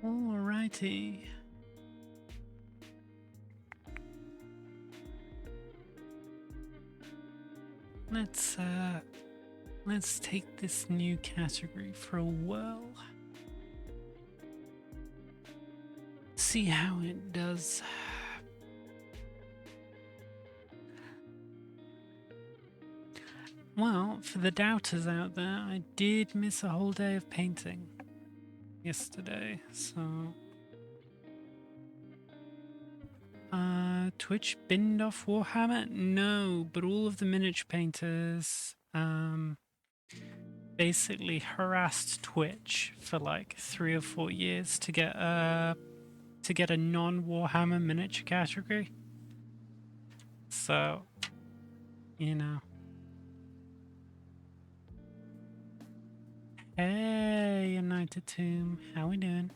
Alrighty. Let's take this new category for a whirl. See how it does. Well, for the doubters out there, I did miss a whole day of painting yesterday, so Twitch binned off Warhammer? No, but all of the miniature painters basically harassed Twitch for like 3 or 4 years to get a non-Warhammer miniature category. So, you know. Hey, United Tomb, how we doing?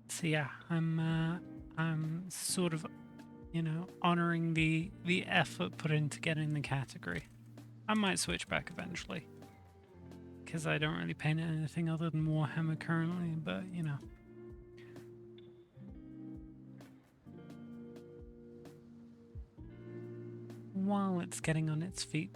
So yeah, I'm sort of, honoring the effort put into getting the category. I might switch back eventually, because I don't really paint anything other than Warhammer currently, but while it's getting on its feet.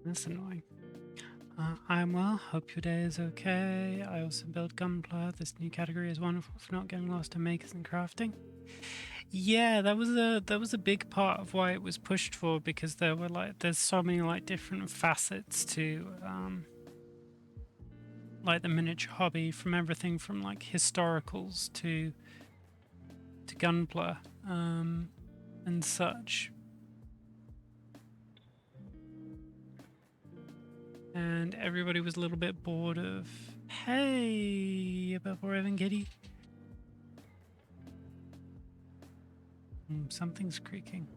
That's annoying. I'm well, hope your day is okay. I also built Gunpla. This new category is wonderful for not getting lost in makers and crafting. Yeah, that was a big part of why it was pushed for, because there's so many like different facets to like the miniature hobby, from everything from like historicals to Gunpla and such. And everybody was a little bit bored of, hey, above Revan Kitty. Something's creaking.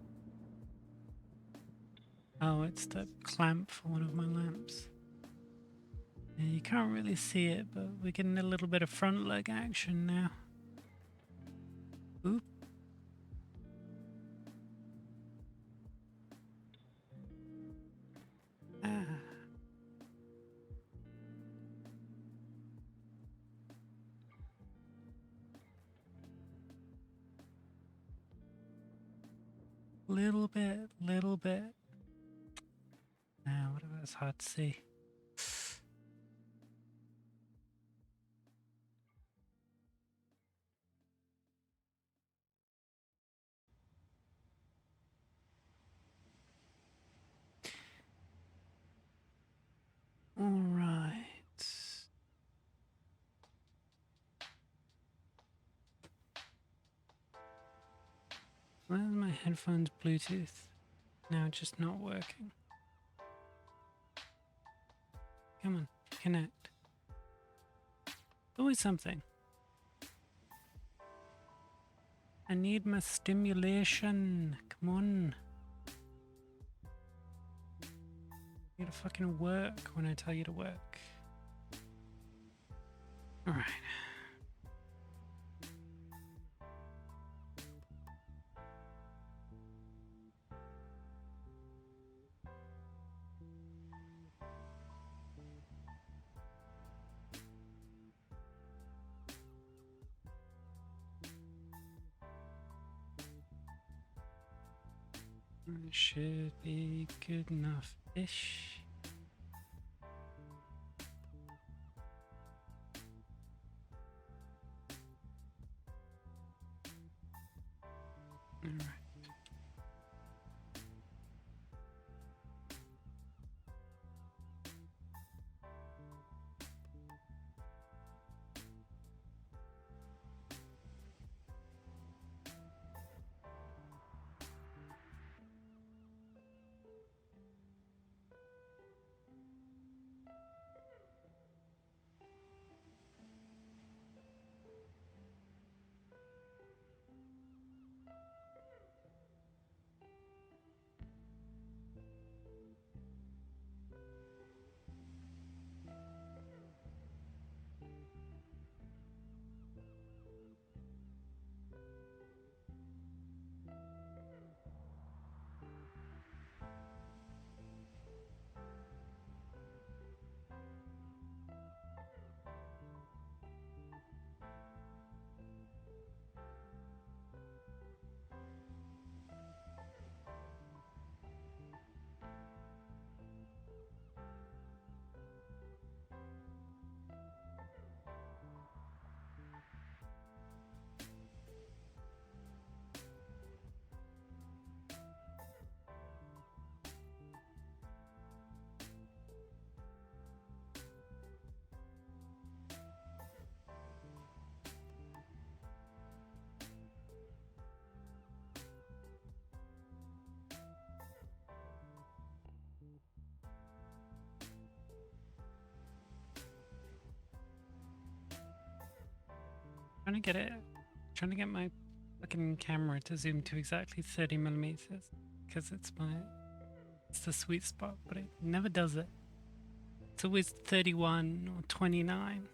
Oh, it's the clamp for one of my lamps. Yeah, you can't really see it, but we're getting a little bit of front leg action now. Oop. Ah. Little bit. Now, whatever, it's hard to see. All right. Where's my headphones Bluetooth? Now just not working. Come on, connect. Always something. I need my stimulation. Come on. You gotta fucking work when I tell you to work. Alright. Should be good enough-ish. Alright. Trying to get my fucking camera to zoom to exactly 30 millimeters because it's the sweet spot, but it never does it. It's always 31 or 29.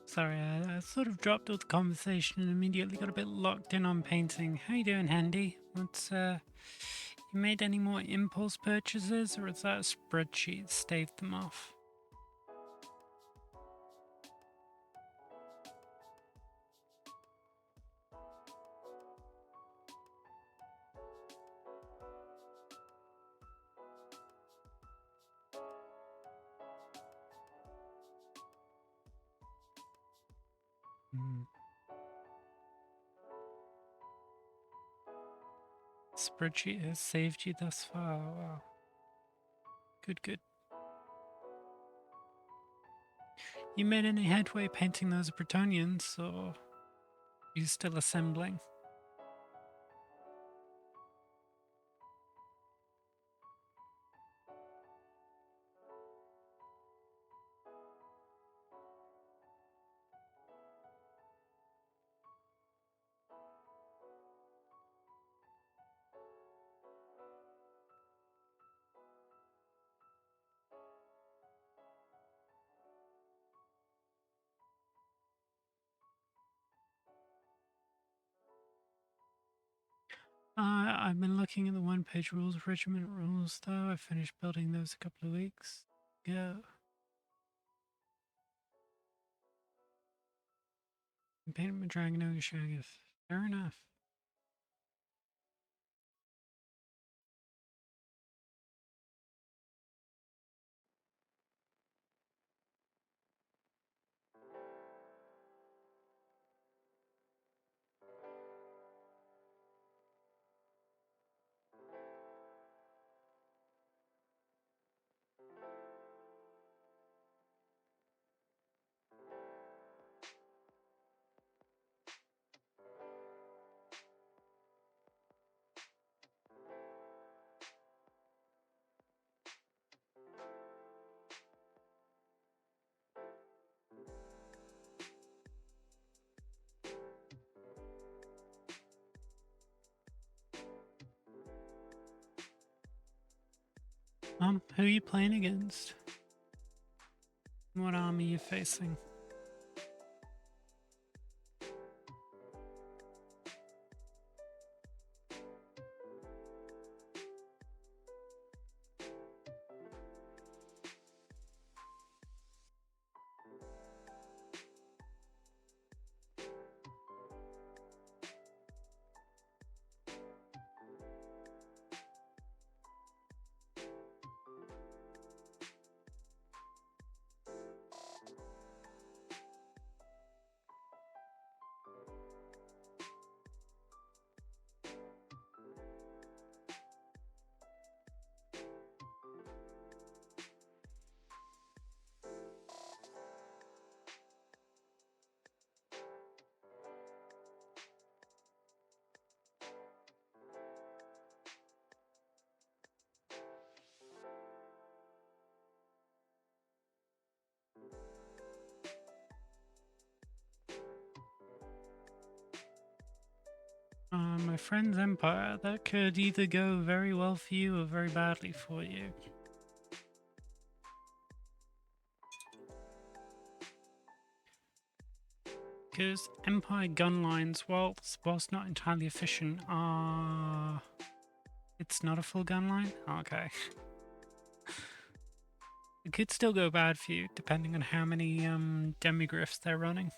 Sorry, I sort of dropped all the conversation and immediately got a bit locked in on painting. How you doing, Handy? You made any more impulse purchases, or is that a spreadsheet staved them off? Spreadsheet has saved you thus far. Wow. Good, good. You made any headway painting those Bretonians, or are you still assembling? I've been looking at the one-page rules of regiment rules, though. I finished building those a couple of weeks ago. Painted my dragon ogre shaggoth. Fair enough. Who are you playing against? What army are you facing? My friend's empire. That could either go very well for you or very badly for you. Because empire gun lines, whilst not entirely efficient, are... It's not a full gun line? Okay. It could still go bad for you, depending on how many demigriffs they're running.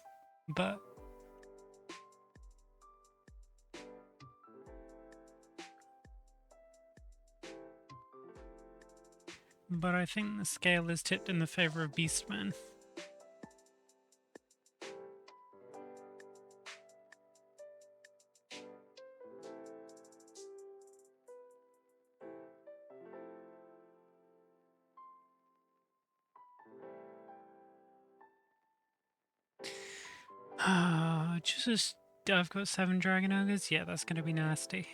But I think the scale is tipped in the favor of Beastmen. I've got 7 dragon ogres. Yeah, that's gonna be nasty.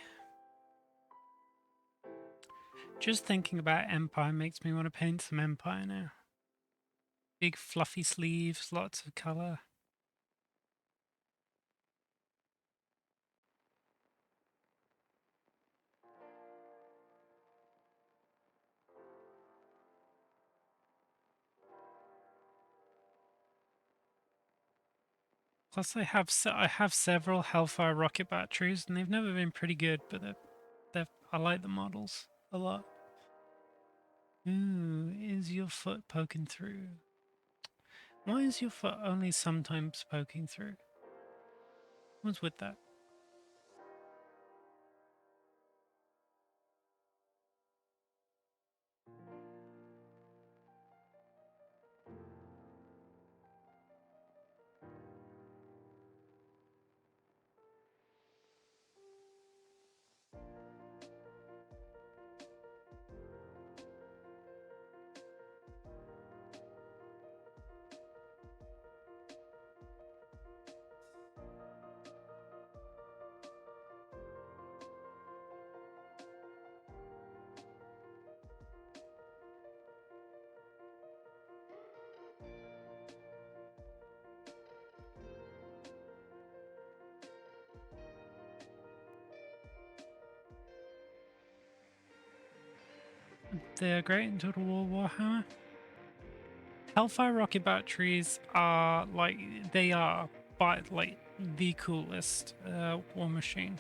Just thinking about Empire makes me want to paint some Empire now. Big fluffy sleeves, lots of colour. Plus, I have several Hellfire rocket batteries, and they've never been pretty good, but I like the models a lot. Ooh, is your foot poking through? Why is your foot only sometimes poking through? What's with that? They're great in Total War Warhammer. Hellfire rocket batteries are like the coolest war machine.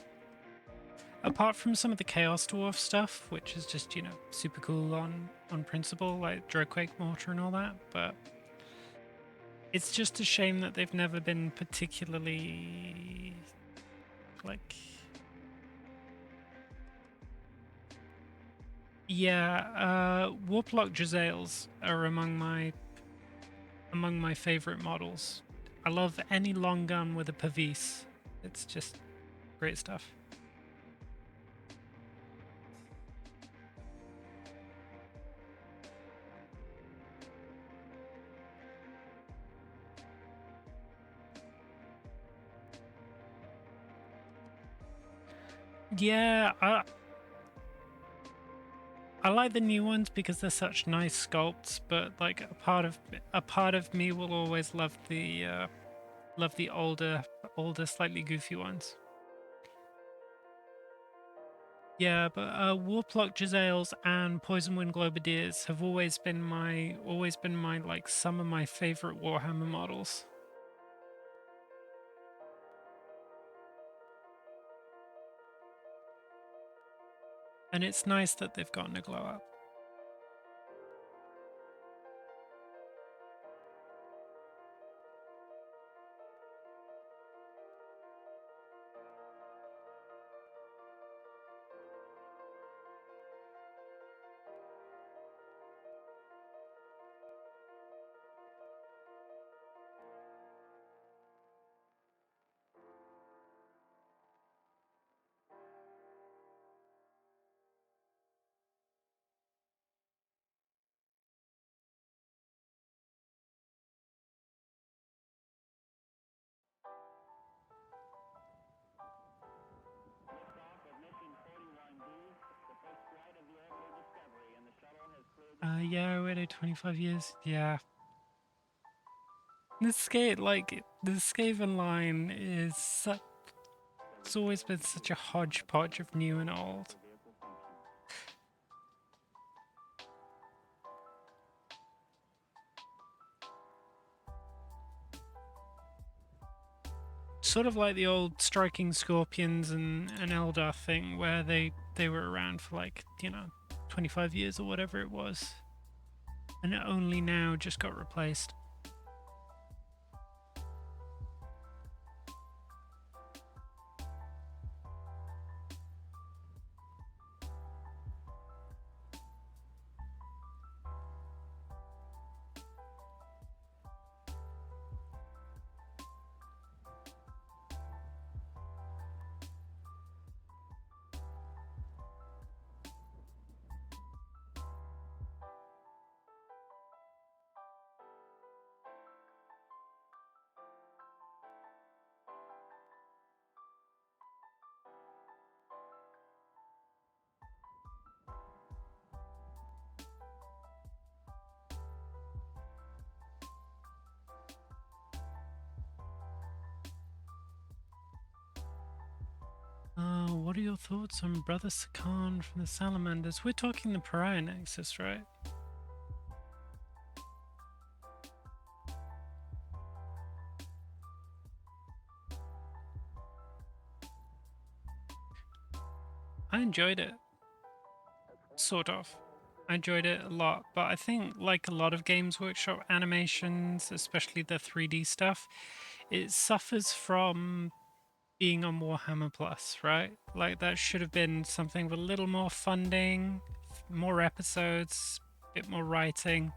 Apart from some of the Chaos Dwarf stuff, which is just, you know, super cool on principle, like Dronequake Mortar and all that, but it's just a shame that they've never been particularly like. Yeah, Warplock Jezzails are among my favorite models. I love any long gun with a Pavis. It's just great stuff. Yeah, I like the new ones because they're such nice sculpts, but like a part of me will always love the older, slightly goofy ones. Yeah, but Warplock Jezzails and Poisonwind Globadiers have always been my like some of my favorite Warhammer models. And it's nice that they've gotten a glow up. Yeah, already 25 years. Yeah. The Skaven line it's always been such a hodgepodge of new and old. Sort of like the old striking scorpions and Eldar thing where they were around for like, you know, 25 years or whatever it was. And it only now just got replaced. What are your thoughts on Brother Sakan from the Salamanders? We're talking the Pariah Nexus, right? enjoyed it. Sort of. I enjoyed it a lot, but I think, like a lot of Games Workshop animations, especially the 3D stuff, it suffers from being on Warhammer Plus, right? Like, that should have been something with a little more funding, more episodes, a bit more writing.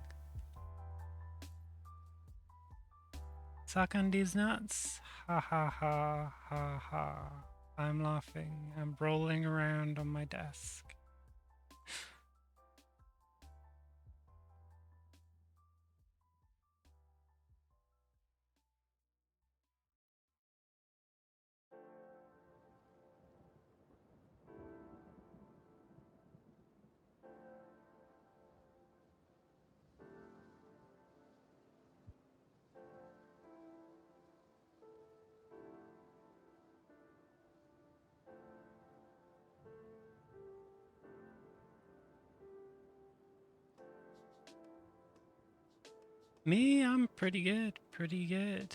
Suck on these nuts? Ha ha ha ha ha. I'm laughing. I'm rolling around on my desk. Me, I'm pretty good, pretty good.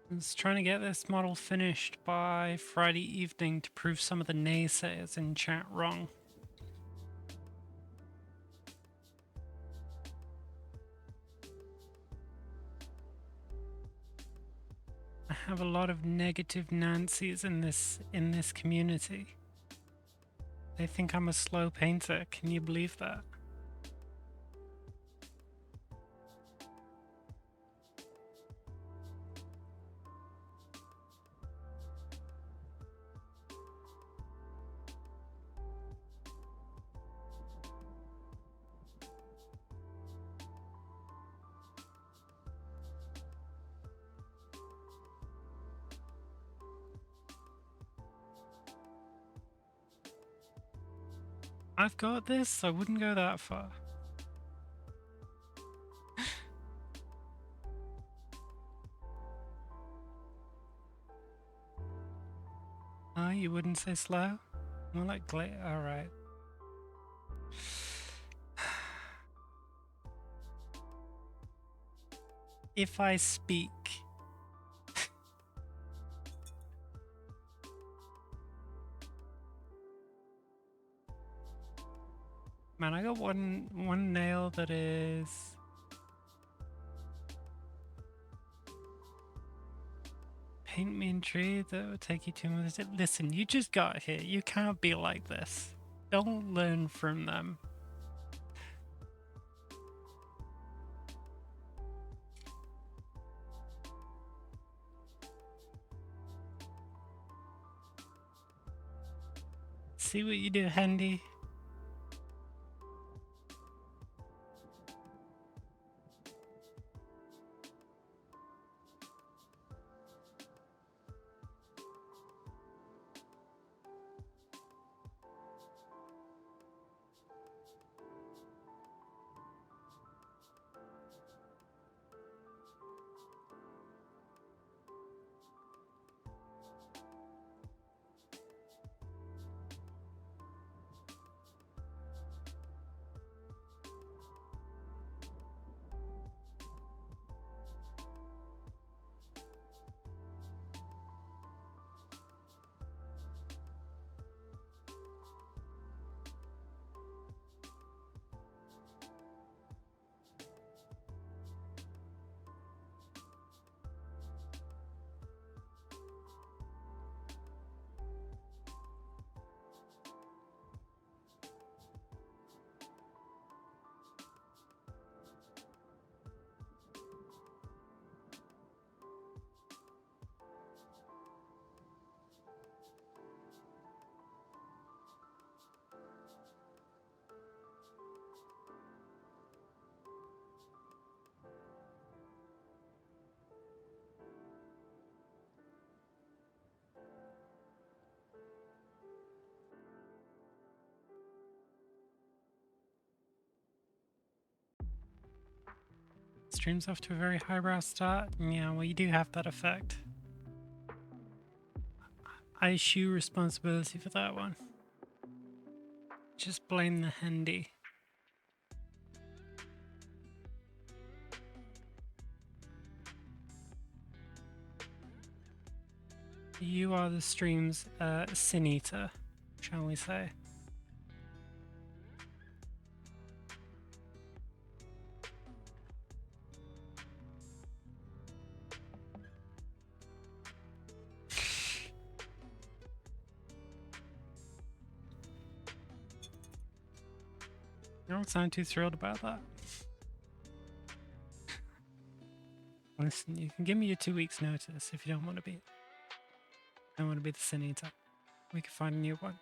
I was trying to get this model finished by Friday evening to prove some of the naysayers in chat wrong. I have a lot of negative Nancy's in this community. They think I'm a slow painter. Can you believe that? I've got this. I wouldn't go that far. Oh, you wouldn't say slow? More like alright. If I speak. Man, I got one nail that is paint me in tree that would take you 2 minutes. Listen, you just got here. You can't be like this. Don't learn from them. See what you do, Handy. Stream's off to a very highbrow start. Yeah, well, you do have that effect. I eschew responsibility for that one. Just blame the Handy. You are the stream's sin eater, shall we say? You don't sound too thrilled about that. Listen, you can give me your 2 weeks notice if you don't want to be. Don't want to be the sin eater. We can find a new one.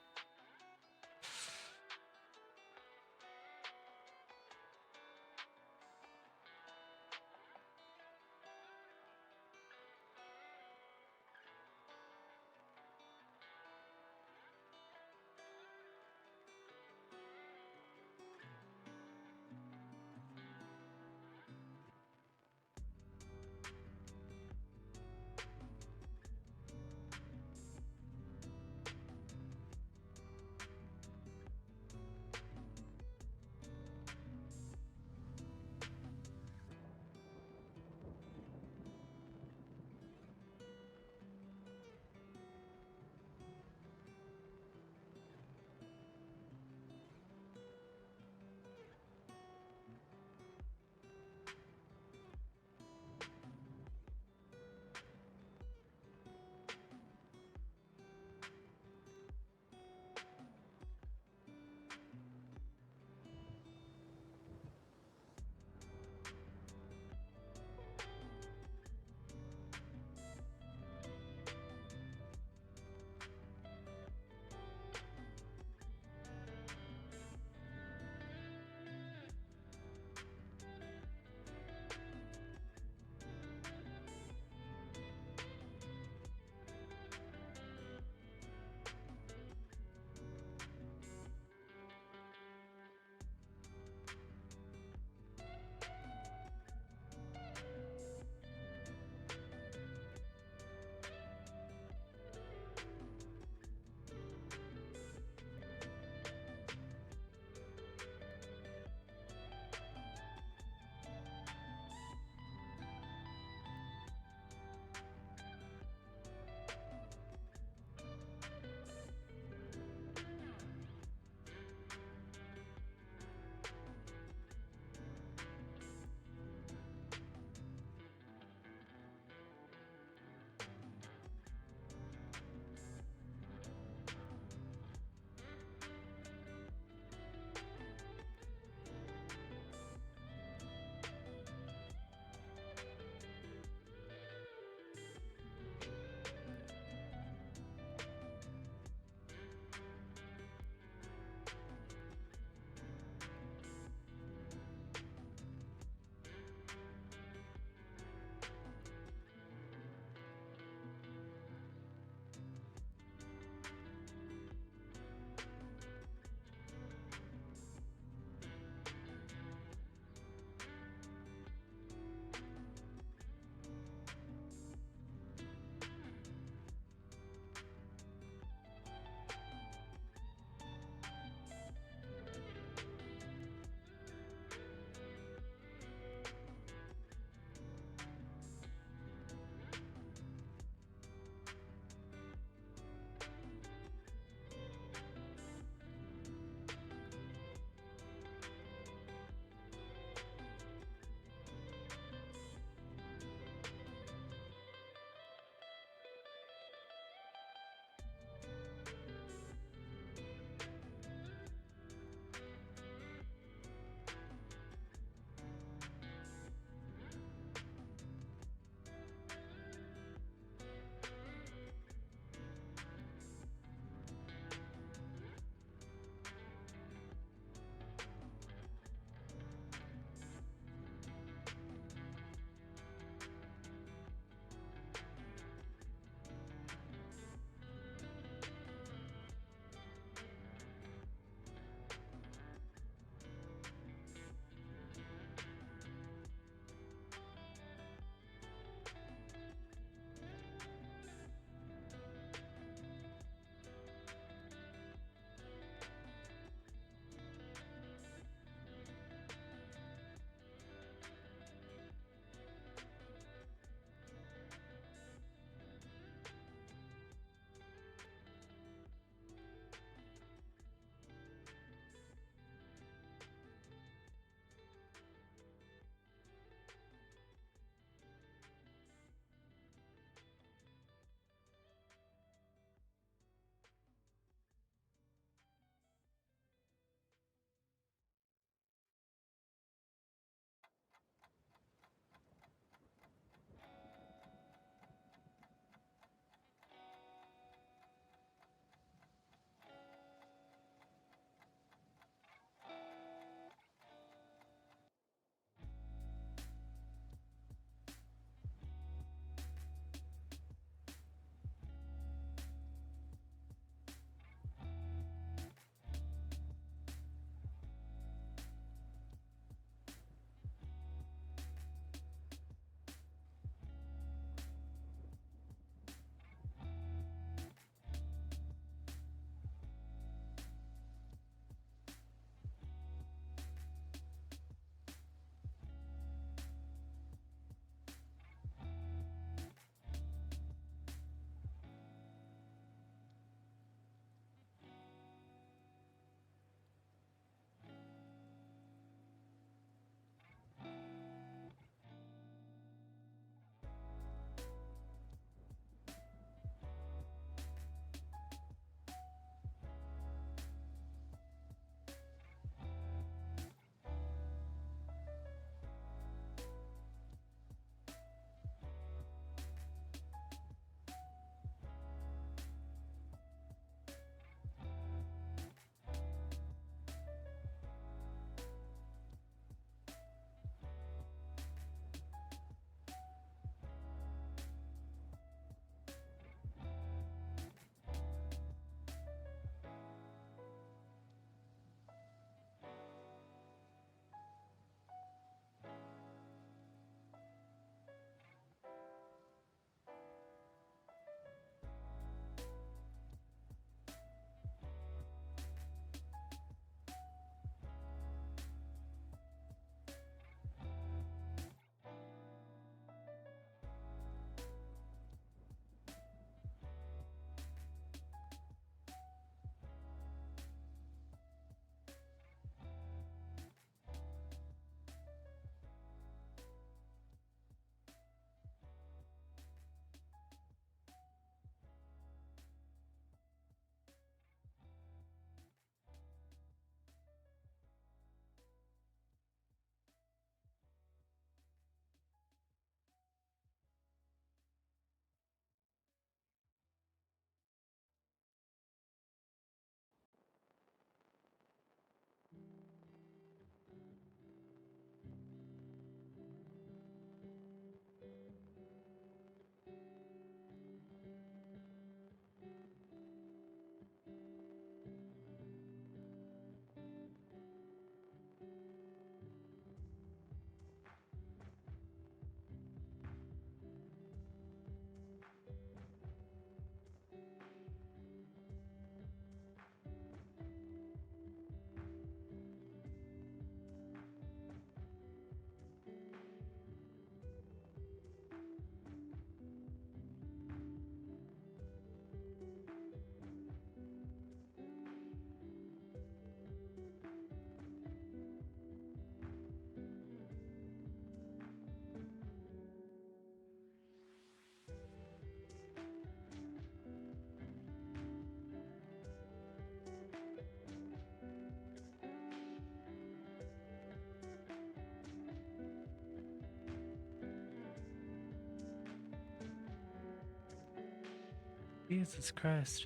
Jesus Christ.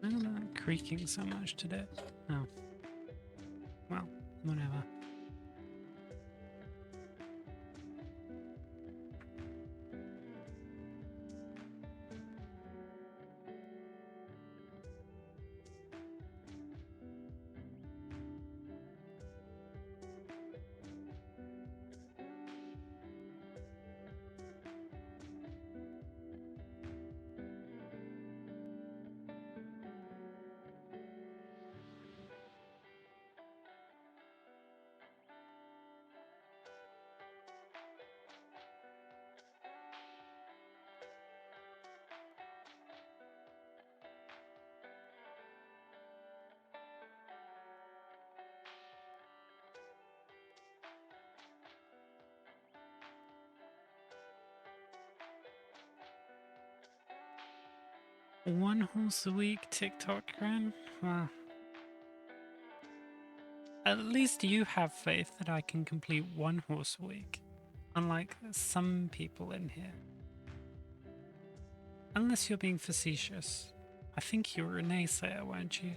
Why am I creaking so much today? Oh. Well, whatever. One horse a week TikTok run? Well, at least you have faith that I can complete one horse a week. Unlike some people in here. Unless you're being facetious. I think you were a naysayer, weren't you?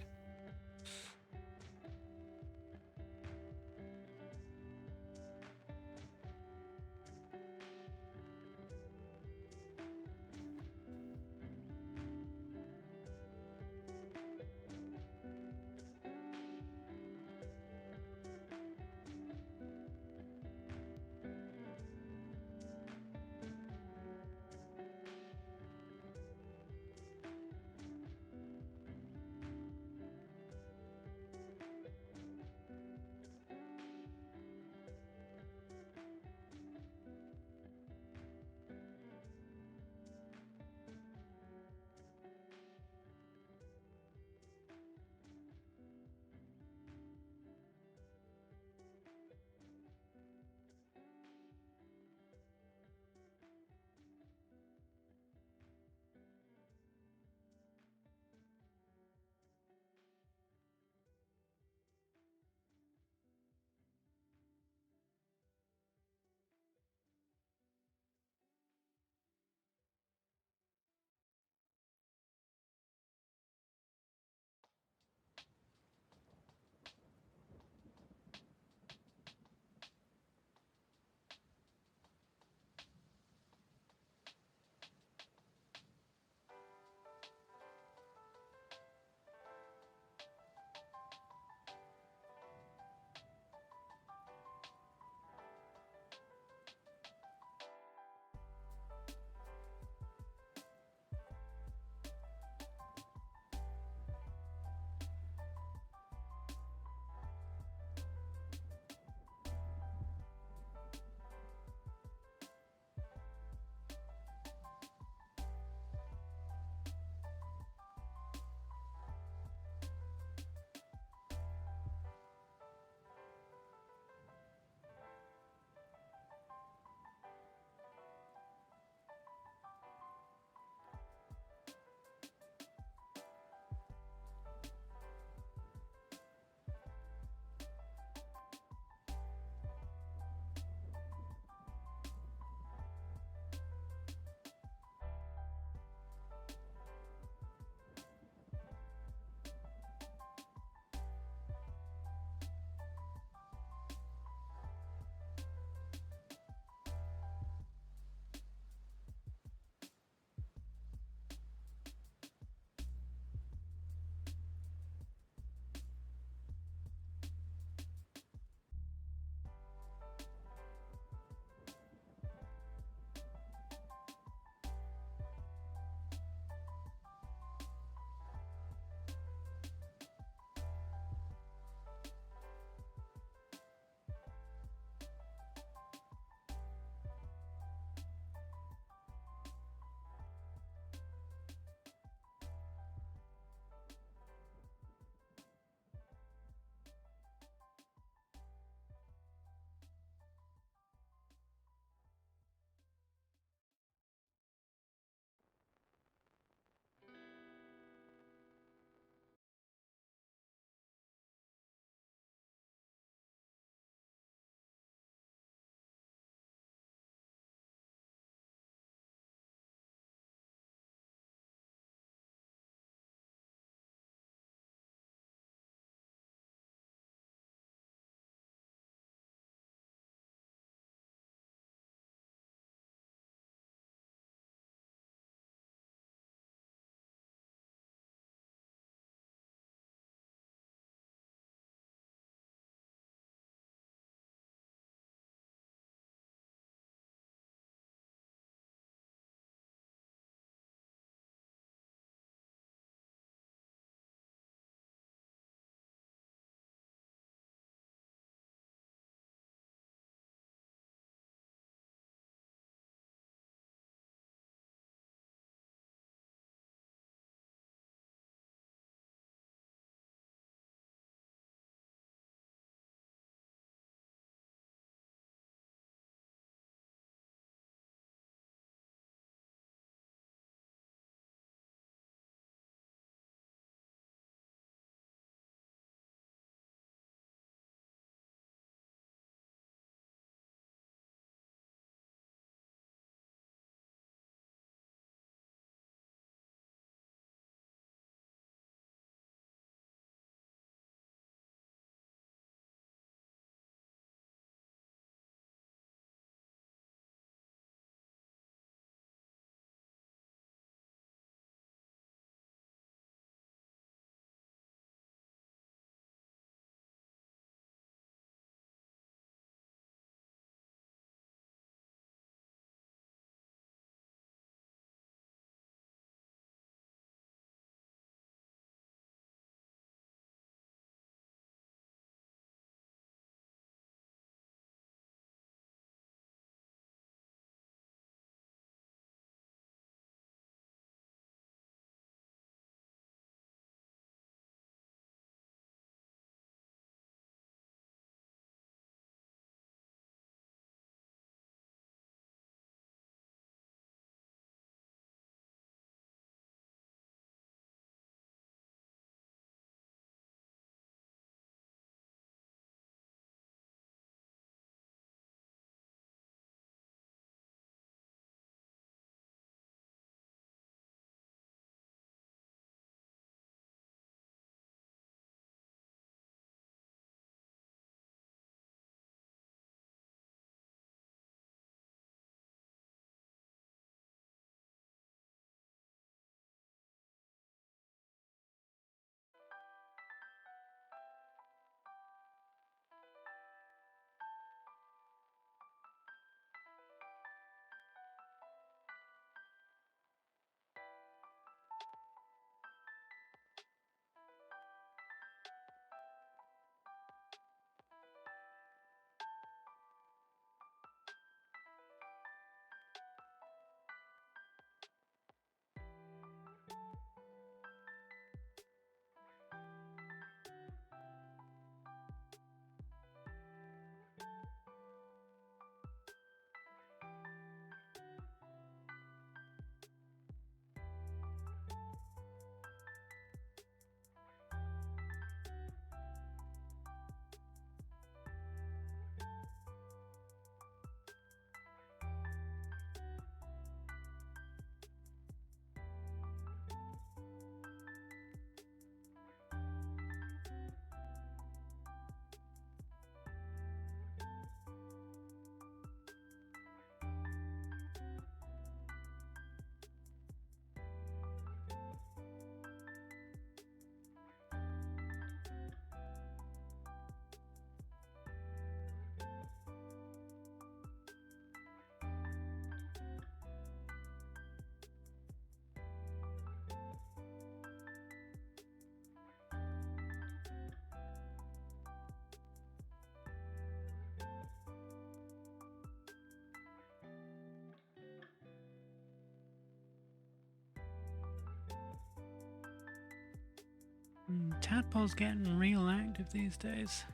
Tadpole's getting real active these days.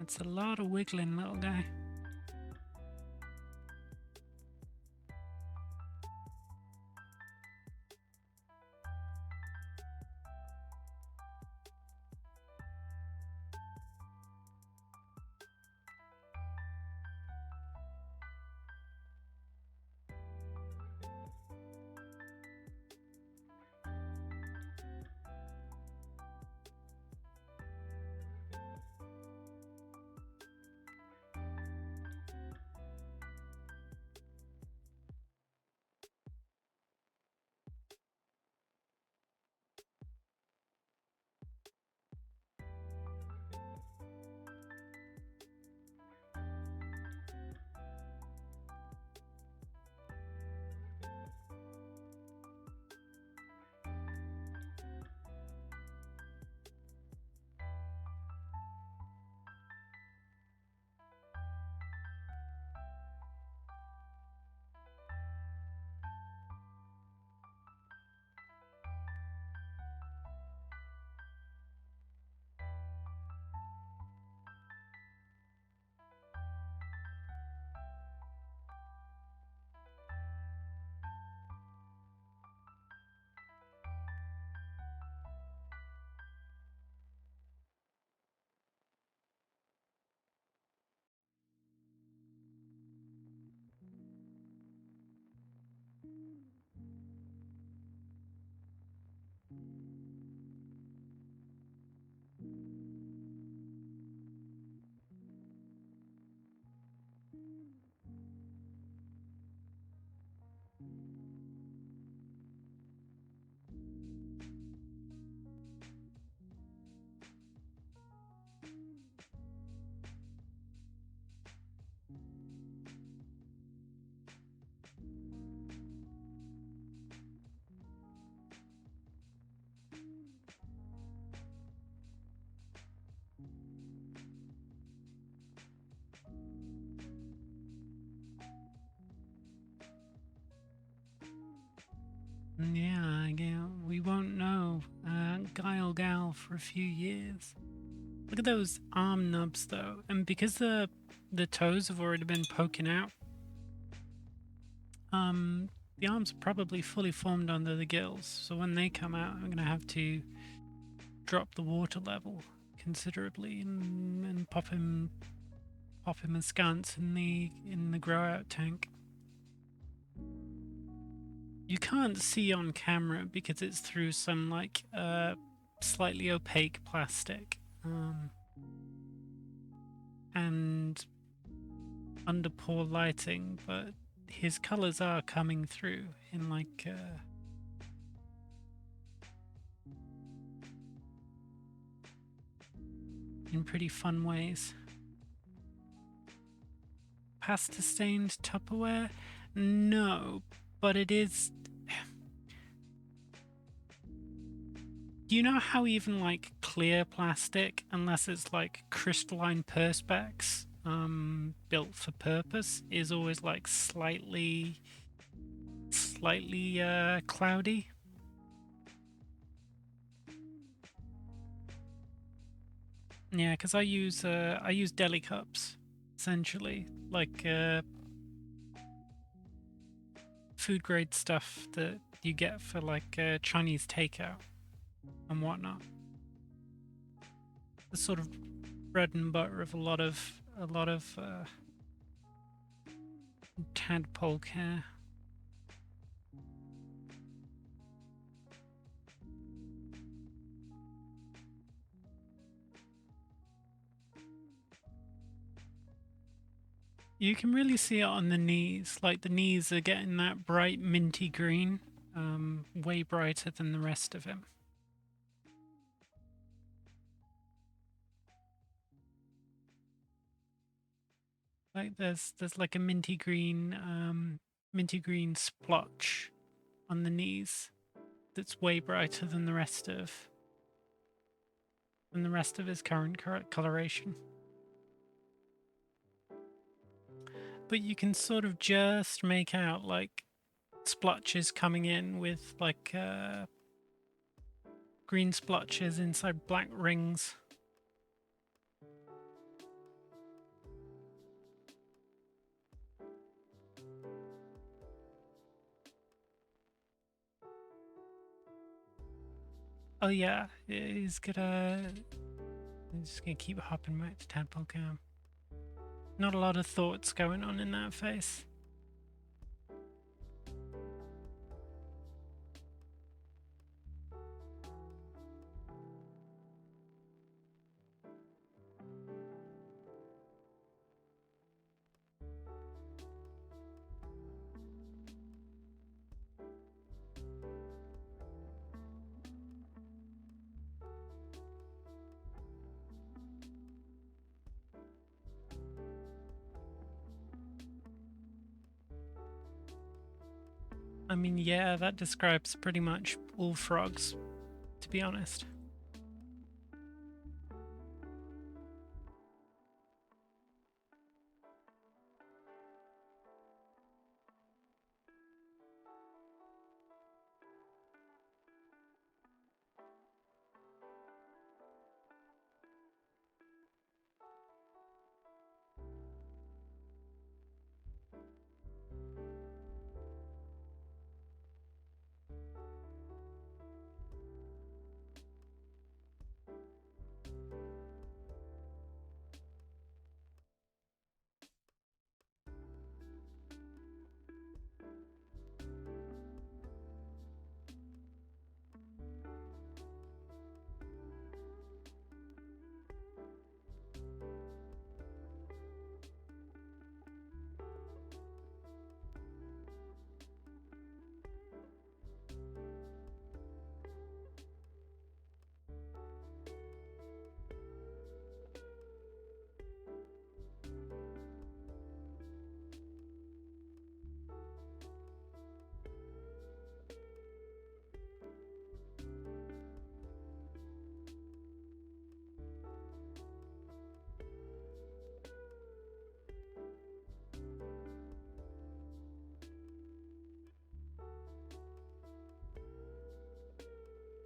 It's a lot of wiggling, little guy. Yeah, we won't know Guile Gal for a few years. Look at those arm nubs though, and because the toes have already been poking out, the arms are probably fully formed under the gills. So when they come out, I'm gonna have to drop the water level considerably and pop him askance in the grow out tank. You can't see on camera because it's through some like slightly opaque plastic and under poor lighting, but his colors are coming through in like in pretty fun ways. Pasta stained Tupperware? No, but it is. Do you know how even like clear plastic, unless it's like crystalline perspex, built for purpose, is always like slightly cloudy? Yeah, because I use deli cups essentially, like food grade stuff that you get for like Chinese takeout and whatnot. The sort of bread and butter of a lot of tadpole care. You can really see it on the knees. Like the knees are getting that bright minty green, way brighter than the rest of him. Like there's like a minty green splotch on the knees that's way brighter than the rest of his current coloration. But you can sort of just make out like splotches coming in with like green splotches inside black rings. Oh yeah, he's just gonna keep hopping back to Tadpole Cam. Not a lot of thoughts going on in that face. I mean, yeah, that describes pretty much all frogs, to be honest.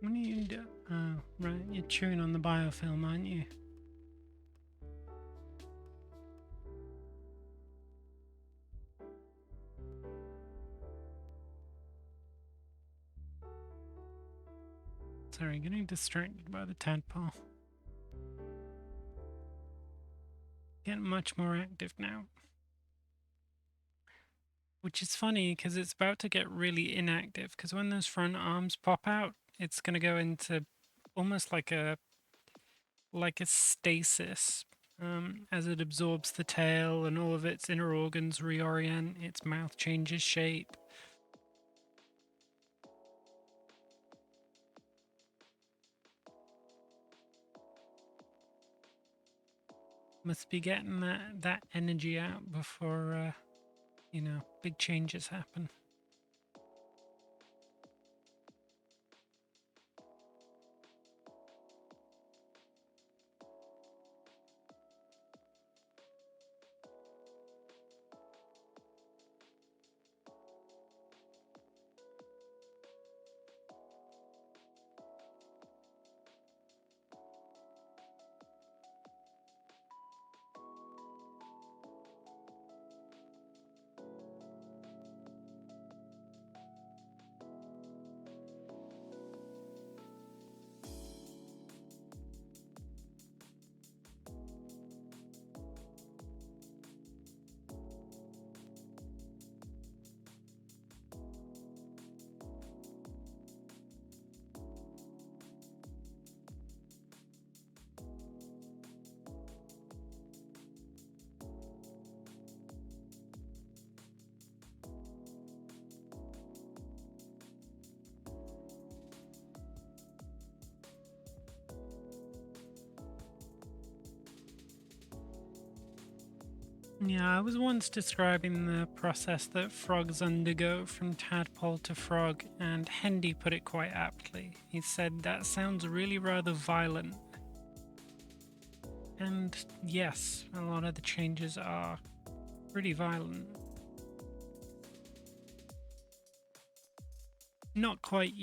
What are you doing? Oh, right, you're chewing on the biofilm, aren't you? Sorry, getting distracted by the tadpole. Getting much more active now. Which is funny because it's about to get really inactive because when those front arms pop out, it's going to go into almost like a stasis as it absorbs the tail and all of its inner organs reorient, its mouth changes shape. Must be getting that energy out before big changes happen. Yeah, I was once describing the process that frogs undergo from tadpole to frog, and Hendy put it quite aptly. He said that sounds really rather violent. And yes, a lot of the changes are pretty violent. not quite,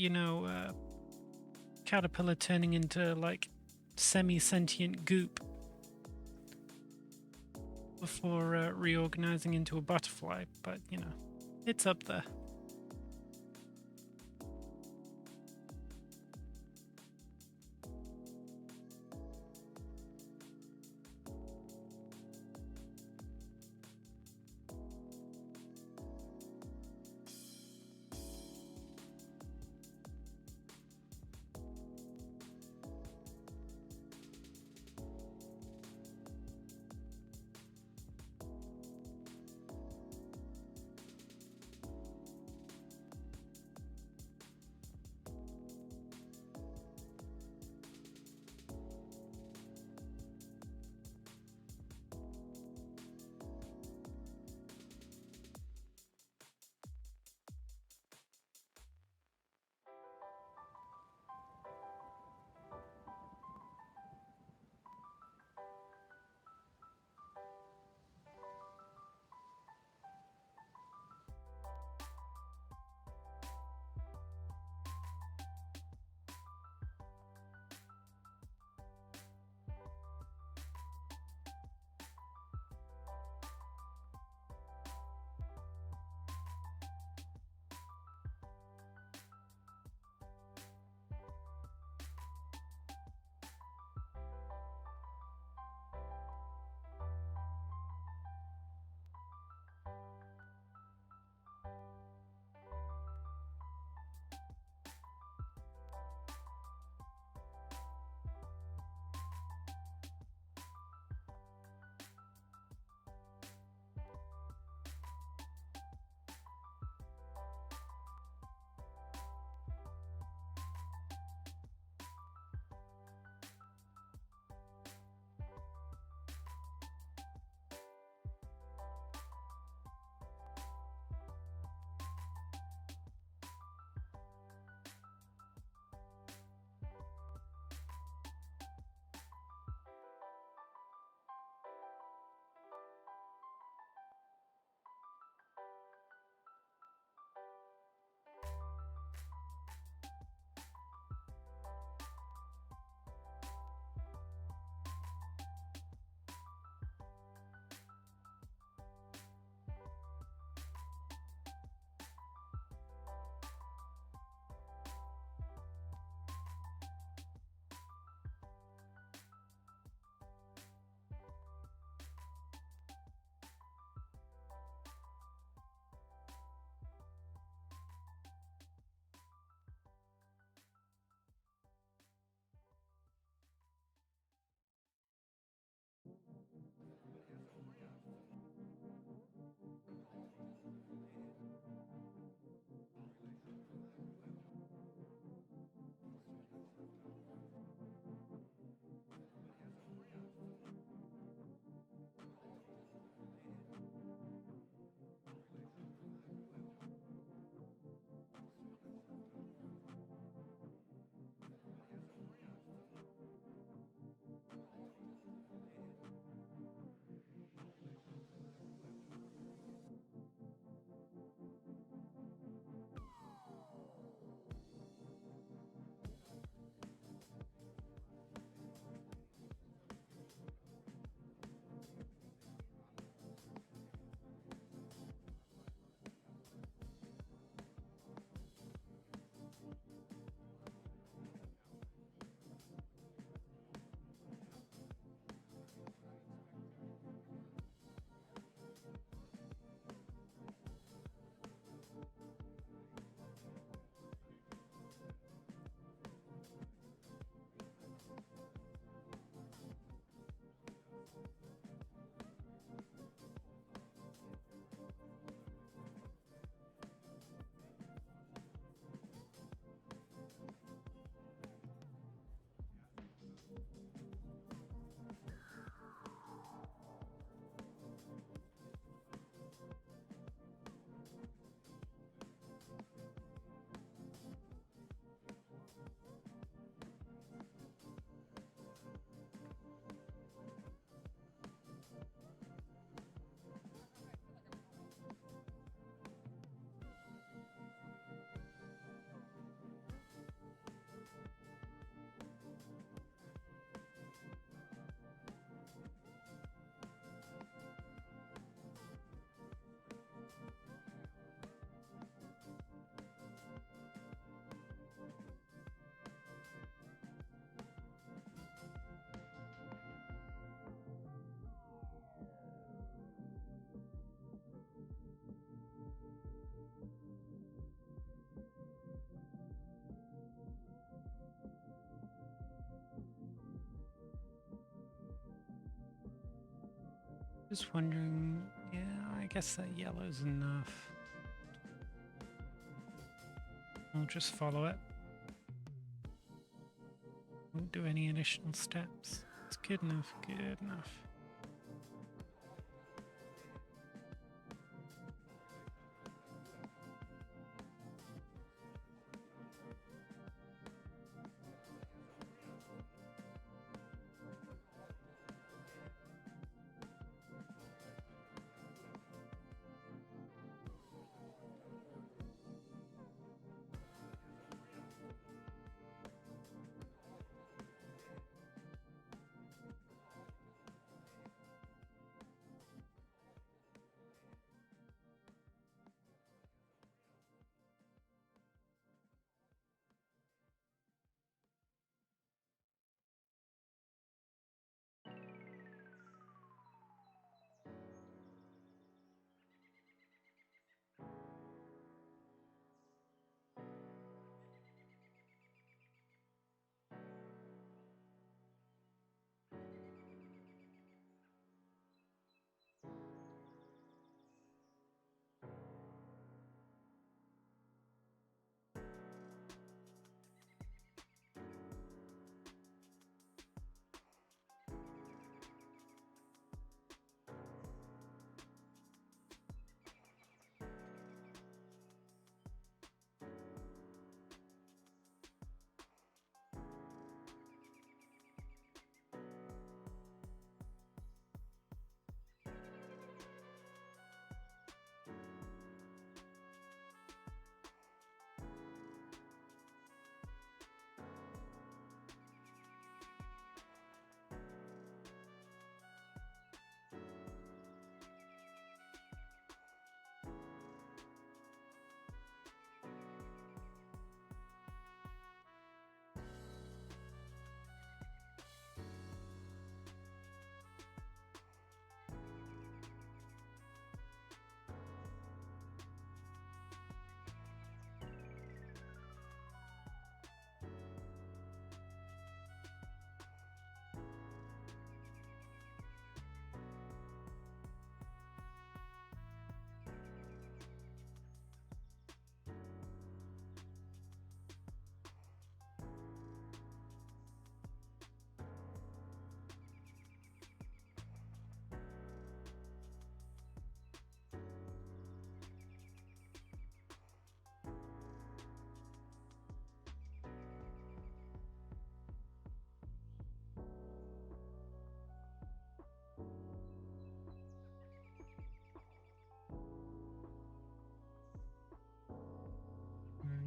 caterpillar turning into like semi-sentient goop before reorganizing into a butterfly, but it's up there. Just wondering, yeah, I guess that yellow's enough. I'll just follow it. Won't do any additional steps. It's good enough, good enough.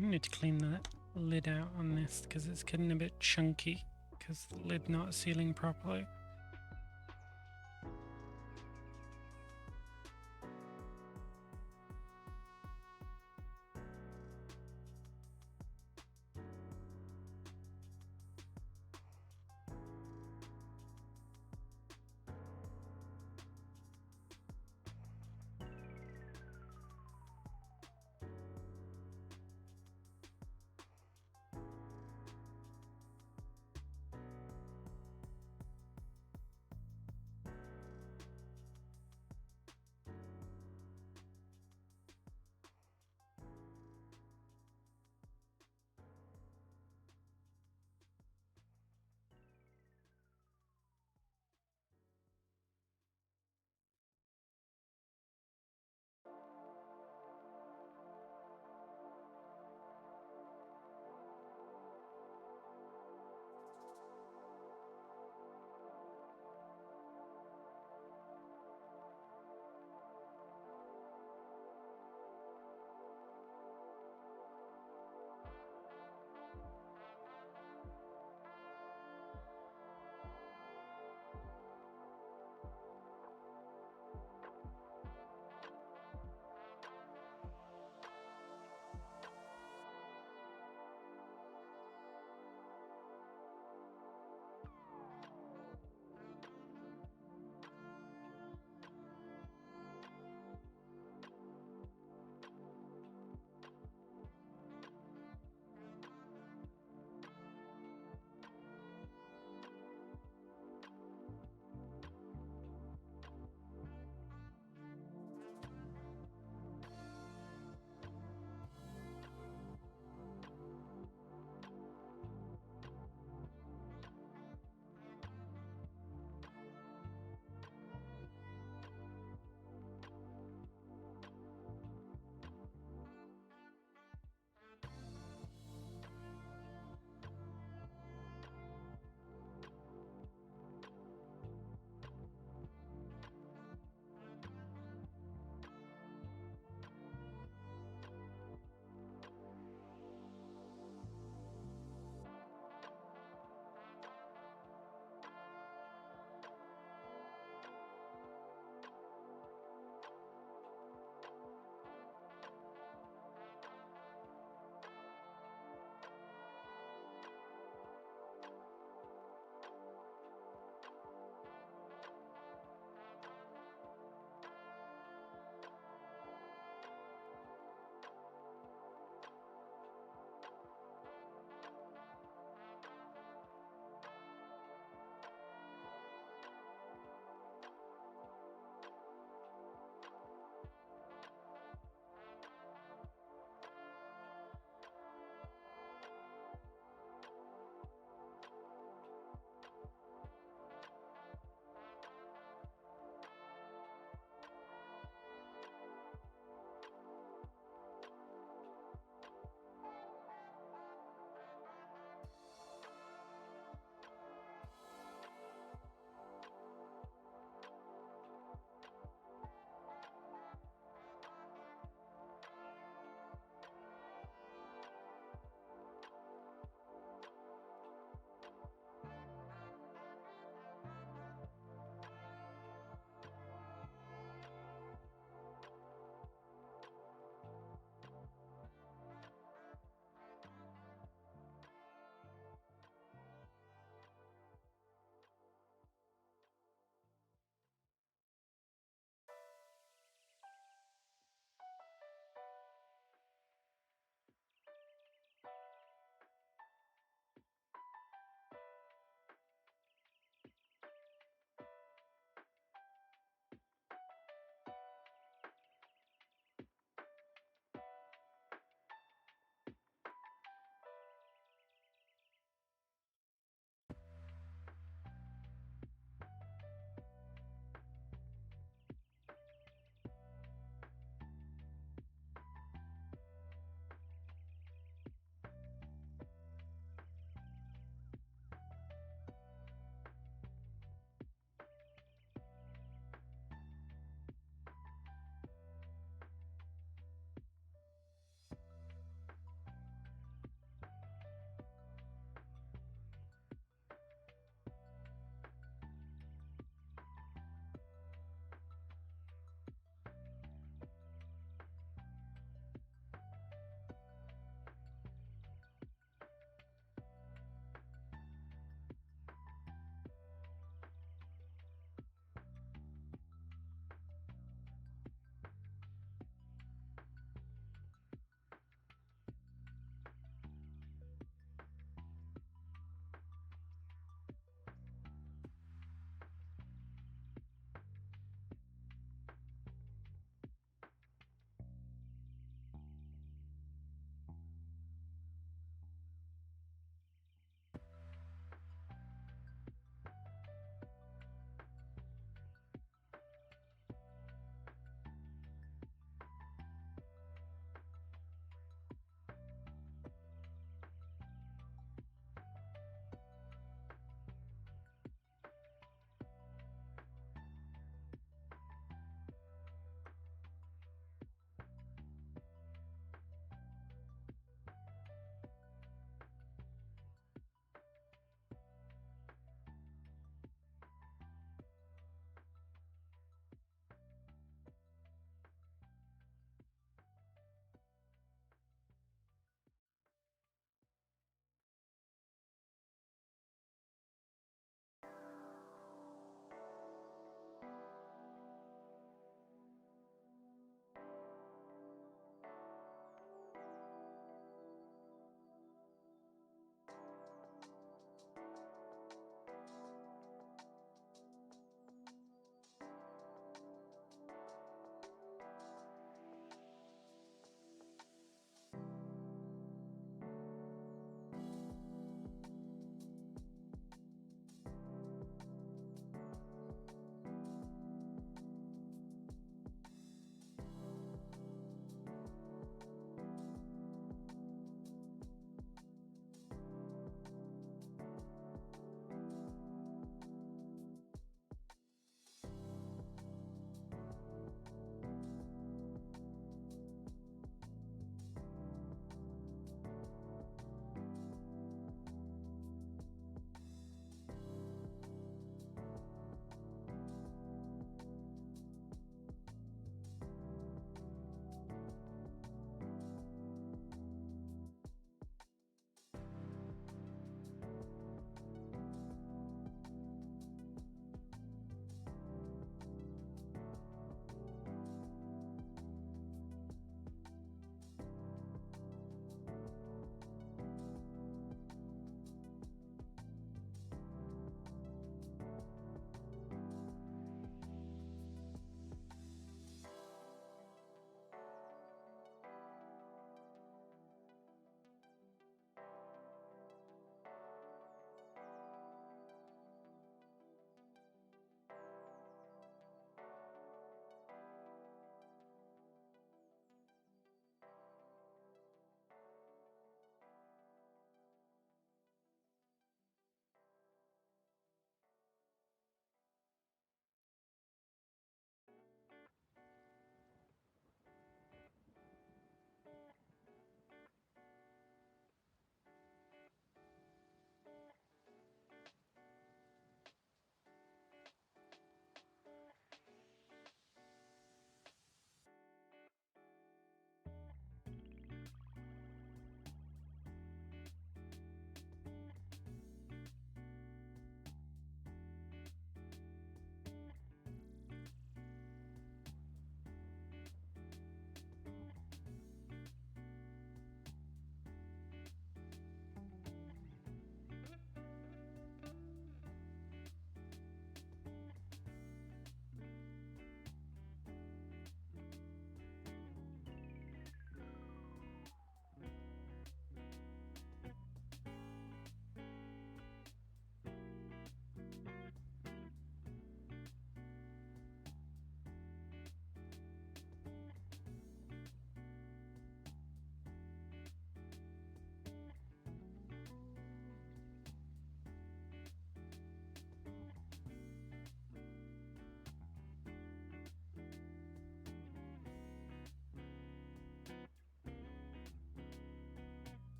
I'm gonna need to clean that lid out on this because it's getting a bit chunky because the lid not sealing properly.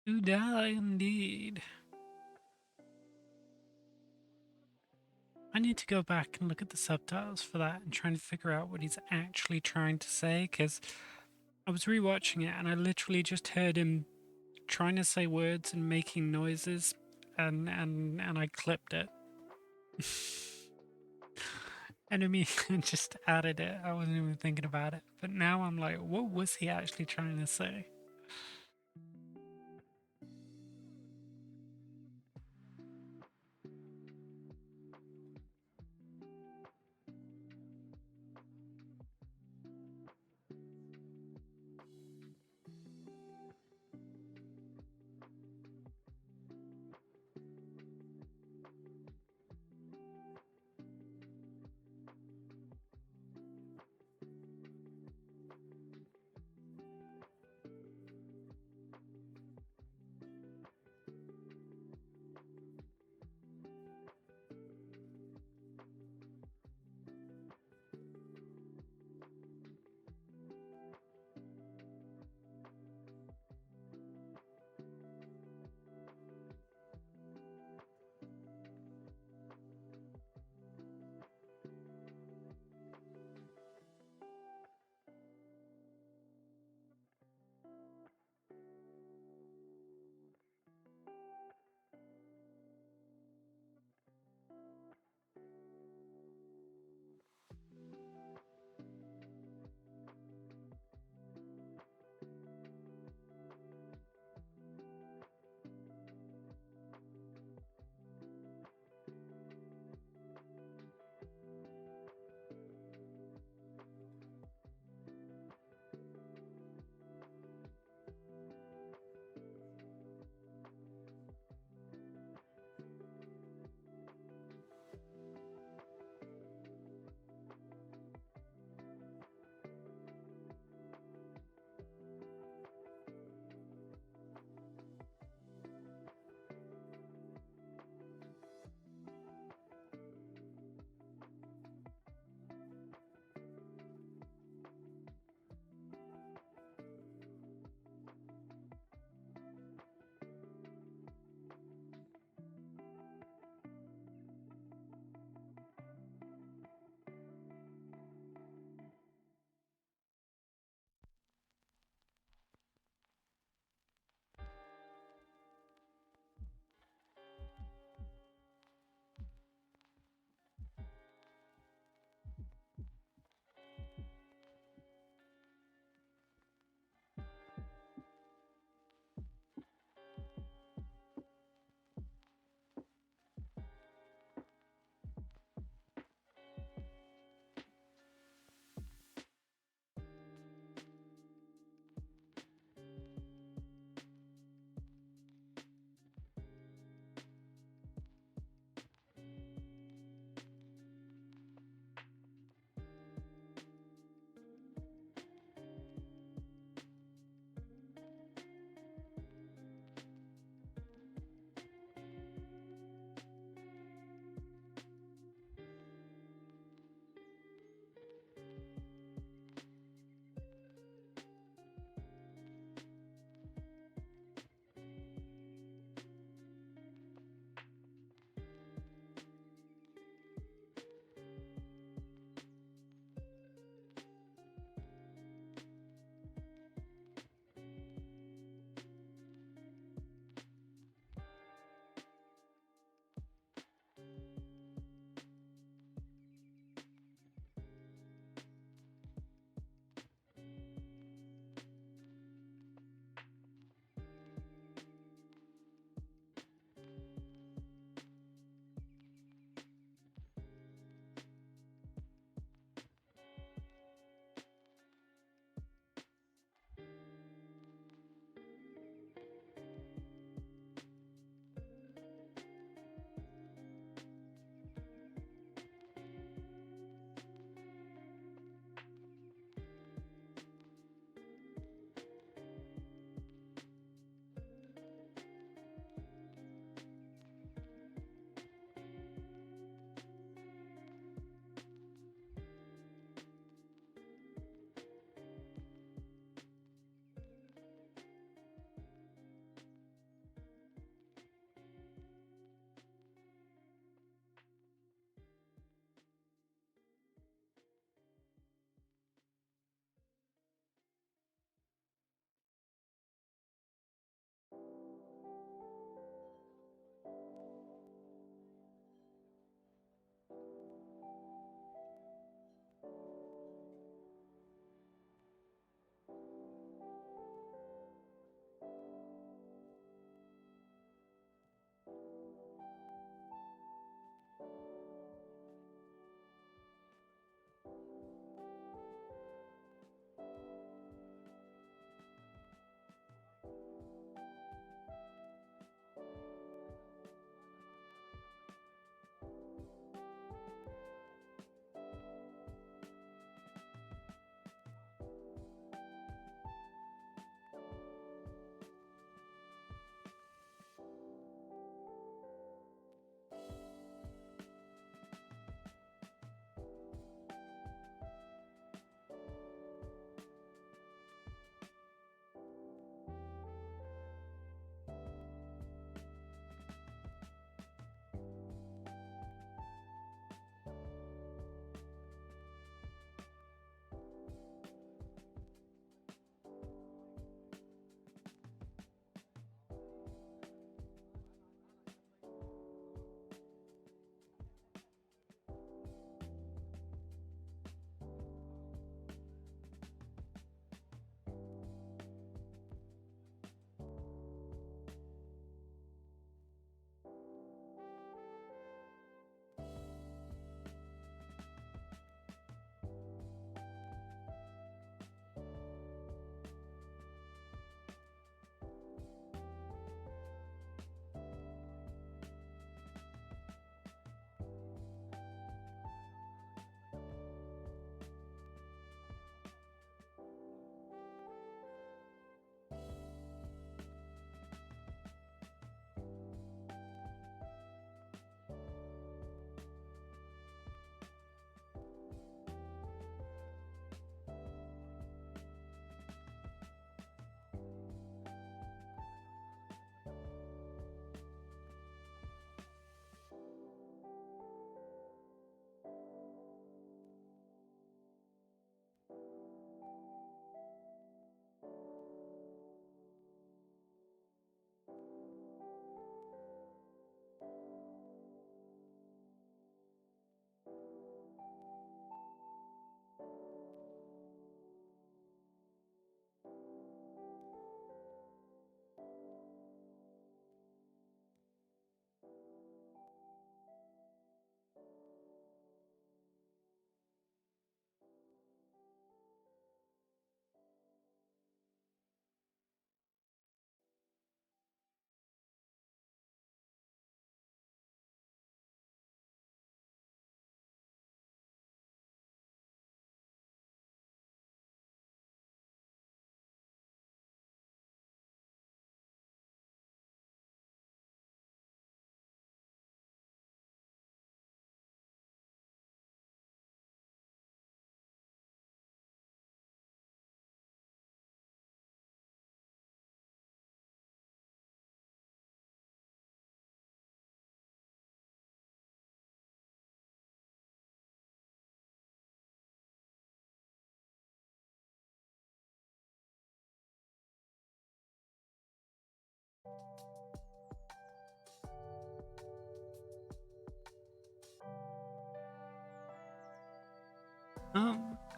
To die indeed. I need to go back and look at the subtitles for that and try to figure out what he's actually trying to say, because I was rewatching it and I literally just heard him trying to say words and making noises, and I clipped it. And I mean, I just added it. I wasn't even thinking about it. But now I'm like, what was he actually trying to say?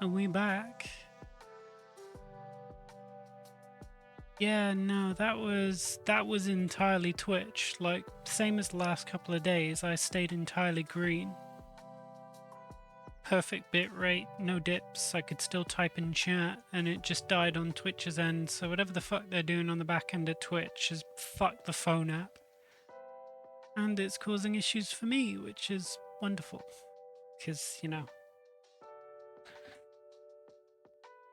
Are we back? Yeah, no, that was entirely Twitch. Like, same as the last couple of days, I stayed entirely green. Perfect bit rate, no dips, I could still type in chat, and it just died on Twitch's end, so whatever the fuck they're doing on the back end of Twitch has fucked the phone app. And it's causing issues for me, which is wonderful. Because, you know,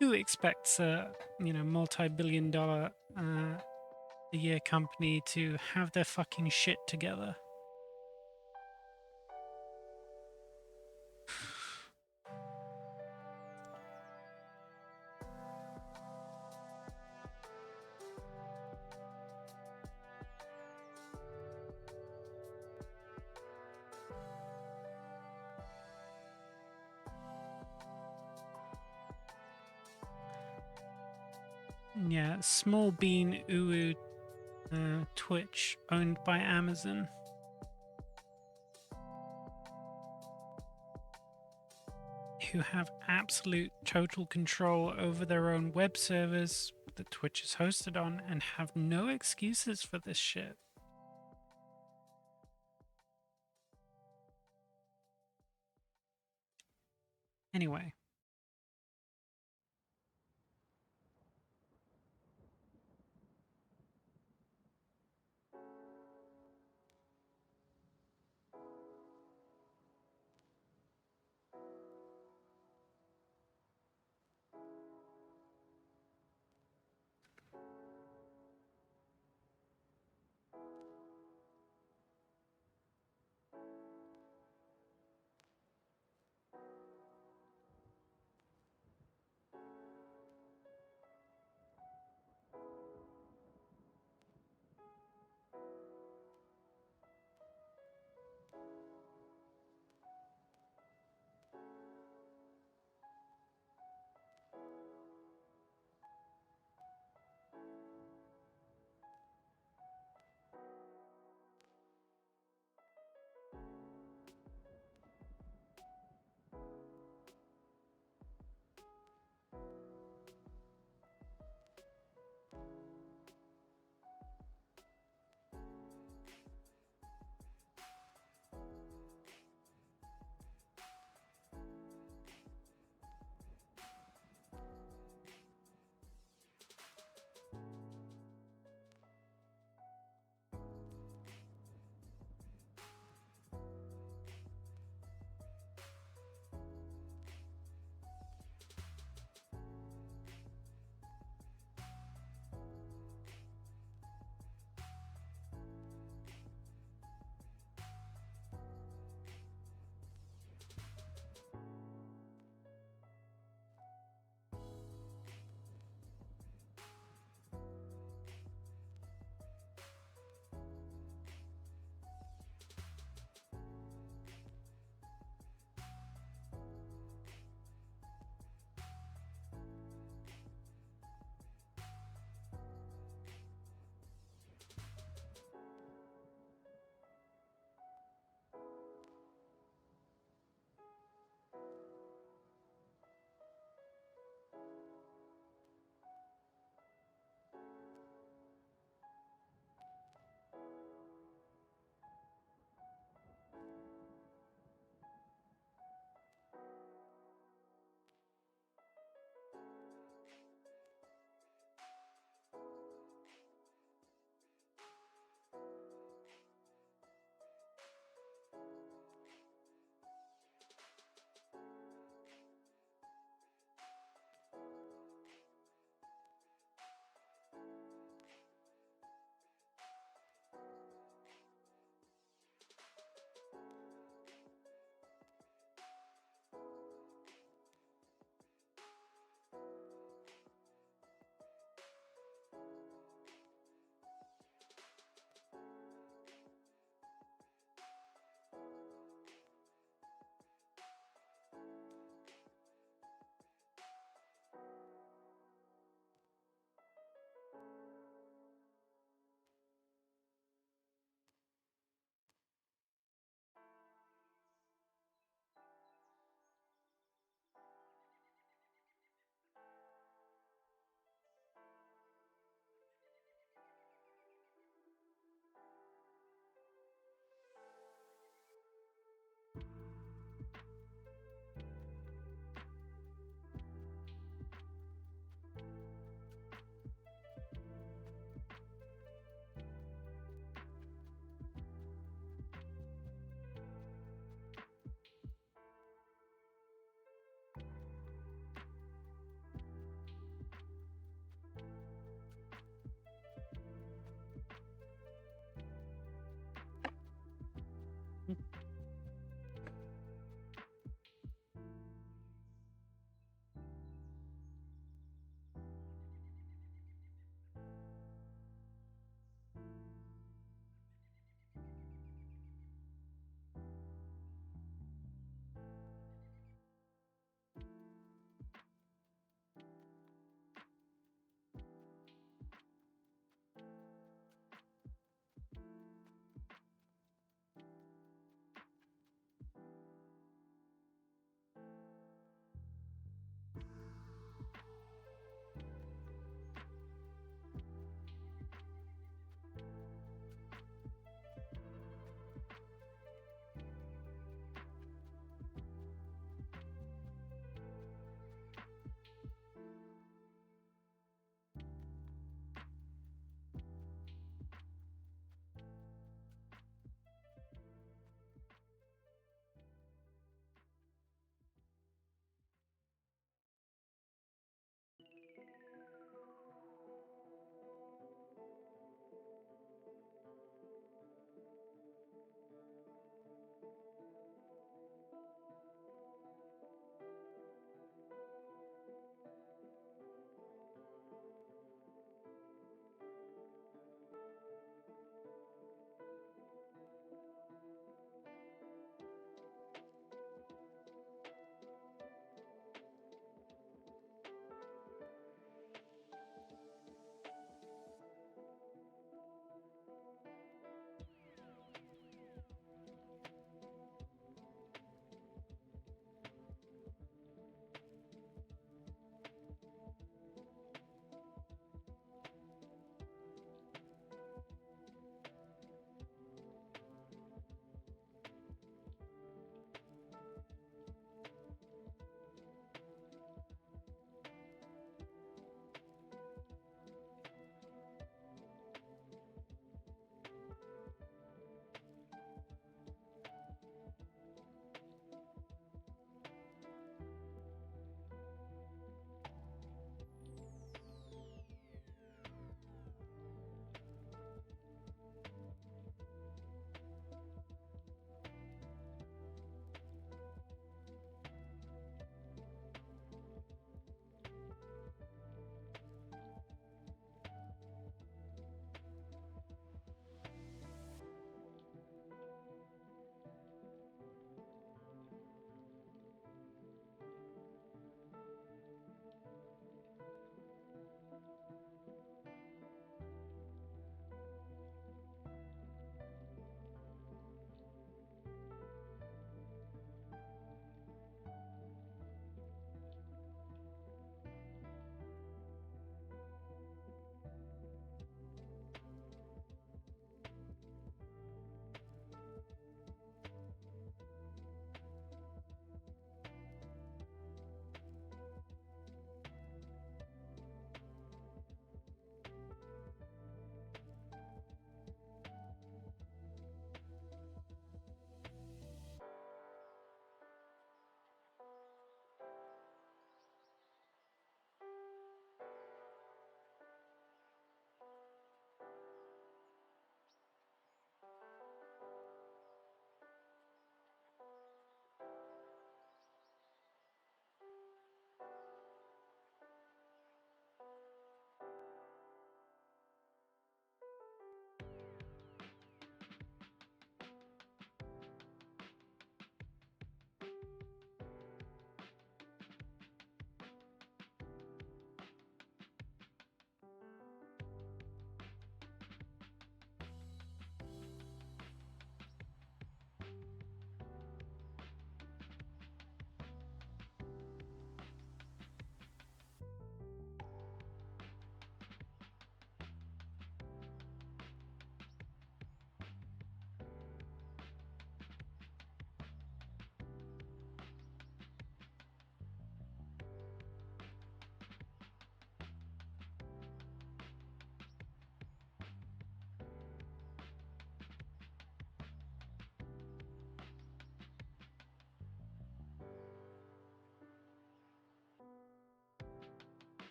who expects a, multi-billion dollar a year company to have their fucking shit together? Yeah, Small Bean Uwu Twitch, owned by Amazon. Who have absolute total control over their own web servers that Twitch is hosted on and have no excuses for this shit. Anyway.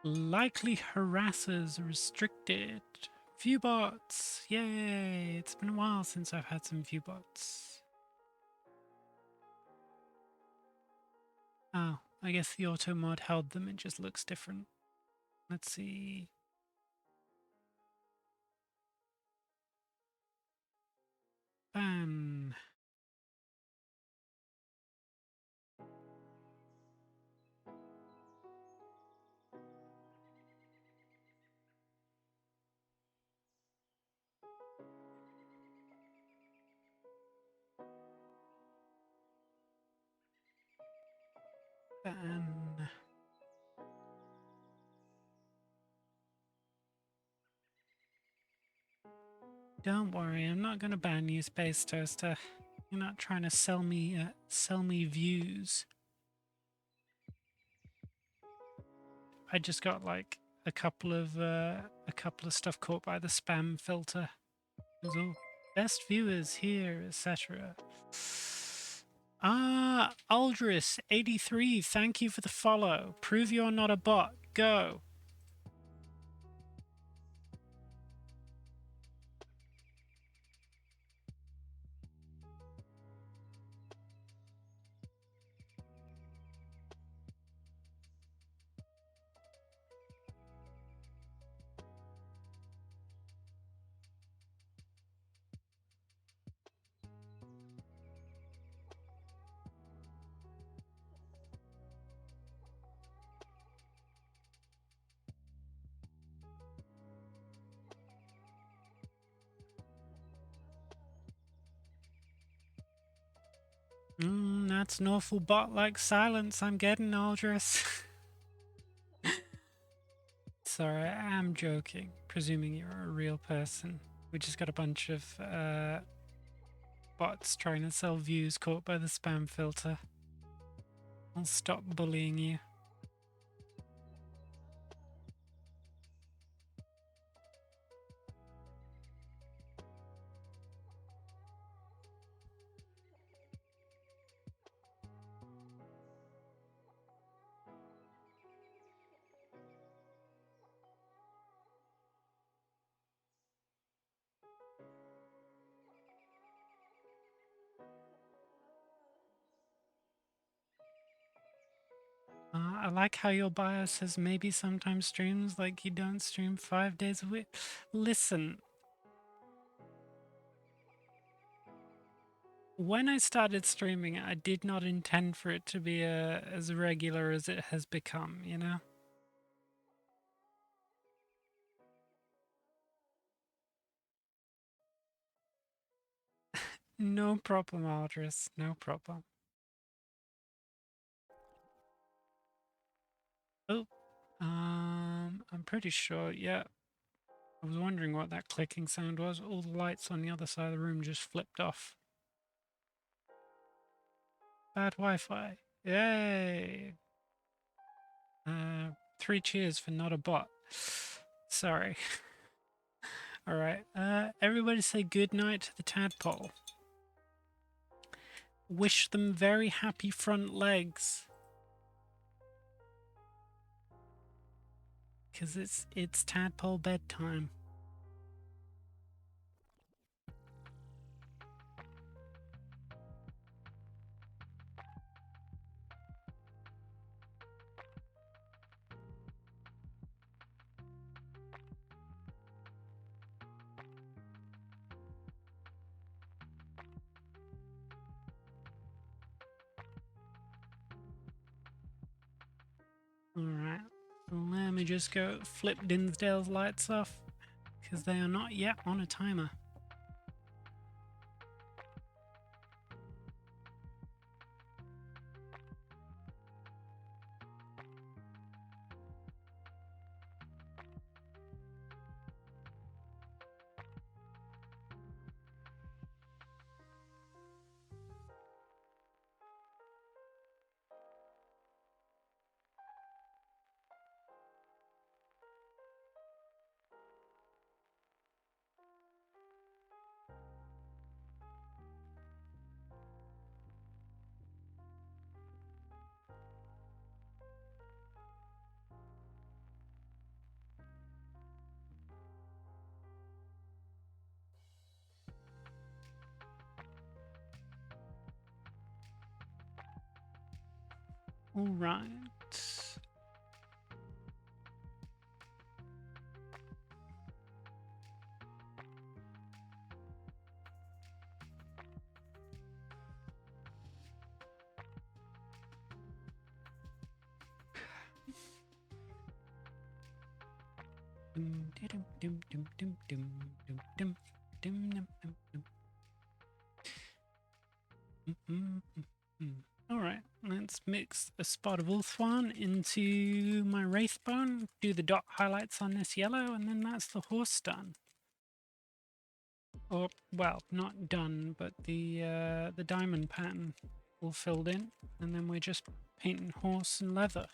Likely harassers restricted. View bots. Yay! It's been a while since I've had some view bots. Oh, I guess the auto mod held them. It just looks different. Let's see. Ban. Ban. Don't worry, I'm not gonna ban you, Space Toaster. You're not trying to sell me views. I just got like a couple of stuff caught by the spam filter. It was all best viewers here, etc. Ah, Aldris83, thank you for the follow. Prove you're not a bot. Go. That's an awful bot-like silence I'm getting, Aldris. Sorry, I'm joking. Presuming you're a real person. We just got a bunch of bots trying to sell views caught by the spam filter. I'll stop bullying you. I like how your bio says maybe sometimes streams like you don't stream 5 days a week. Listen, when I started streaming, I did not intend for it to be as regular as it has become, you know? No problem, Aldris. No problem. Oh, I'm pretty sure, yeah. I was wondering what that clicking sound was. All the lights on the other side of the room just flipped off. Bad Wi-Fi. Yay! 3 cheers for not a bot. Sorry. Alright, everybody say good night to the tadpole. Wish them very happy front legs. Because it's tadpole bedtime. Alright, let me just go flip Dinsdale's lights off, because they are not yet on a timer. All right. All right, let's mix a spot of Ulthuan into my Wraithbone, do the dot highlights on this yellow, and then that's the horse done. Or, well, not done, but the diamond pattern all filled in, and then we're just painting horse and leather.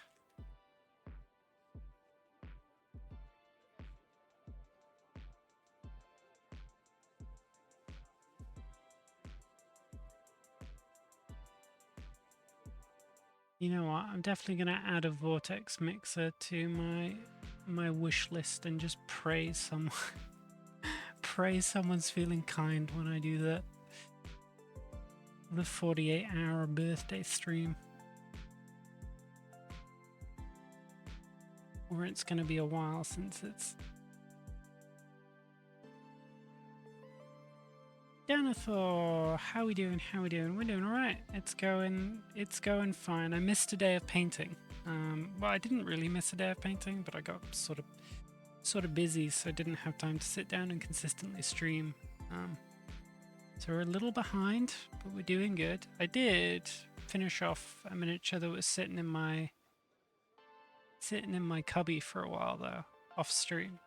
You know what? I'm definitely gonna add a vortex mixer to my wish list and just pray someone pray someone's feeling kind when I do that. The 48-hour birthday stream. Or it's gonna be a while since it's Denethor, how we doing? How we doing? We're doing all right. It's going fine. I missed a day of painting. Well, I didn't really miss a day of painting, but I got sort of busy, so I didn't have time to sit down and consistently stream. So we're a little behind, but we're doing good. I did finish off a miniature that was sitting in my cubby for a while though, off stream.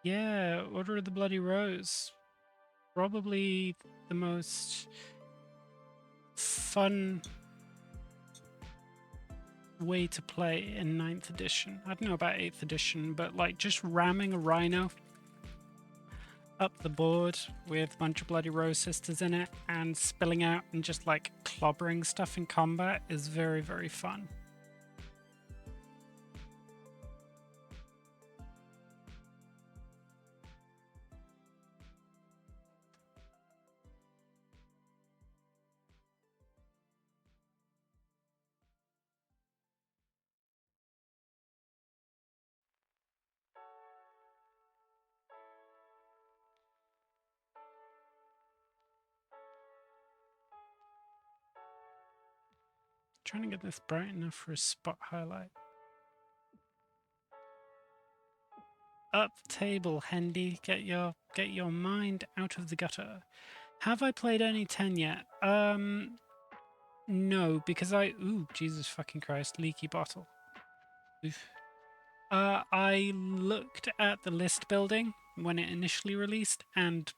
Yeah, Order of the Bloody Rose. Probably the most fun way to play in 9th edition. I don't know about 8th edition, but like just ramming a rhino up the board with a bunch of Bloody Rose Sisters in it and spilling out and just like clobbering stuff in combat is very, very fun. Trying to get this bright enough for a spot highlight. Up table, Hendy. Get your mind out of the gutter. Have I played any 10 yet? No, because ooh, Jesus fucking Christ, leaky bottle. Oof. I looked at the list building when it initially released and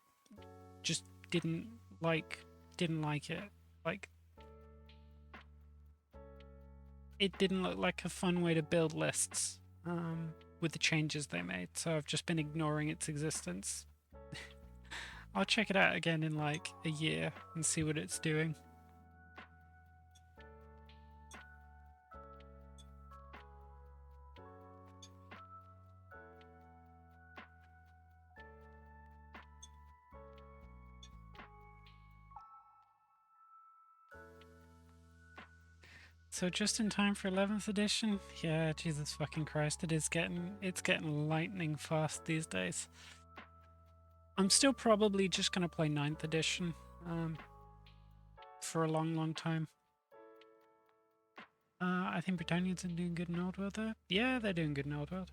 just didn't like it. Like, it didn't look like a fun way to build lists with the changes they made, so I've just been ignoring its existence. I'll check it out again in like a year and see what it's doing. So just in time for 11th edition? Yeah, Jesus fucking Christ, it's getting lightning fast these days. I'm still probably just gonna play 9th edition for a long, long time. I think Bretonnians are doing good in Old World though. Yeah, they're doing good in Old World.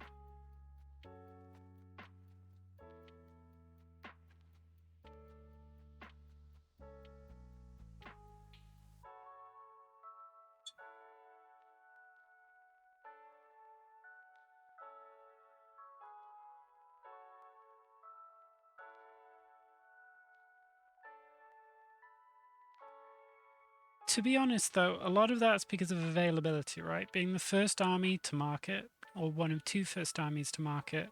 To be honest, though, a lot of that's because of availability, right? Being the first army to market, or one of two first armies to market,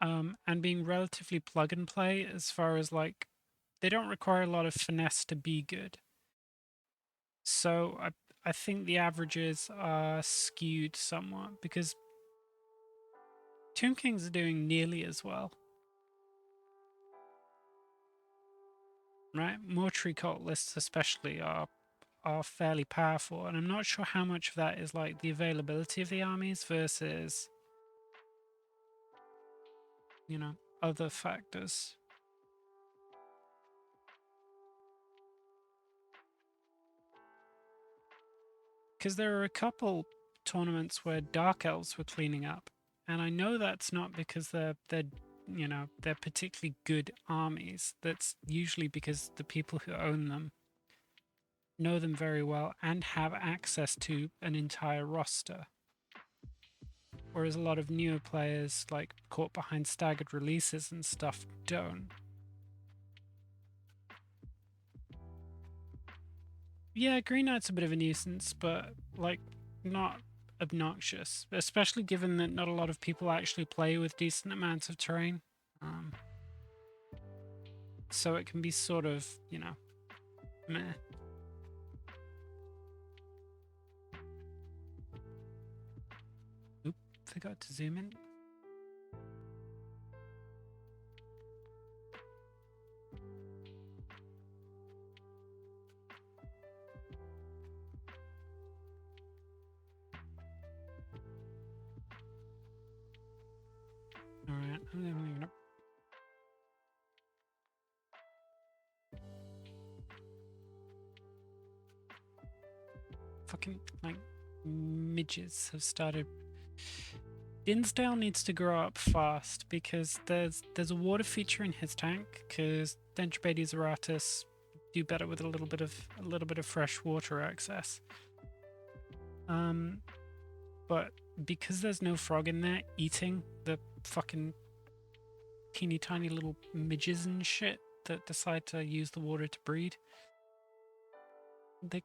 and being relatively plug and play as far as like they don't require a lot of finesse to be good. So I think the averages are skewed somewhat because Tomb Kings are doing nearly as well. Right? Mortuary cult lists especially are fairly powerful, and I'm not sure how much of that is like the availability of the armies versus, you know, other factors. Because there are a couple tournaments where Dark Elves were cleaning up, and I know that's not because they're you know, they're particularly good armies. That's usually because the people who own them know them very well and have access to an entire roster. Whereas a lot of newer players, like caught behind staggered releases and stuff, don't. Yeah, Green Knight's a bit of a nuisance, but like not obnoxious, especially given that not a lot of people actually play with decent amounts of terrain. So it can be sort of, you know, meh. Oop, forgot to zoom in. Alright, I'm gonna fucking like midges have started. Dinsdale needs to grow up fast because there's a water feature in his tank because Dendrobates auratus do better with a little bit of fresh water access. But because there's no frog in there eating the fucking teeny tiny little midges and shit that decide to use the water to breed, they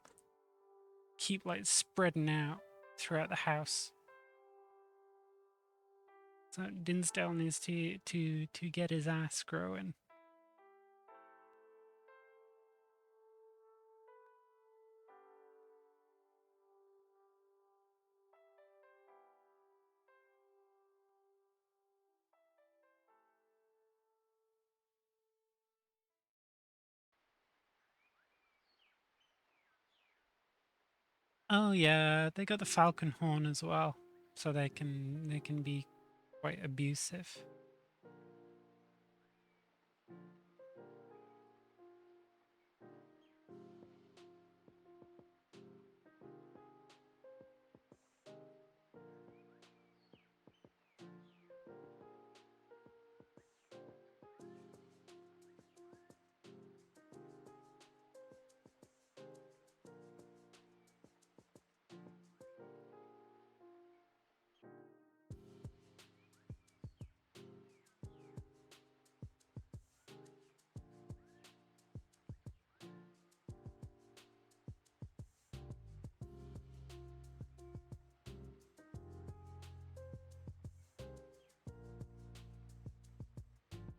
keep like spreading out throughout the house. So Dinsdale needs to get his ass growing. Oh yeah, they got the falcon horn as well, so they can be quite abusive.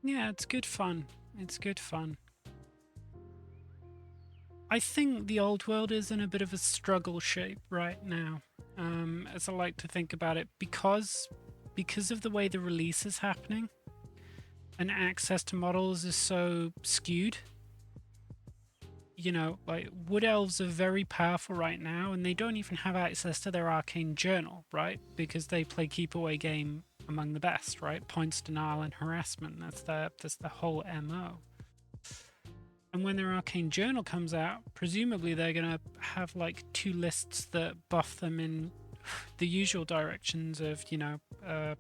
Yeah, it's good fun. It's good fun. I think the old world is in a bit of a struggle shape right now, as I like to think about it, because of the way the release is happening and access to models is so skewed. You know, like Wood Elves are very powerful right now, and they don't even have access to their arcane journal, right? Because they play keep away game among the best, right? Points, denial, and harassment. That's the whole MO. And when their arcane journal comes out, presumably they're gonna have like two lists that buff them in the usual directions of, you know, a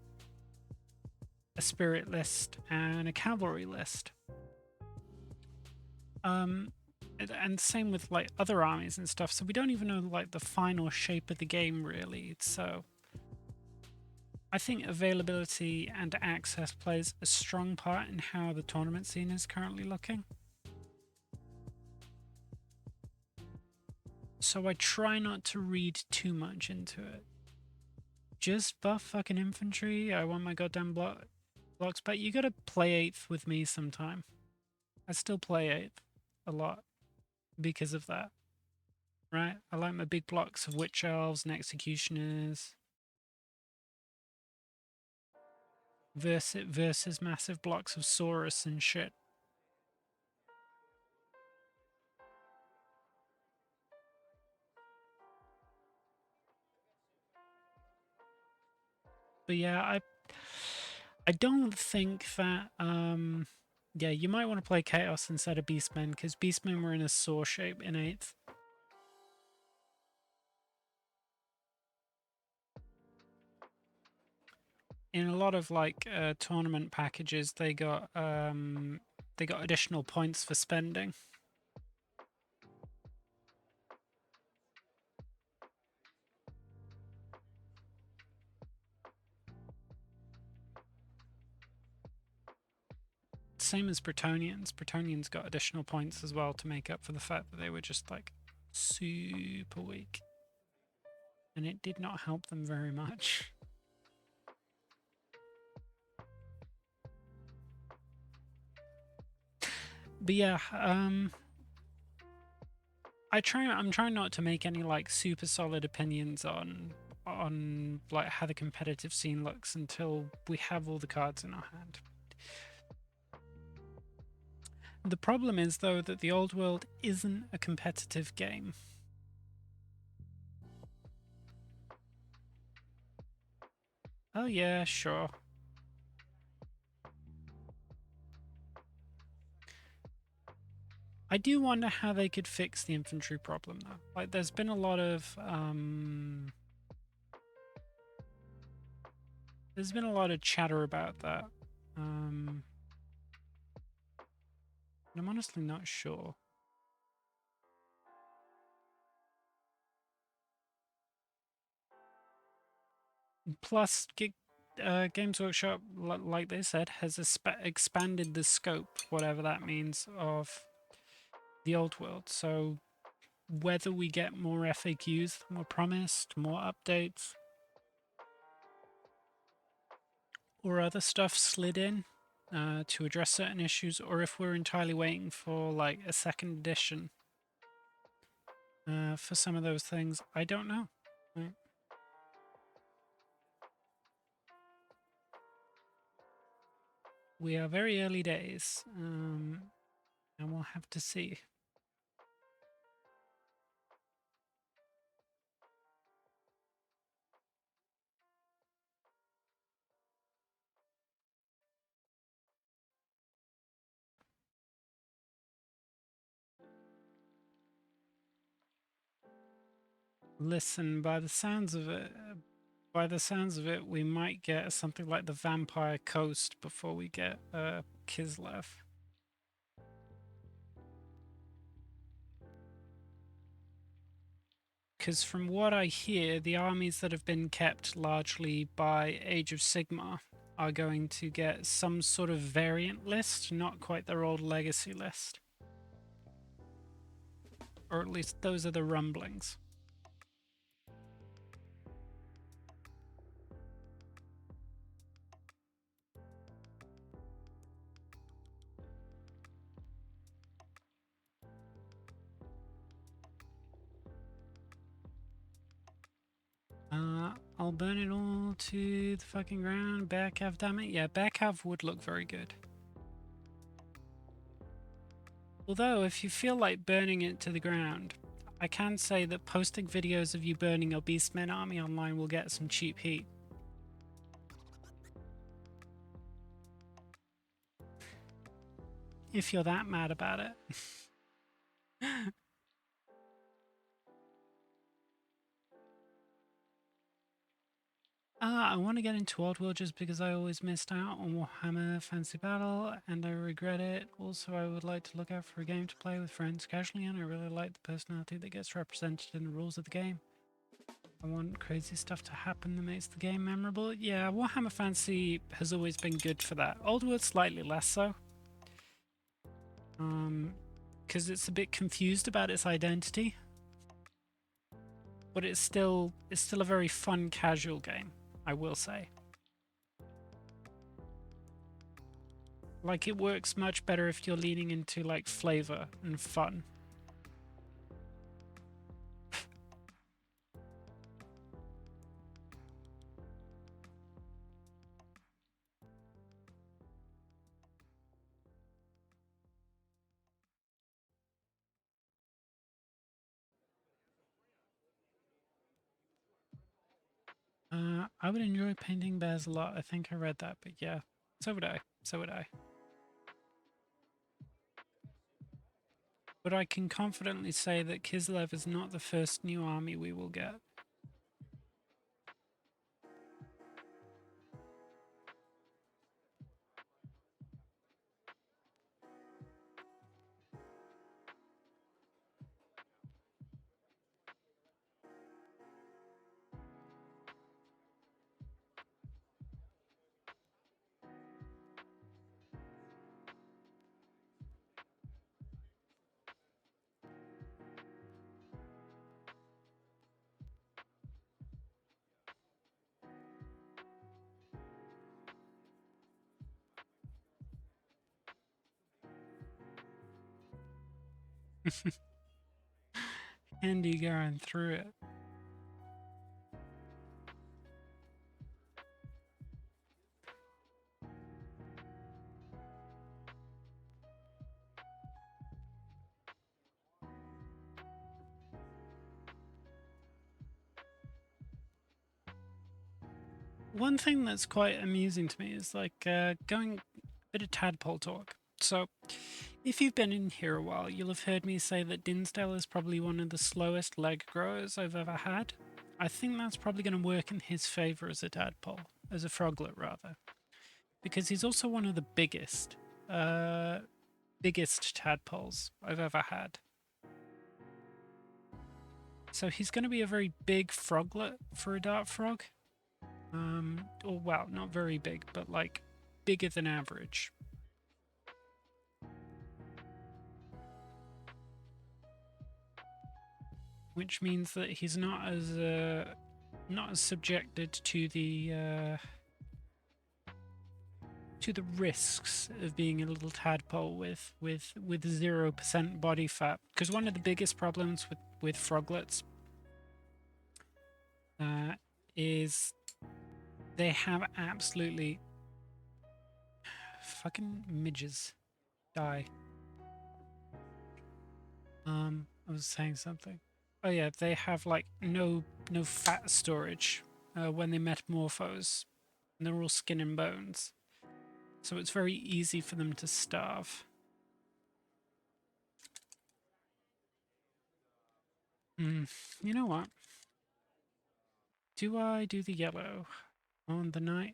spirit list and a cavalry list. And same with like other armies and stuff. So we don't even know like the final shape of the game really. So I think availability and access plays a strong part in how the tournament scene is currently looking. So I try not to read too much into it. Just buff fucking infantry. I want my goddamn blocks back. You gotta play 8th with me sometime. I still play 8th a lot because of that. Right? I like my big blocks of witch elves and executioners. Versus massive blocks of Saurus and shit. But yeah, I don't think that yeah, you might want to play Chaos instead of Beastmen, because Beastmen were in a saw shape in 8th. In a lot of like tournament packages, they got additional points for spending. Same as Bretonians. Bretonians got additional points as well to make up for the fact that they were just like super weak. And it did not help them very much. But yeah, I'm trying not to make any like super solid opinions on like how the competitive scene looks until we have all the cards in our hand. The problem is though that the old world isn't a competitive game. Oh yeah, sure. I do wonder how they could fix the infantry problem though. Like there's been a lot of chatter about that. And I'm honestly not sure. Plus, Games Workshop, like they said, has expanded the scope, whatever that means, of the old world. So whether we get more FAQs than were promised, more updates, or other stuff slid in to address certain issues, or if we're entirely waiting for like a second edition for some of those things, I don't know. Right? We are very early days, and we'll have to see. Listen, by the sounds of it, we might get something like the Vampire Coast before we get Kislev. Because from what I hear, the armies that have been kept largely by Age of Sigmar are going to get some sort of variant list, not quite their old legacy list. Or at least those are the rumblings. I'll burn it all to the fucking ground. Bear Cav, damn it. Yeah, Bear Cav would look very good. Although, if you feel like burning it to the ground, I can say that posting videos of you burning your Beastmen army online will get some cheap heat. If you're that mad about it. I want to get into Old World just because I always missed out on Warhammer Fantasy Battle and I regret it. Also, I would like to look out for a game to play with friends casually, and I really like the personality that gets represented in the rules of the game. I want crazy stuff to happen that makes the game memorable. Yeah, Warhammer Fantasy has always been good for that. Old World slightly less so. Because it's a bit confused about its identity. but it's still a very fun casual game, I will say. Like, it works much better if you're leaning into like flavor and fun. I would enjoy painting bears a lot. I think I read that, but yeah, so would I. So would I. But I can confidently say that Kislev is not the first new army we will get. Andy going through it. One thing that's quite amusing to me is like going a bit of tadpole talk. So, if you've been in here a while, you'll have heard me say that Dinsdale is probably one of the slowest leg growers I've ever had. I think that's probably going to work in his favor as a tadpole, as a froglet rather, because he's also one of the uh, biggest tadpoles I've ever had. So he's going to be a very big froglet for a dart frog. Or well, not very big, but like bigger than average. Which means that he's not as subjected to the risks of being a little tadpole with 0% body fat. Because one of the biggest problems with froglets is they have absolutely fucking midges die. I was saying something. Oh yeah, they have like no fat storage when they metamorphose, and they're all skin and bones. So it's very easy for them to starve. You know what? Do I do the yellow on the knight,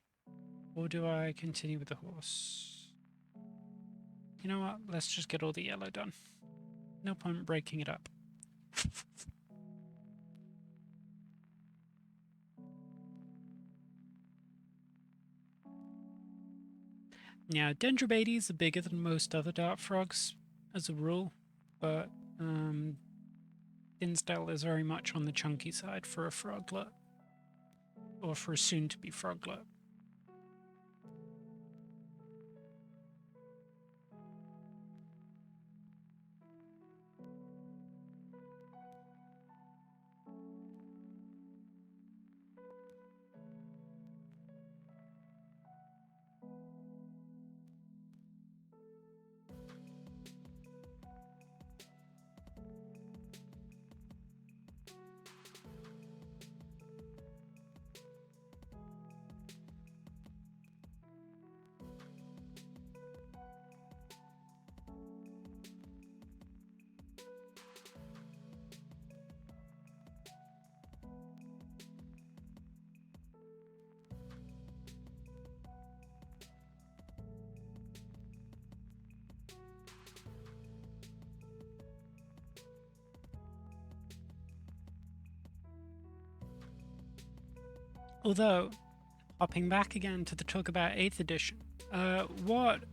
or do I continue with the horse? You know what? Let's just get all the yellow done. No point breaking it up. Now, Dendrobates are bigger than most other dart frogs, as a rule, but Dinsdale is very much on the chunky side for a froglet, or for a soon-to-be froglet. Although, hopping back again to the talk about 8th edition, what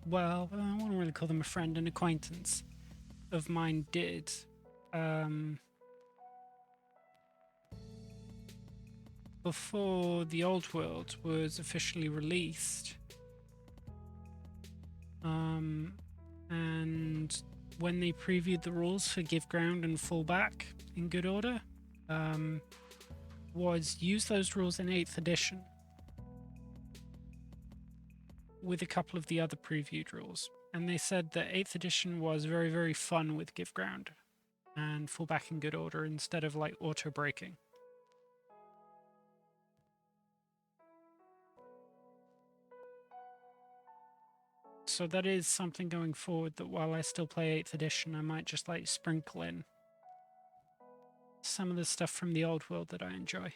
well, I wouldn't really call them a friend, an acquaintance of mine did, before the old world was officially released. And when they previewed the rules for Give Ground and Fall Back in Good Order, was use those rules in 8th edition with a couple of the other previewed rules. And they said that 8th edition was very, very fun with Give Ground and Fall Back in Good Order instead of like auto breaking. So that is something going forward, that while I still play 8th edition, I might just like sprinkle in some of the stuff from the old world that I enjoy.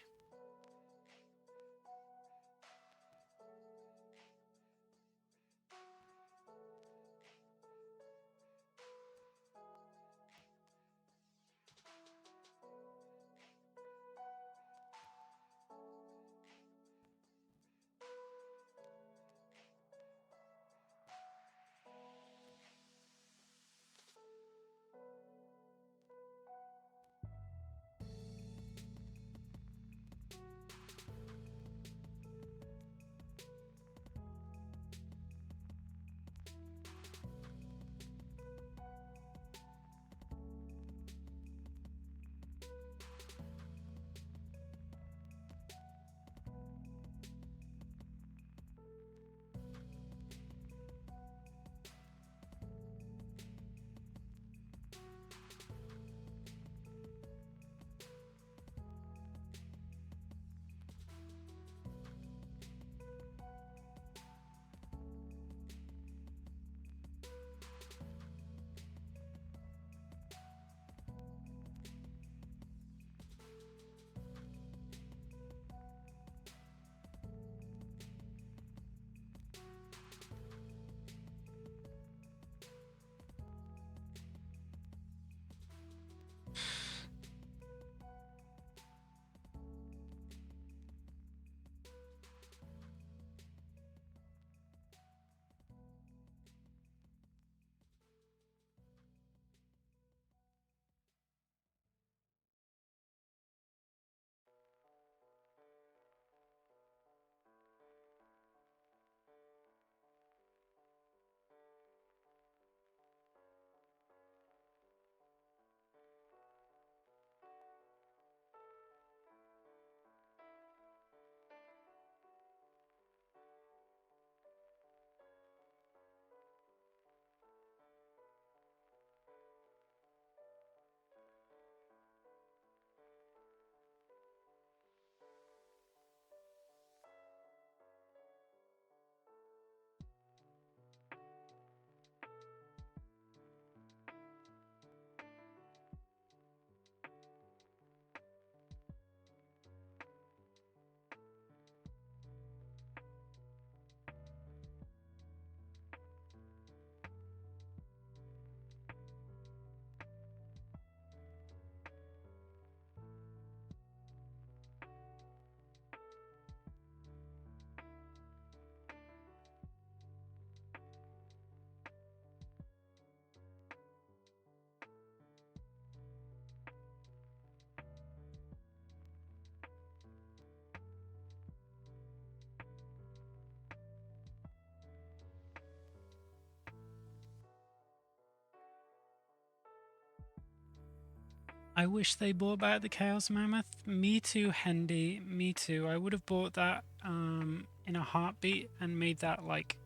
I wish they brought back the Chaos Mammoth. Me too, Hendy. Me too. I would have bought that in a heartbeat and made that like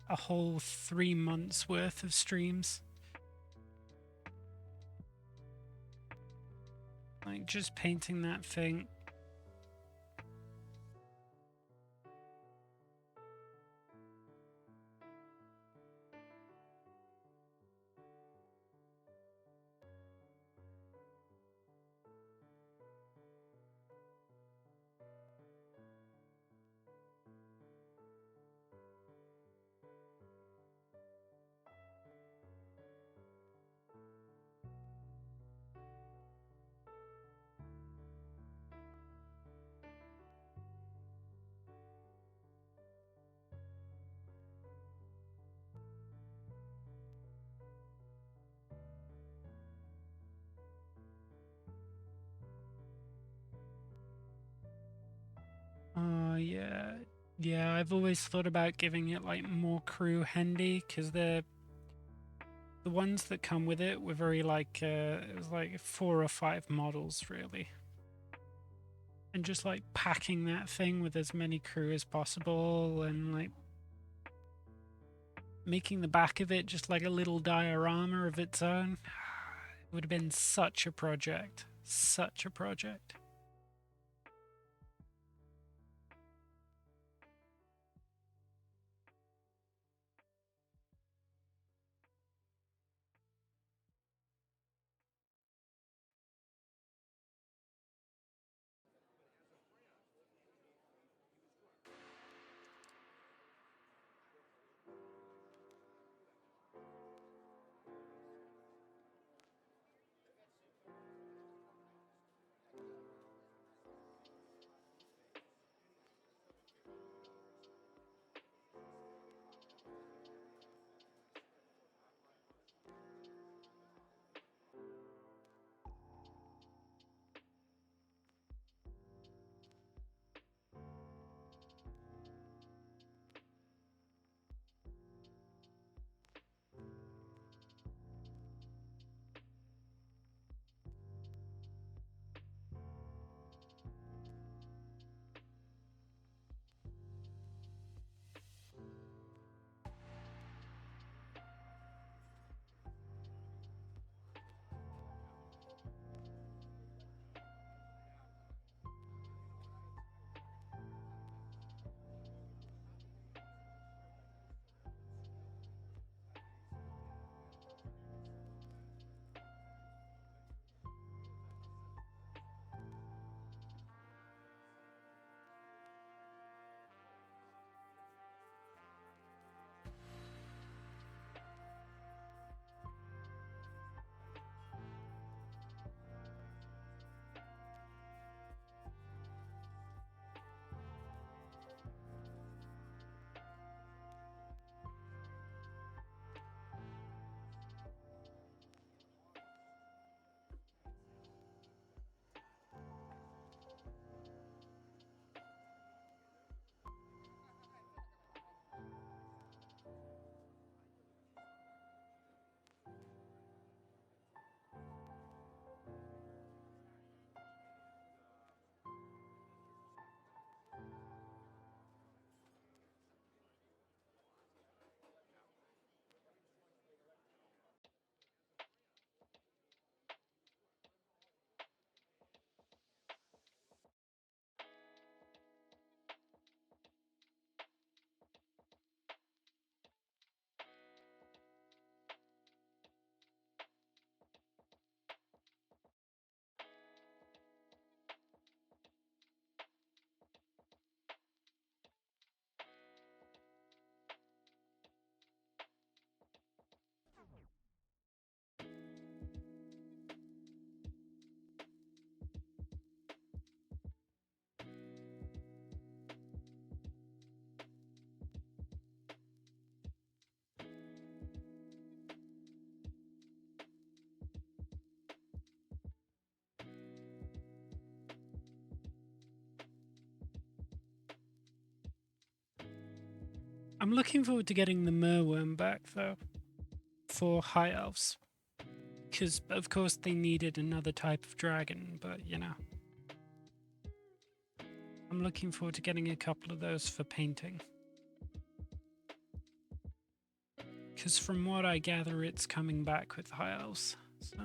a whole 3 months worth of streams. Like just painting that thing. Yeah, I've always thought about giving it like more crew handy, because the ones that come with it were very like it was like 4 or 5 models really, and just like packing that thing with as many crew as possible, and like making the back of it just like a little diorama of its own. It would have been such a project, such a project. I'm looking forward to getting the merworm back though, for high elves, because of course they needed another type of dragon, but you know, I'm looking forward to getting a couple of those for painting. Because from what I gather, it's coming back with high elves. So,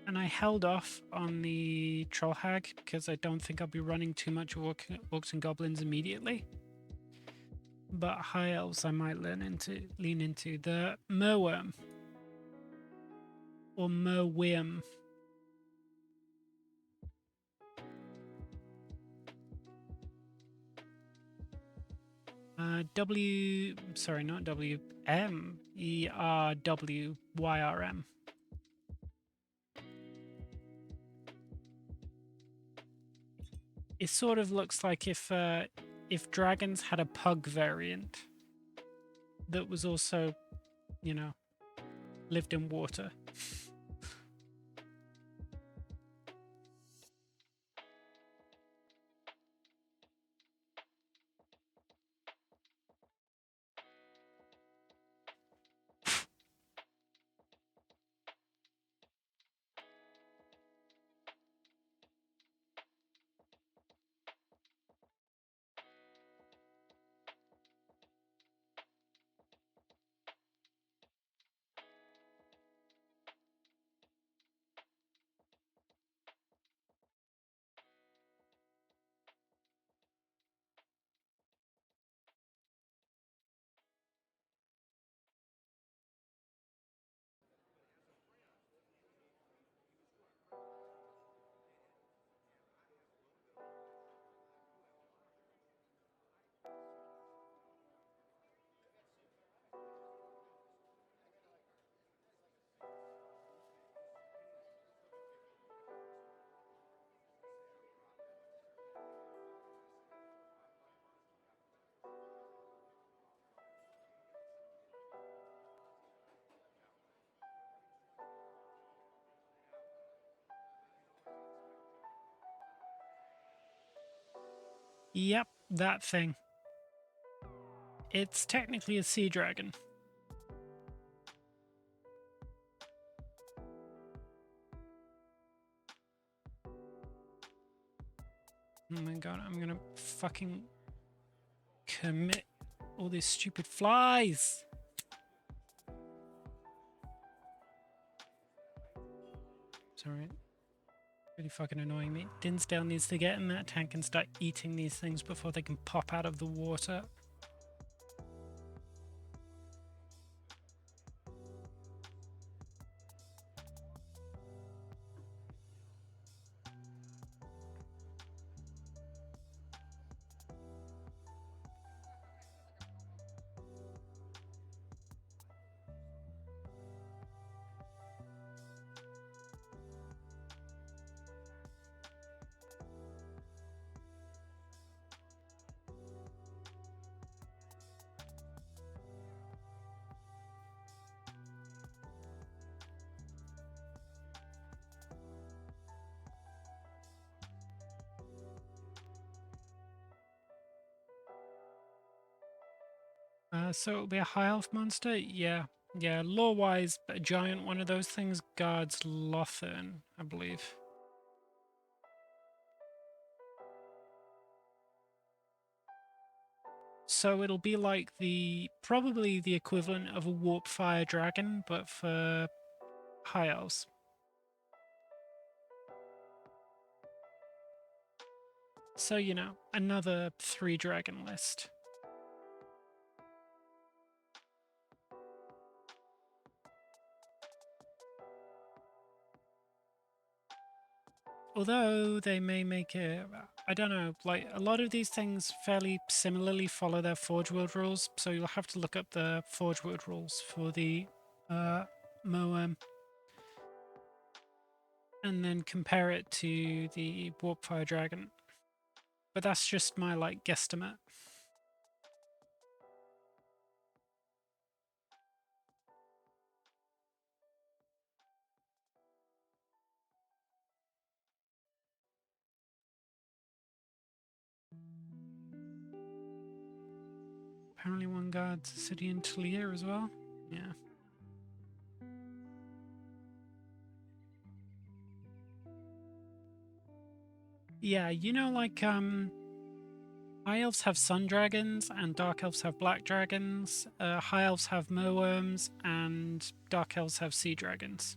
and I held off on the troll hag because I don't think I'll be running too much orcs and goblins immediately. But high elves, I might lean into the merworm or merwyrm. Sorry, not W, MERWYRM. It sort of looks like if dragons had a pug variant that was also, you know, lived in water. Yep, that thing. It's technically a sea dragon. Oh my god, I'm gonna fucking commit all these stupid flies. Sorry. Really fucking annoying me. Dinsdale needs to get in that tank and start eating these things before they can pop out of the water. So it'll be a high elf monster? Yeah. Yeah, lore-wise, a giant one of those things guards Lothern, I believe. So it'll be like probably the equivalent of a warp fire dragon, but for high elves. So, you know, another 3 dragon list. Although they may make it, I don't know, like a lot of these things fairly similarly follow their Forge World rules, so you'll have to look up the Forge World rules for the Moem and then compare it to the Warpfire Dragon. But that's just my like guesstimate. Apparently one guards a city in Talia as well. Yeah. Yeah, you know, like high elves have sun dragons and dark elves have black dragons. High elves have merworms and dark elves have sea dragons.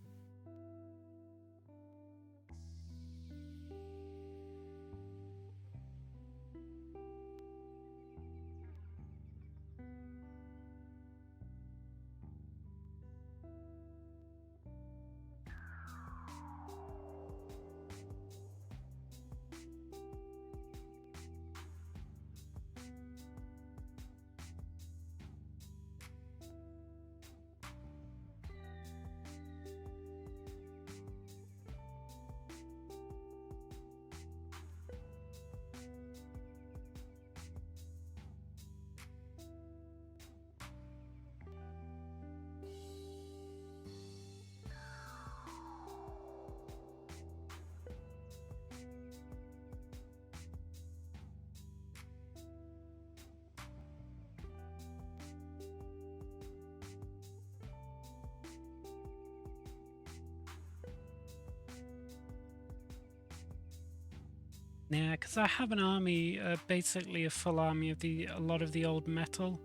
Yeah, because I have an army, basically a full army of a lot of the old metal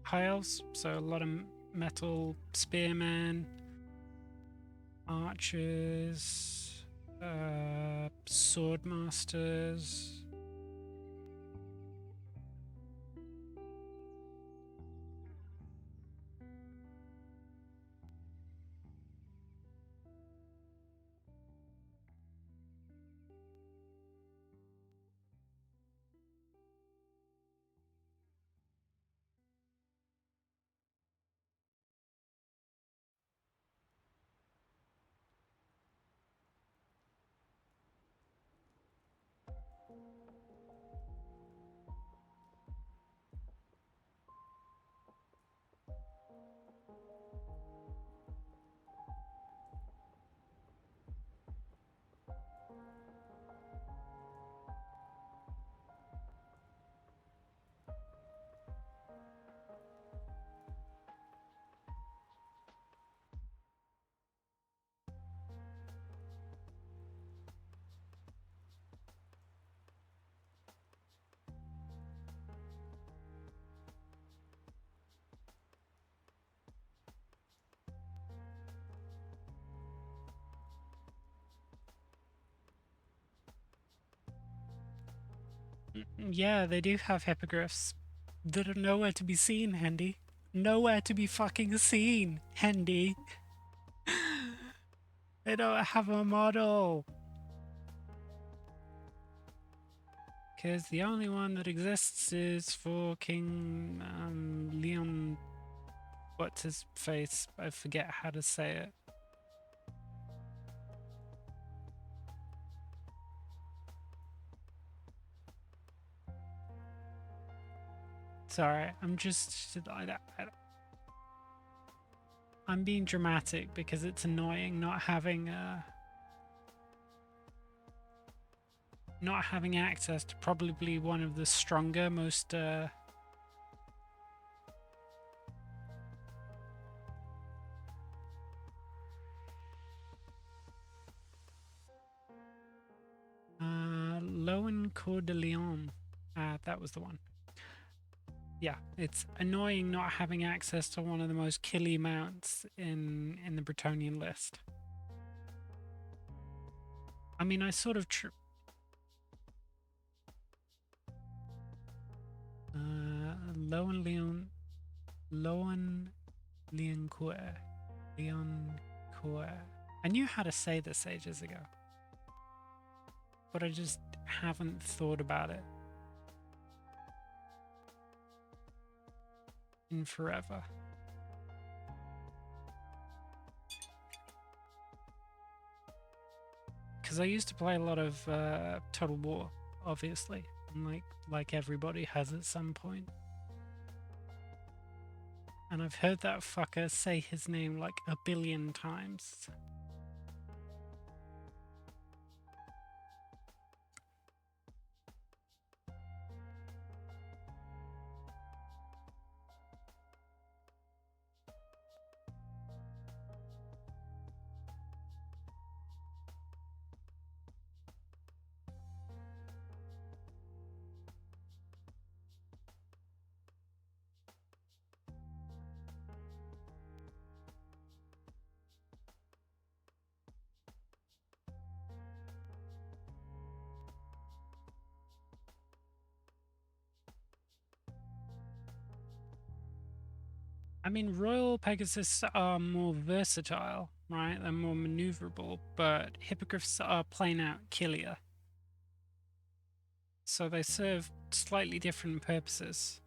high elves. So a lot of metal spearmen, archers, sword masters. Yeah, they do have hippogriffs that are nowhere to be seen, Hendy. Nowhere to be fucking seen, Hendy. They don't have a model. Because the only one that exists is for King Leon. What's his face? I forget how to say it. Sorry, I'm being dramatic because it's annoying not having access to probably one of the stronger, most Lowen Coeur de Lion. That was the one. Yeah, it's annoying not having access to one of the most killy mounts in the Bretonnian list. I mean, I sort of Lowen Leon Leoncoeur. Leoncoeur. I knew how to say this ages ago, but I just haven't thought about it in forever. Because I used to play a lot of Total War, obviously, and like everybody has at some point. And I've heard that fucker say his name like a billion times. I mean, Royal Pegasus are more versatile, right? They're more maneuverable, but Hippogriffs are plain out killier. So they serve slightly different purposes.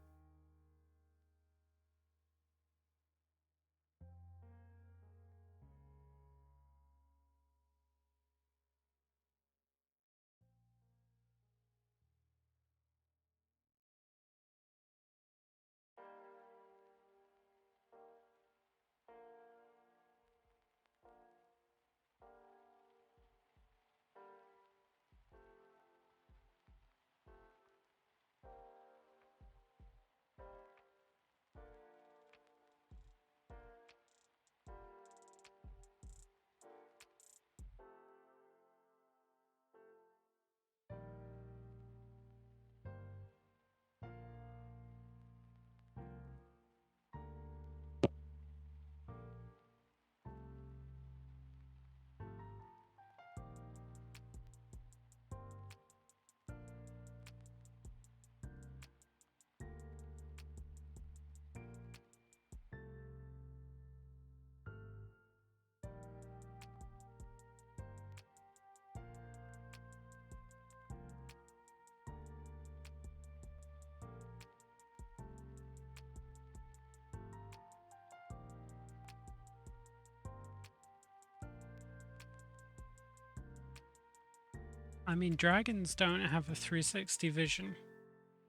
I mean, dragons don't have a 360 vision,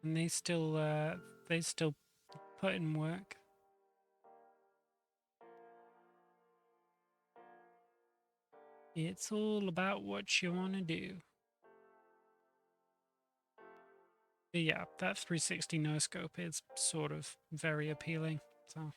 and they still put in work. It's all about what you want to do. But yeah, that 360 no scope is sort of very appealing. So.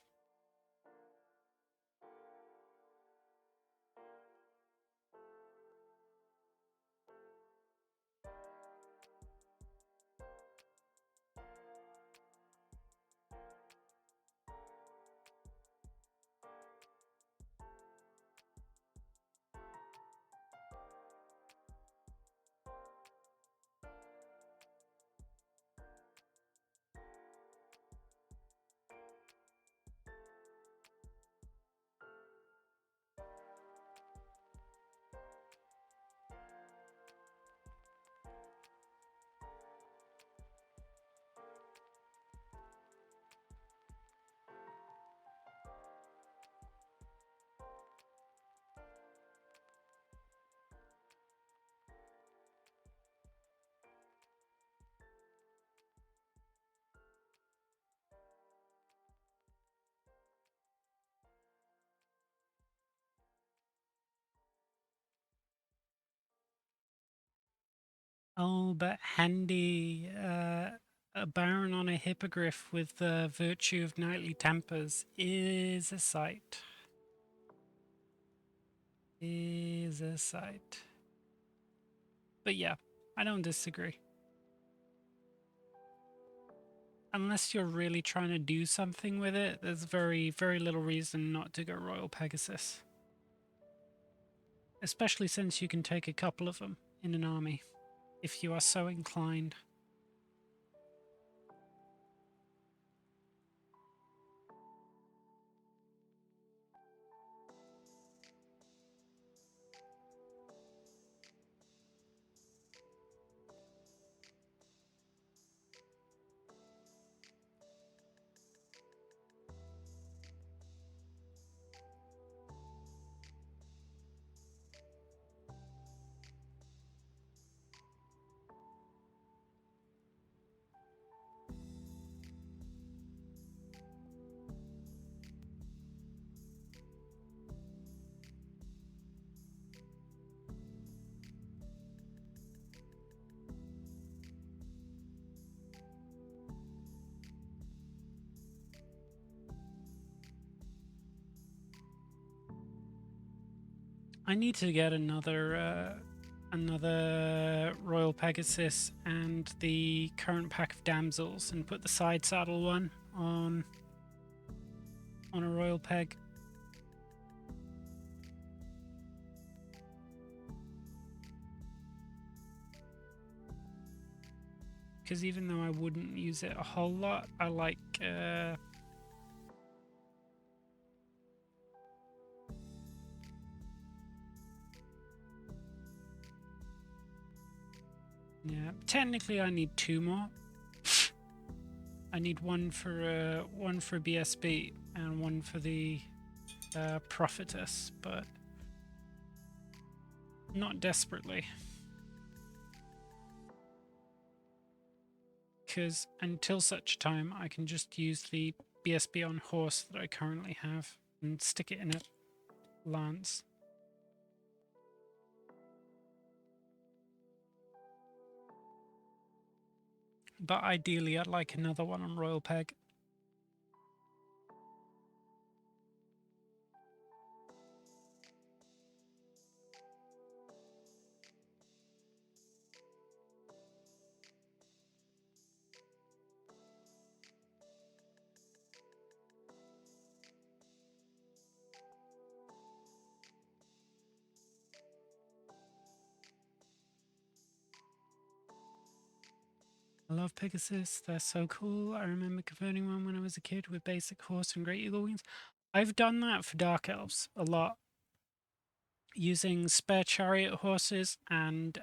Oh, but handy. A baron on a hippogriff with the virtue of knightly tempers is a sight. Is a sight. But yeah, I don't disagree. Unless you're really trying to do something with it, there's very little reason not to go Royal Pegasus. Especially since you can take a couple of them in an army, if you are so inclined. I need to get another Royal Pegasus and the current pack of damsels and put the side saddle one on a Royal Peg. Because even though I wouldn't use it a whole lot, I like yeah, technically I need two more. I need one for BSB and one for the Prophetess, but not desperately. Because until such time, I can just use the BSB on horse that I currently have and stick it in a lance. But ideally, I'd like another one on Royal Peg. I love Pegasus, they're so cool. I remember converting one when I was a kid with basic horse and great eagle wings. I've done that for Dark Elves a lot, using spare chariot horses and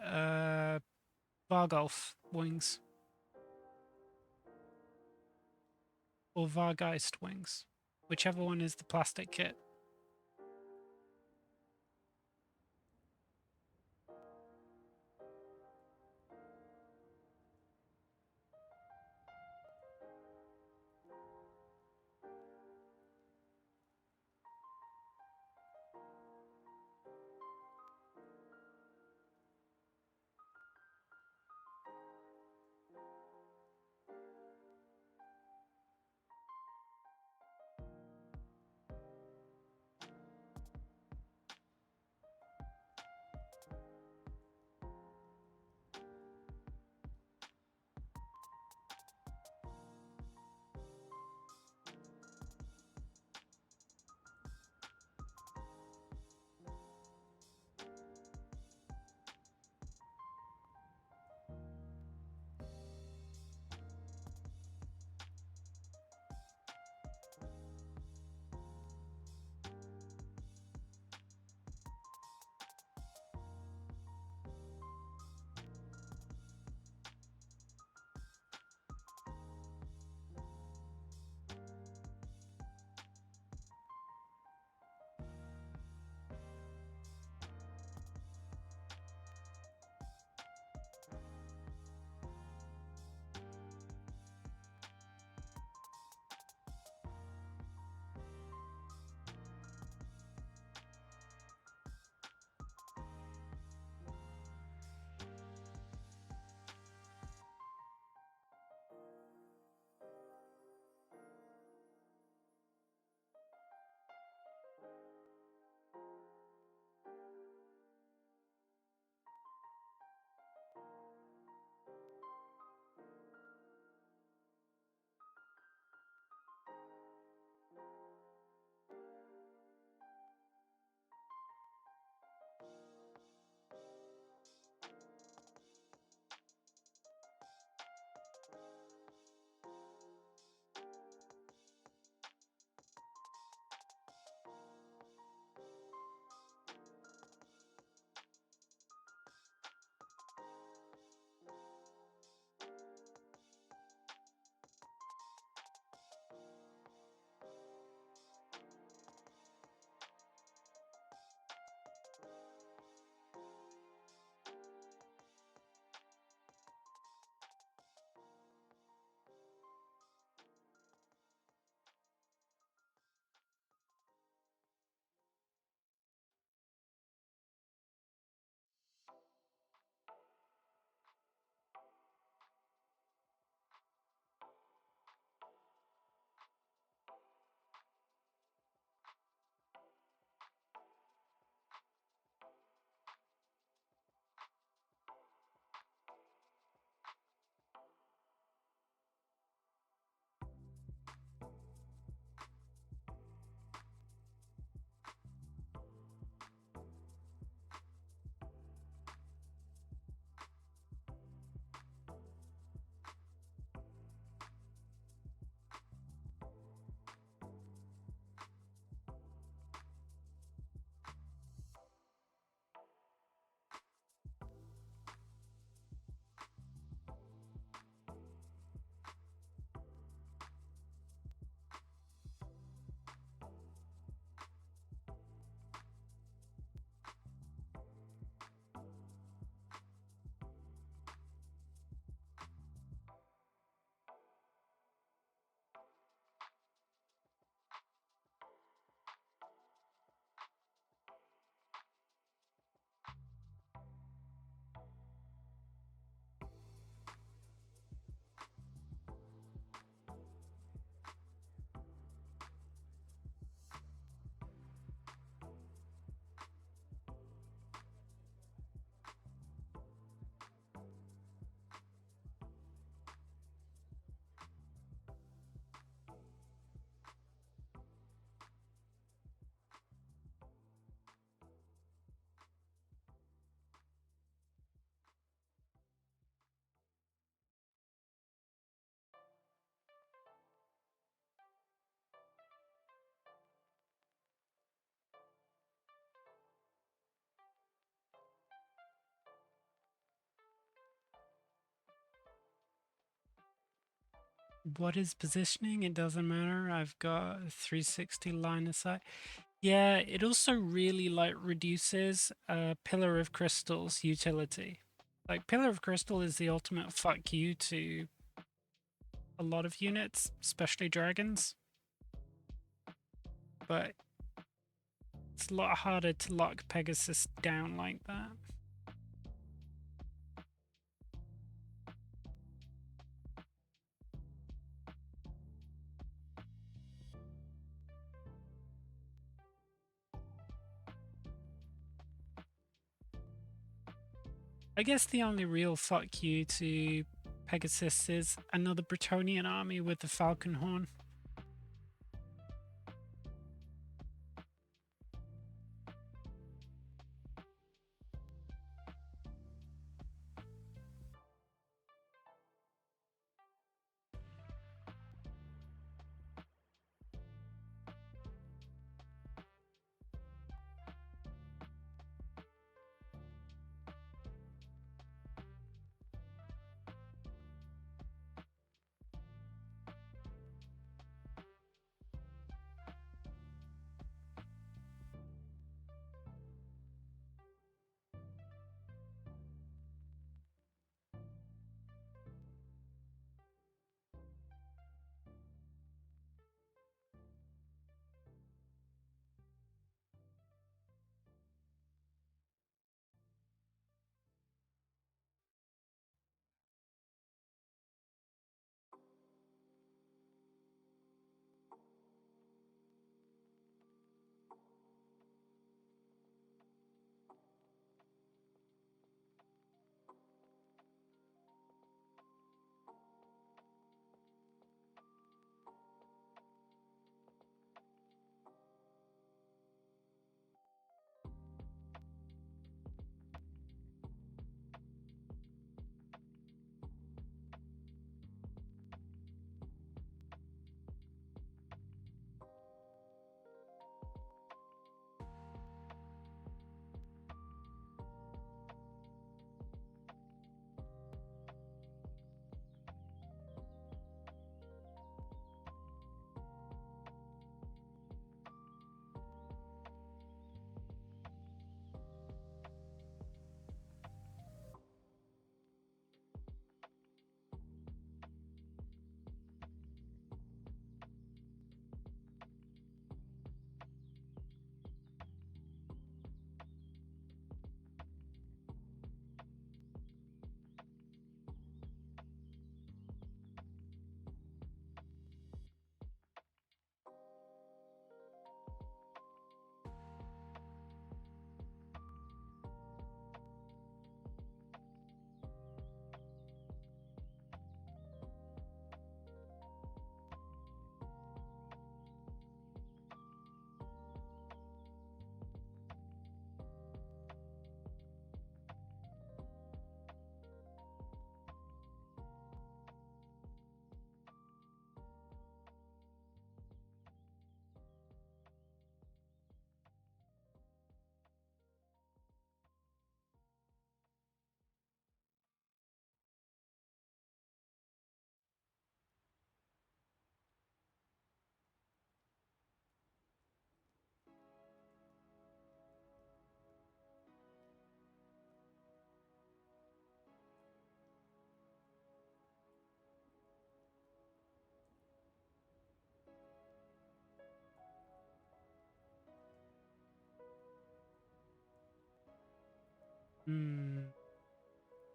Vargolf wings. Or Vargeist wings, whichever one is the plastic kit. What is positioning? It doesn't matter. I've got a 360 line of sight. Yeah, it also really like reduces Pillar of Crystal's utility. Like Pillar of Crystal is the ultimate fuck you to a lot of units, especially dragons. But it's a lot harder to lock Pegasus down like that. I guess the only real fuck you to Pegasus is another Bretonnian army with the Falcon Horn.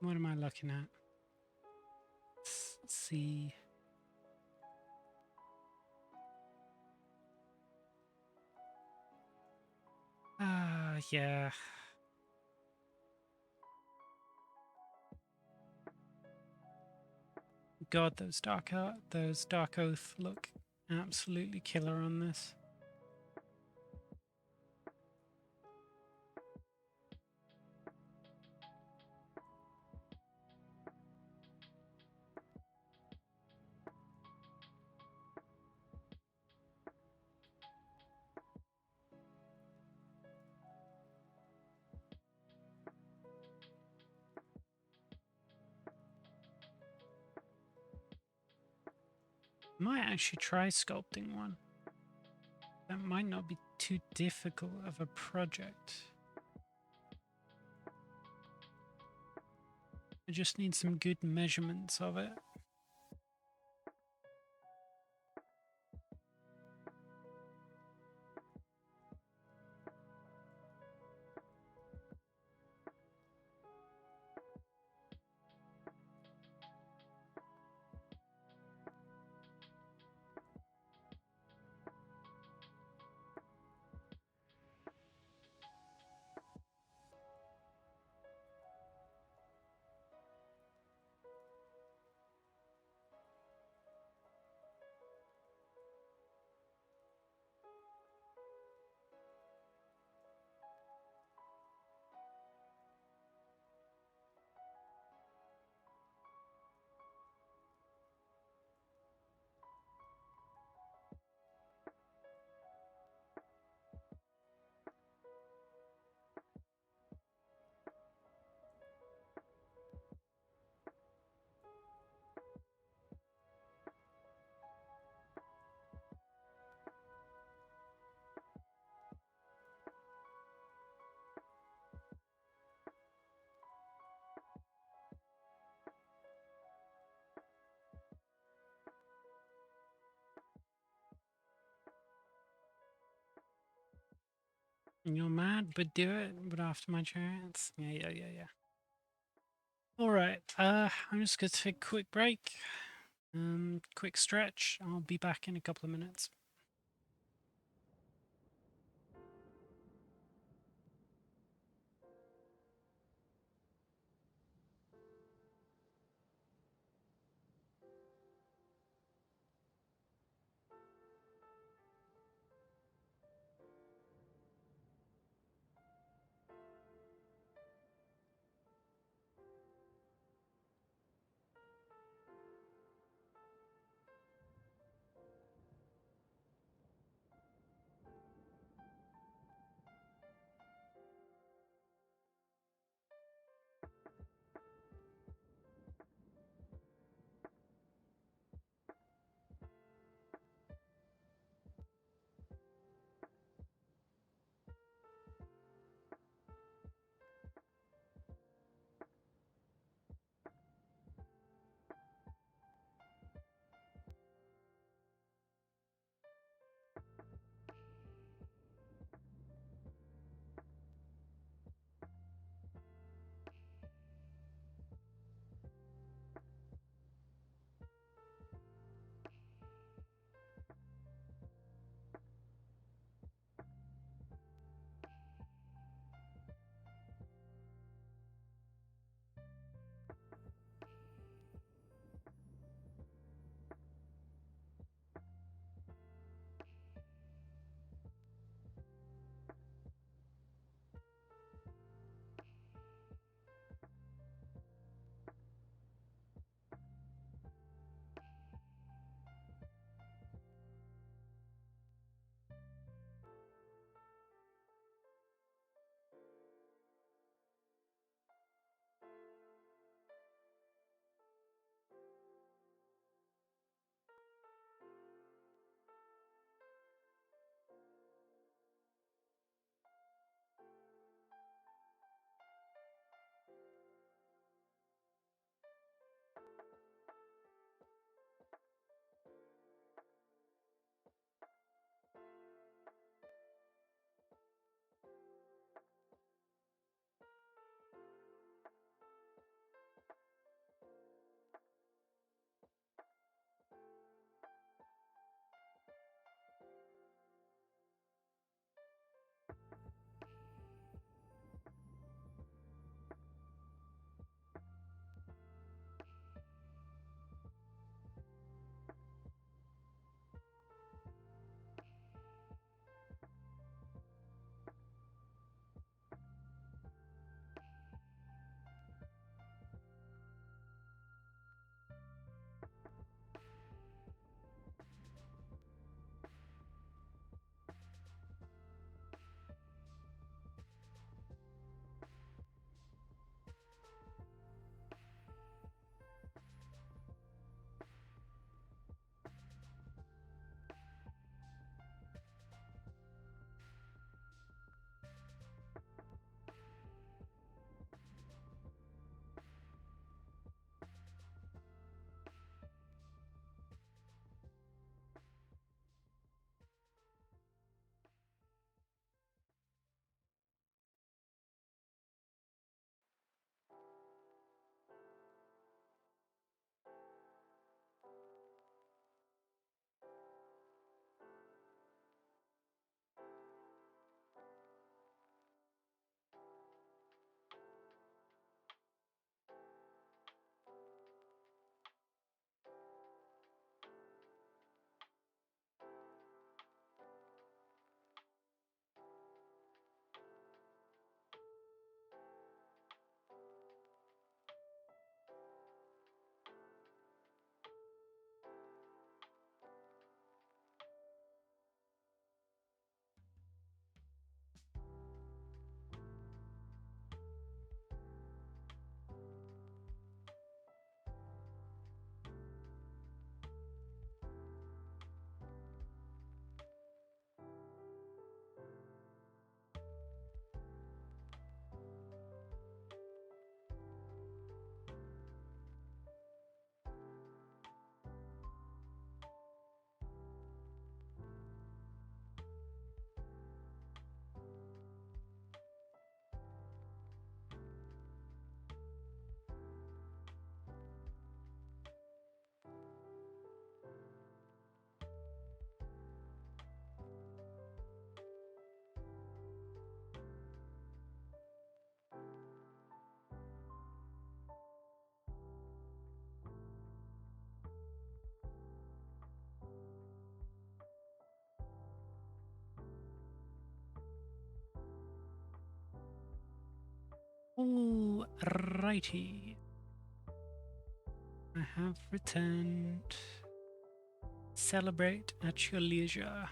What am I looking at? Let's see. Yeah. God, those Dark Oath look absolutely killer on this. Might actually try sculpting one. That might not be too difficult of a project. I just need some good measurements of it. You're mad, but do it. But after my chance. Yeah. Alright, I'm just gonna take a quick break. Quick stretch. I'll be back in a couple of minutes. Alrighty. I have returned. Celebrate at your leisure.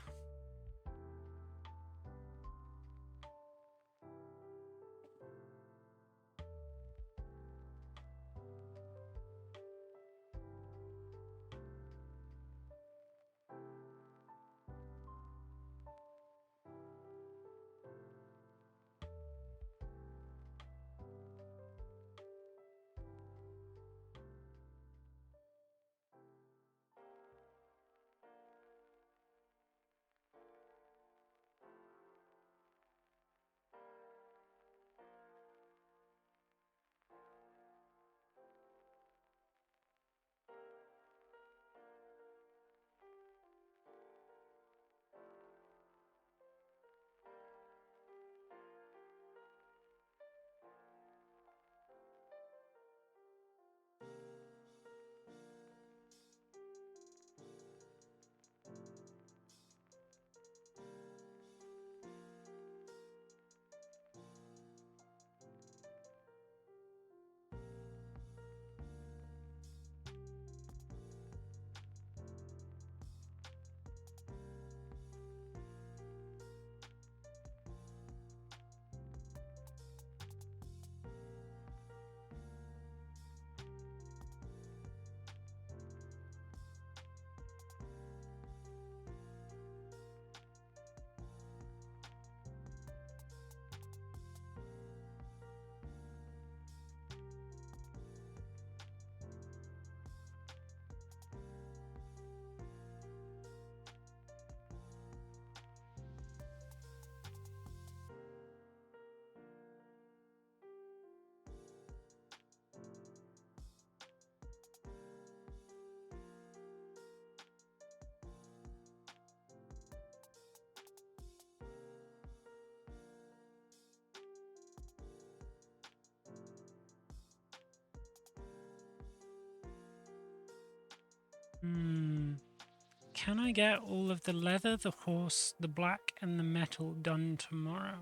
Can I get all of the leather, the horse, the black, and the metal done tomorrow?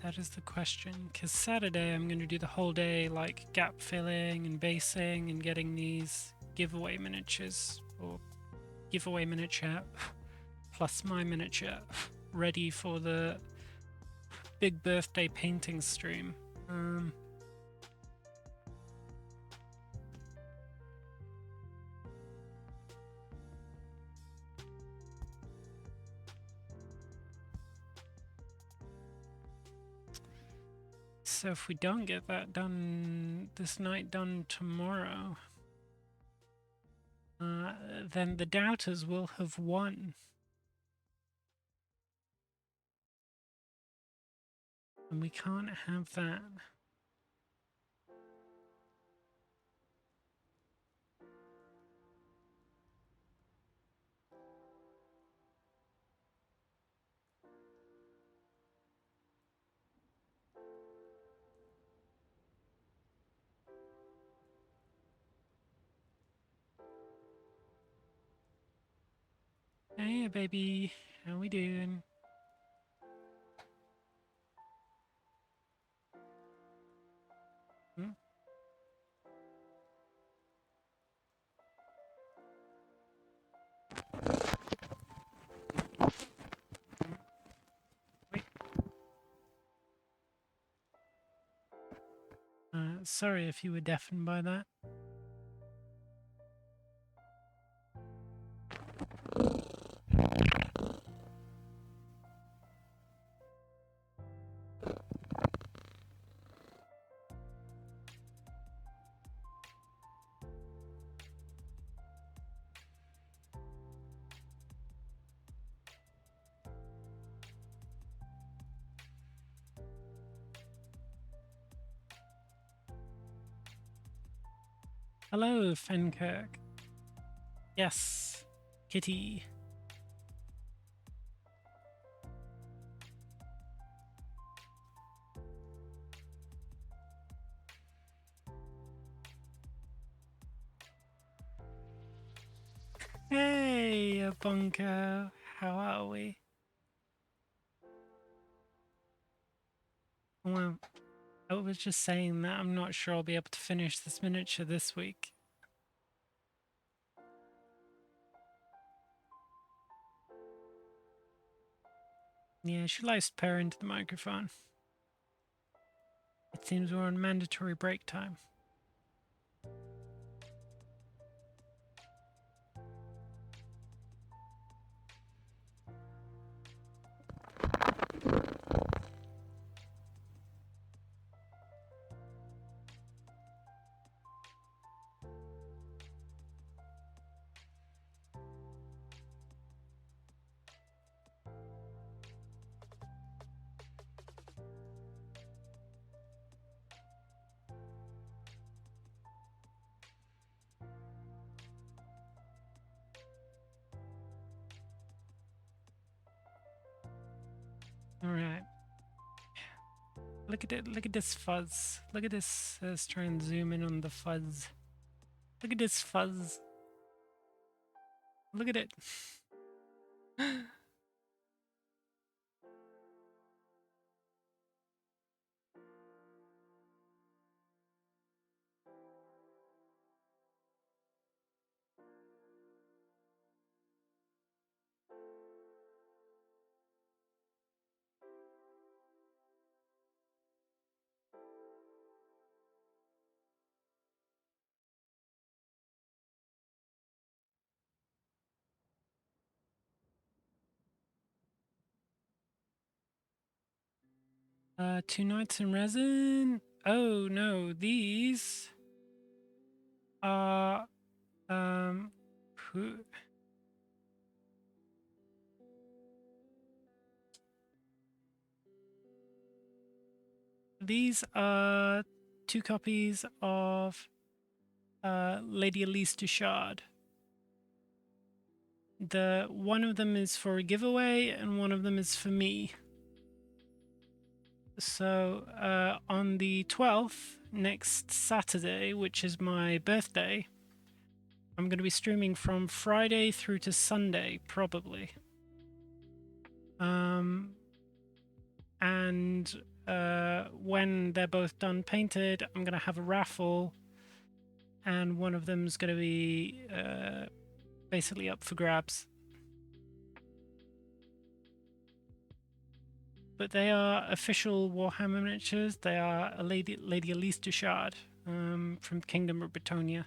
That is the question. Because Saturday I'm going to do the whole day, like gap filling and basing and getting these giveaway miniatures, or giveaway miniature plus my miniature ready for the big birthday painting stream. So if we don't get that done this night, done tomorrow, then the doubters will have won. And we can't have that. Hey, baby. How we doing? Hmm? Wait. Sorry if you were deafened by that. Hello, Fenkirk. Yes, Kitty. Hey, Bunko. How are we? Well, I was just saying that I'm not sure I'll be able to finish this miniature this week. Yeah, she likes to purr into the microphone. It seems we're on mandatory break time. All right. Look at it. Look at this fuzz. Look at this. Let's try and zoom in on the fuzz. Look at this fuzz. Look at it. Two nights in resin. Oh no, these are who these are two copies of Lady Elise Duchard. The one of them is for a giveaway and one of them is for me. So on the 12th, next Saturday, which is my birthday, I'm going to be streaming from Friday through to Sunday, probably. And when they're both done painted, I'm going to have a raffle, and one of them's going to be basically up for grabs. But they are official Warhammer miniatures. They are a Lady Elise Duchard from Kingdom of Bretonnia.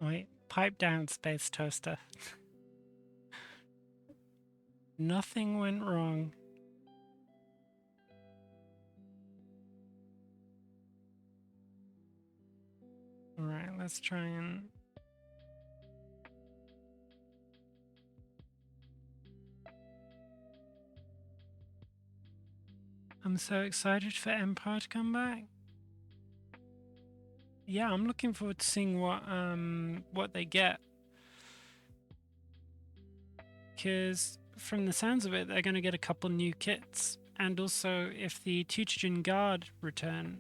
Wait, pipe down, Space Toaster. Nothing went wrong. Alright, let's try and... I'm so excited for Empire to come back. Yeah, I'm looking forward to seeing what they get. Because from the sounds of it, they're going to get a couple new kits. And also, if the Tutogen Guard return,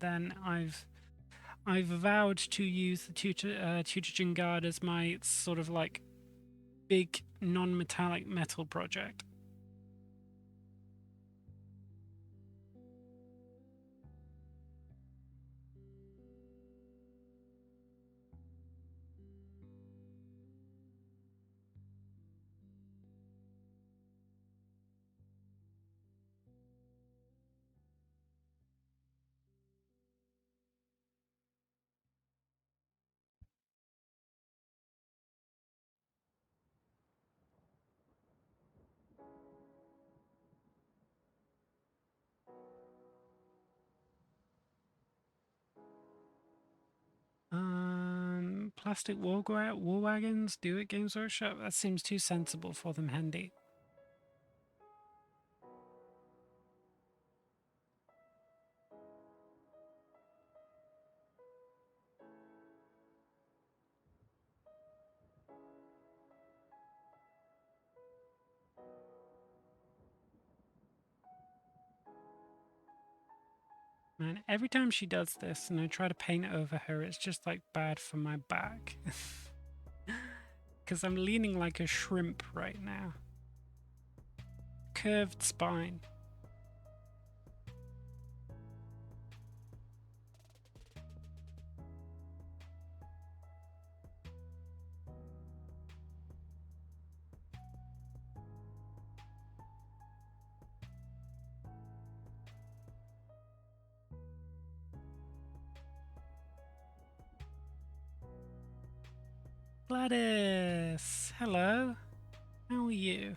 then I've vowed to use the Tutogen Guard as my sort of like big non-metallic metal project. Plastic war wagons, do it Games Workshop. That seems too sensible for them, Handy. Man, every time she does this and I try to paint over her, it's just like bad for my back. Because I'm leaning like a shrimp right now. Curved spine. Gladys, hello. How are you?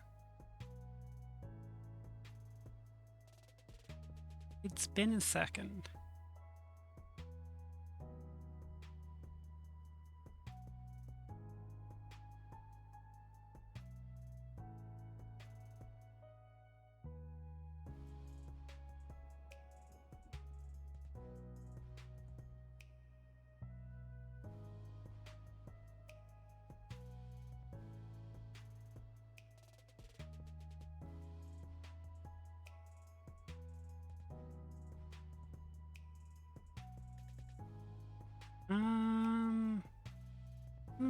It's been a second.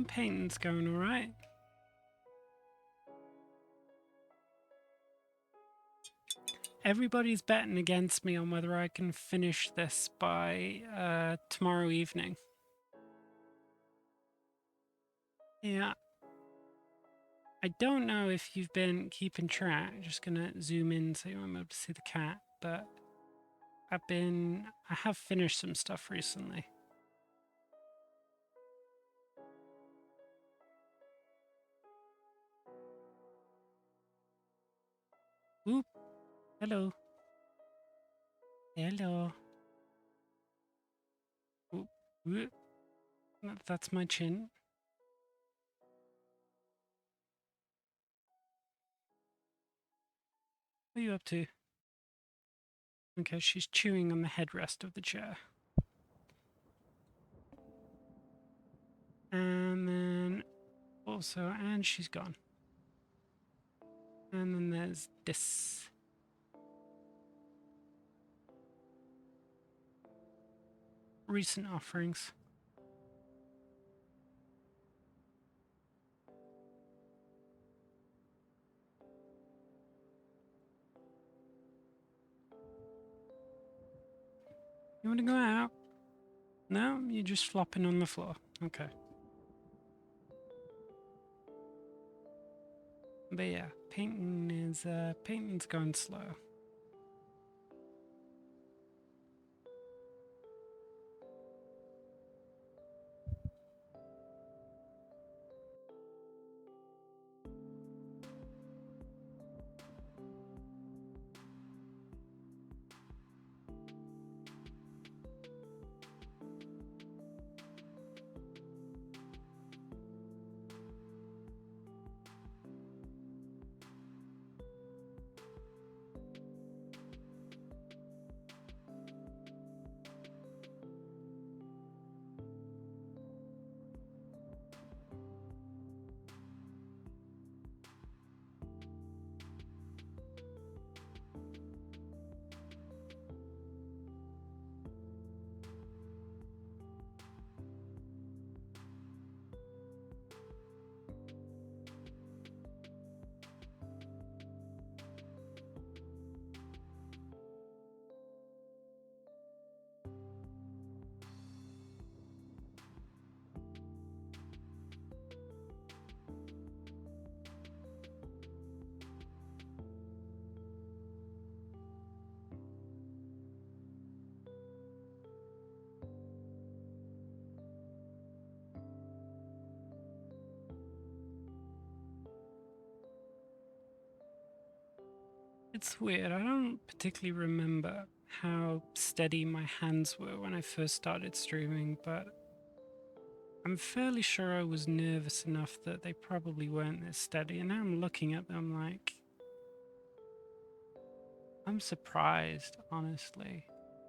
Painting's going alright. Everybody's betting against me on whether I can finish this by tomorrow evening. Yeah. I don't know if you've been keeping track. I'm just gonna zoom in so you won't be able to see the cat, but I have finished some stuff recently. Oop. Hello. Hello. Oop. Oop. That's my chin. What are you up to? Okay, she's chewing on the headrest of the chair. And then also, and she's gone. And then there's this. Recent offerings. You want to go out? No, you're just flopping on the floor. Okay. But yeah, painting's going slow. It's weird. I don't particularly remember how steady my hands were when I first started streaming, but I'm fairly sure I was nervous enough that they probably weren't this steady. And now I'm looking at them like, I'm surprised, honestly.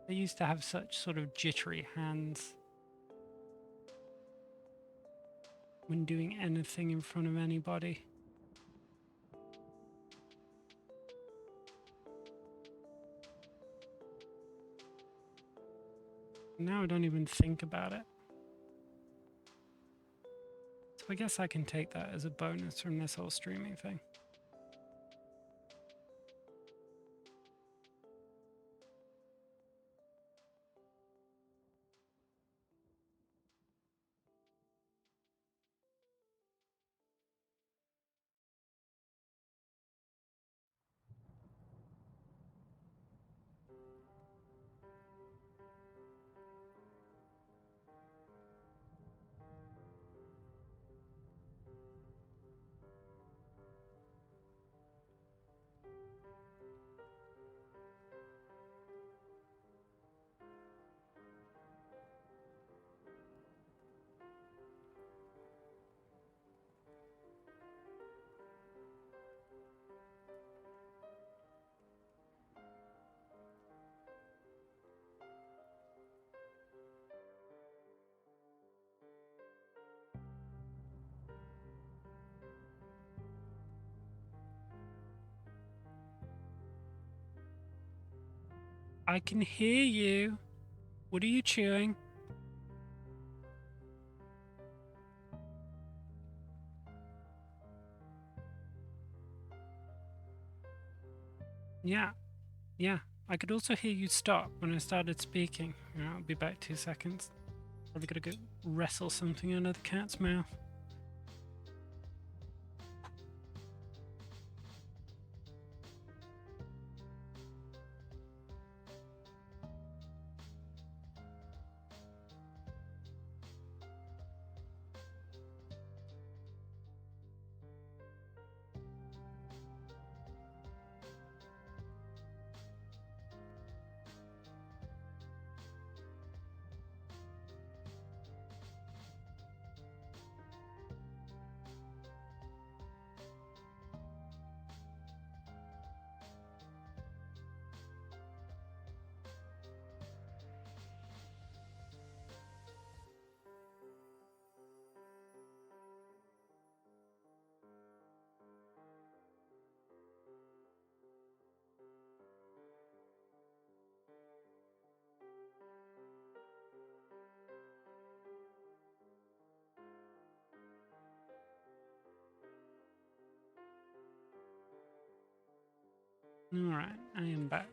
They used to have such sort of jittery hands when doing anything in front of anybody. Now I don't even think about it. So I guess I can take that as a bonus from this whole streaming thing. I can hear you. What are you chewing? Yeah, yeah. I could also hear you stop when I started speaking. I'll be back 2 seconds. Probably gotta go wrestle something out of the cat's mouth. Alright, I am back.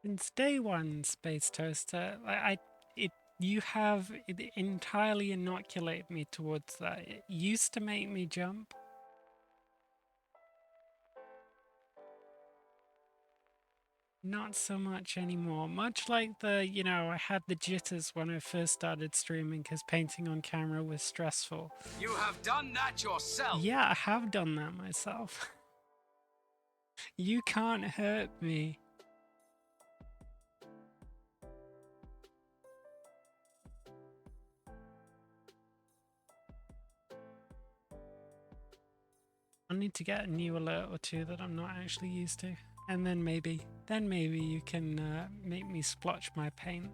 Since day one, Space Toaster, you have entirely inoculated me towards that. It used to make me jump. Not so much anymore. Much like I had the jitters when I first started streaming because painting on camera was stressful. You have done that yourself! Yeah, I have done that myself. You can't hurt me. need to get a new alert or two that I'm not actually used to. And then maybe you can make me splotch my paint.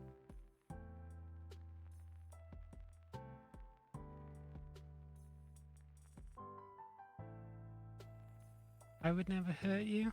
I would never hurt you?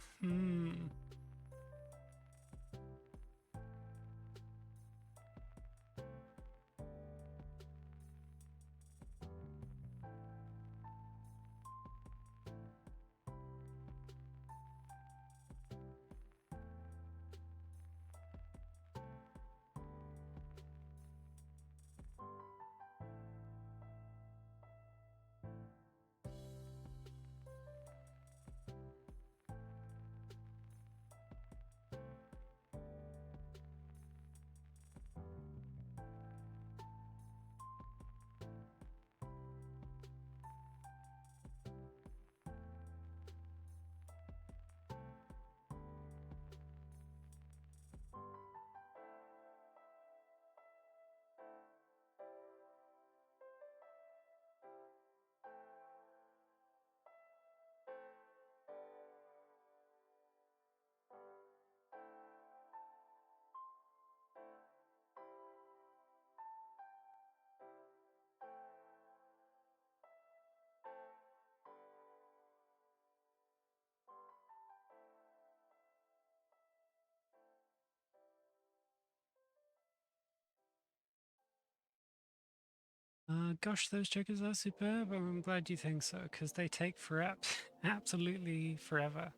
Gosh, those triggers are superb. I'm glad you think so, because they take forever, absolutely forever.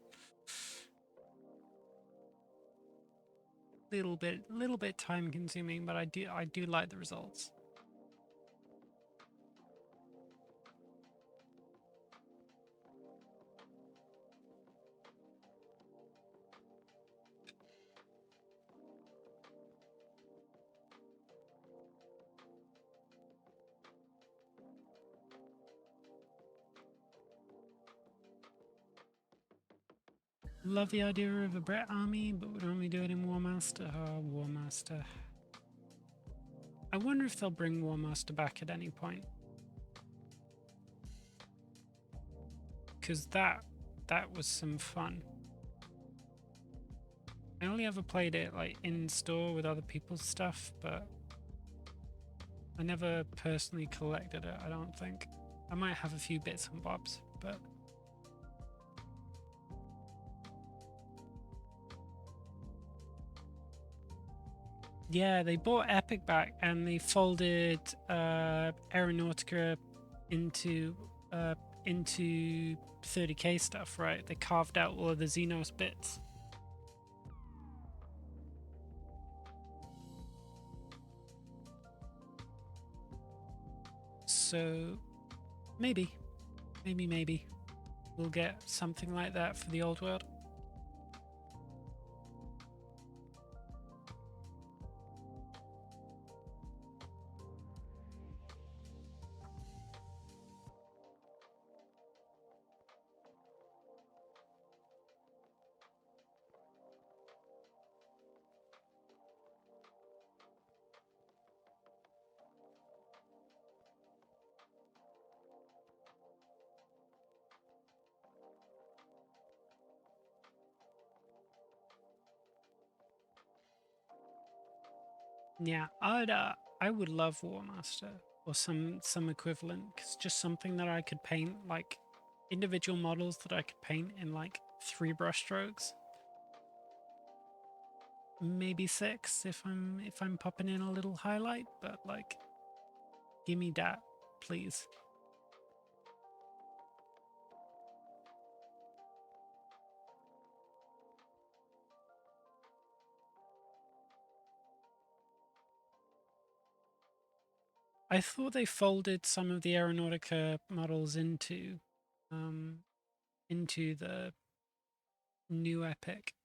Little bit time consuming, but I do like the results. Love the idea of a Bret army, but would only do it in War Master. Oh, War Master. I wonder if they'll bring War Master back at any point. Because that was some fun. I only ever played it like in store with other people's stuff, but I never personally collected it, I don't think. I might have a few bits and bobs, but yeah, they bought Epic back and they folded Aeronautica into 30k stuff, right? They carved out all of the Xenos bits. So maybe we'll get something like that for the old world. Yeah, I would love War Master or some equivalent, cause just something that I could paint, like individual models that I could paint in like 3 brush strokes, maybe 6 if I'm popping in a little highlight, but like, give me that, please. I thought they folded some of the Aeronautica models into the new Epic.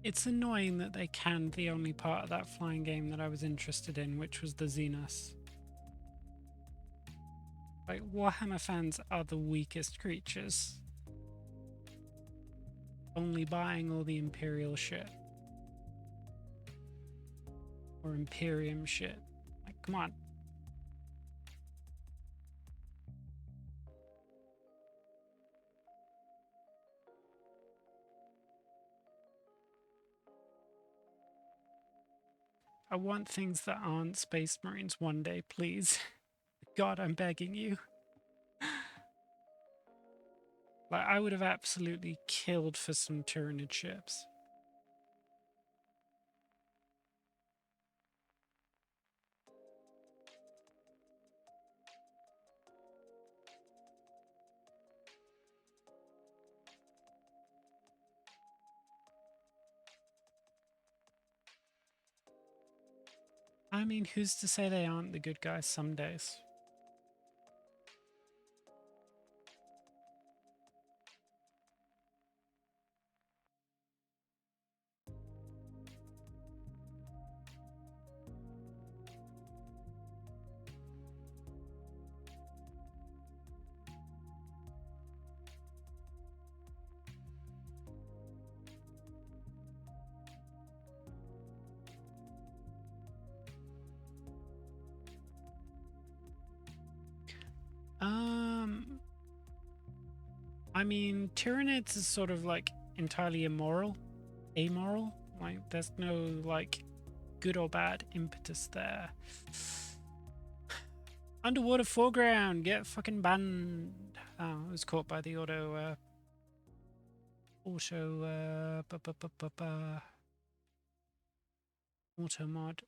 It's annoying that they canned the only part of that flying game that I was interested in, which was the Xenos. Like, Warhammer fans are the weakest creatures. Only buying all the Imperial shit. Or Imperium shit. Like, come on. I want things that aren't Space Marines one day, please. God, I'm begging you. Like, I would have absolutely killed for some Tyranid ships. I mean, who's to say they aren't the good guys some days? I mean, Tyranids is sort of like entirely amoral. Like, there's no like good or bad impetus there. Underwater foreground, get fucking banned. Oh, I was caught by the auto mod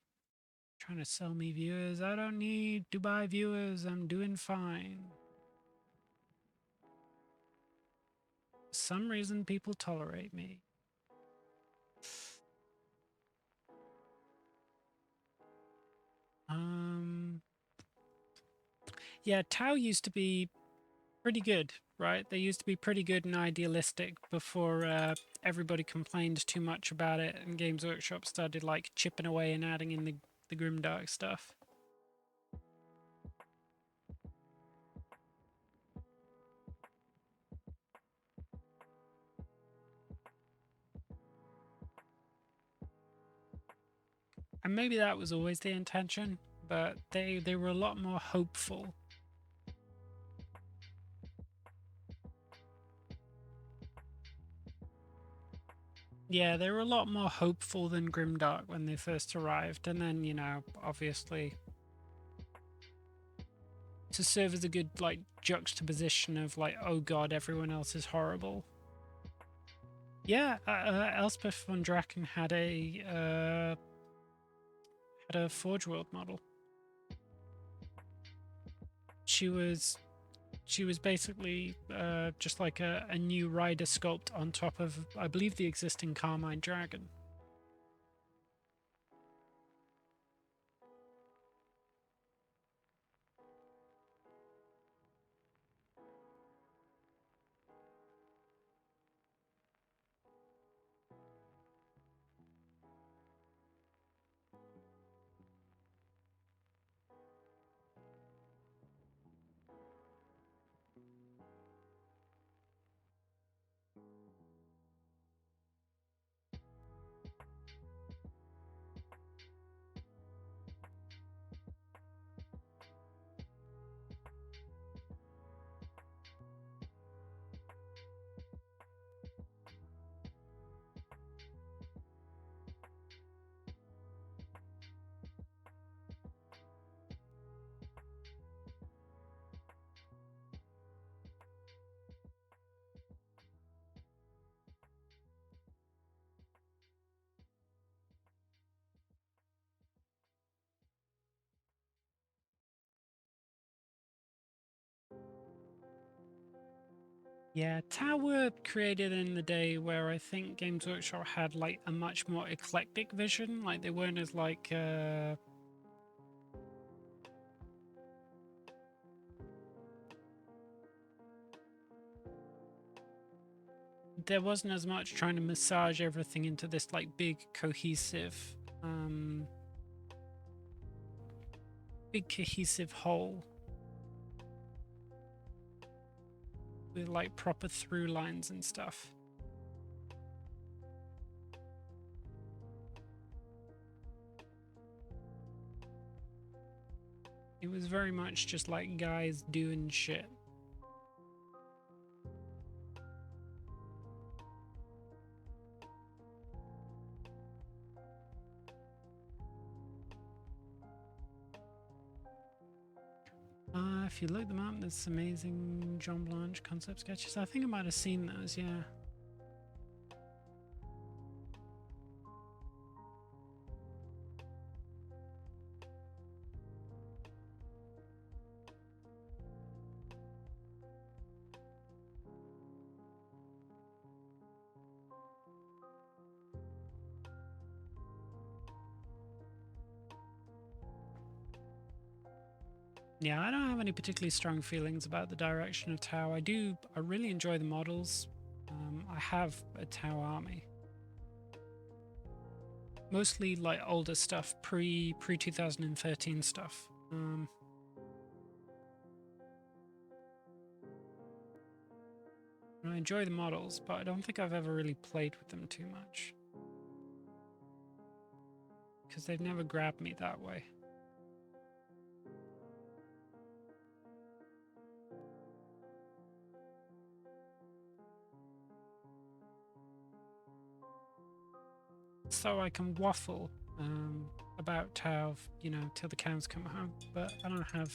trying to sell me viewers. I don't need to buy viewers. I'm doing fine. For some reason, people tolerate me. Yeah, Tau used to be pretty good, right? They used to be pretty good and idealistic before everybody complained too much about it and Games Workshop started like chipping away and adding in the grimdark stuff. And maybe that was always the intention, but they were a lot more hopeful. Yeah, they were a lot more hopeful than Grimdark when they first arrived, and then, you know, obviously to serve as a good like juxtaposition of like, oh god, everyone else is horrible. Yeah, Elspeth von Draken had a Forge World model. She was basically just like a new rider sculpt on top of, I believe, the existing Carmine Dragon. Yeah, Tau were created in the day where I think Games Workshop had like a much more eclectic vision. Like they weren't as like there wasn't as much trying to massage everything into this like big cohesive whole with like proper through lines and stuff. It was very much just like guys doing shit. If you look them up, there's amazing John Blanche concept sketches. I think I might have seen those, yeah. Yeah, I don't have any particularly strong feelings about the direction of Tau. I really enjoy the models. I have a Tau army. Mostly like older stuff, pre 2013 stuff. I enjoy the models, but I don't think I've ever really played with them too much. Because they've never grabbed me that way. So I can waffle about Tau, you know, till the cows come home, but I don't have,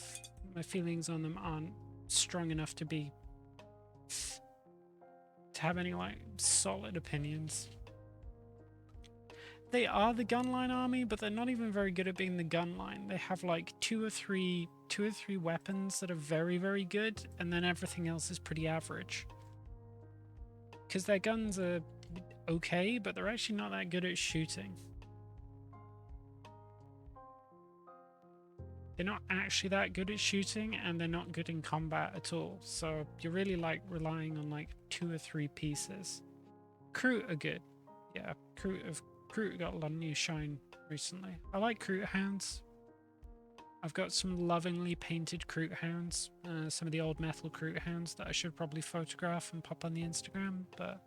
my feelings on them aren't strong enough to have any like solid opinions. They are the gunline army, but they're not even very good at being the gunline. They have like two or three weapons that are very, very good, and then everything else is pretty average. Because their guns are okay, but they're actually not that good at shooting. They're not actually that good at shooting, and they're not good in combat at all. So you're really like relying on like 2 or 3 pieces. Kroot are good. Yeah, Kroot got a lot of new shine recently. I like Kroot hounds. I've got some lovingly painted Kroot hounds, some of the old metal Kroot hounds that I should probably photograph and pop on the Instagram, but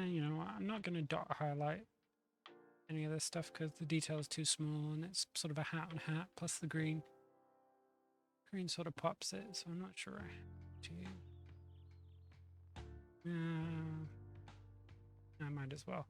you know, I'm not going to dot highlight any of this stuff because the detail is too small and it's sort of a hat on hat plus the green. Green sort of pops it, so I'm not sure. I might as well.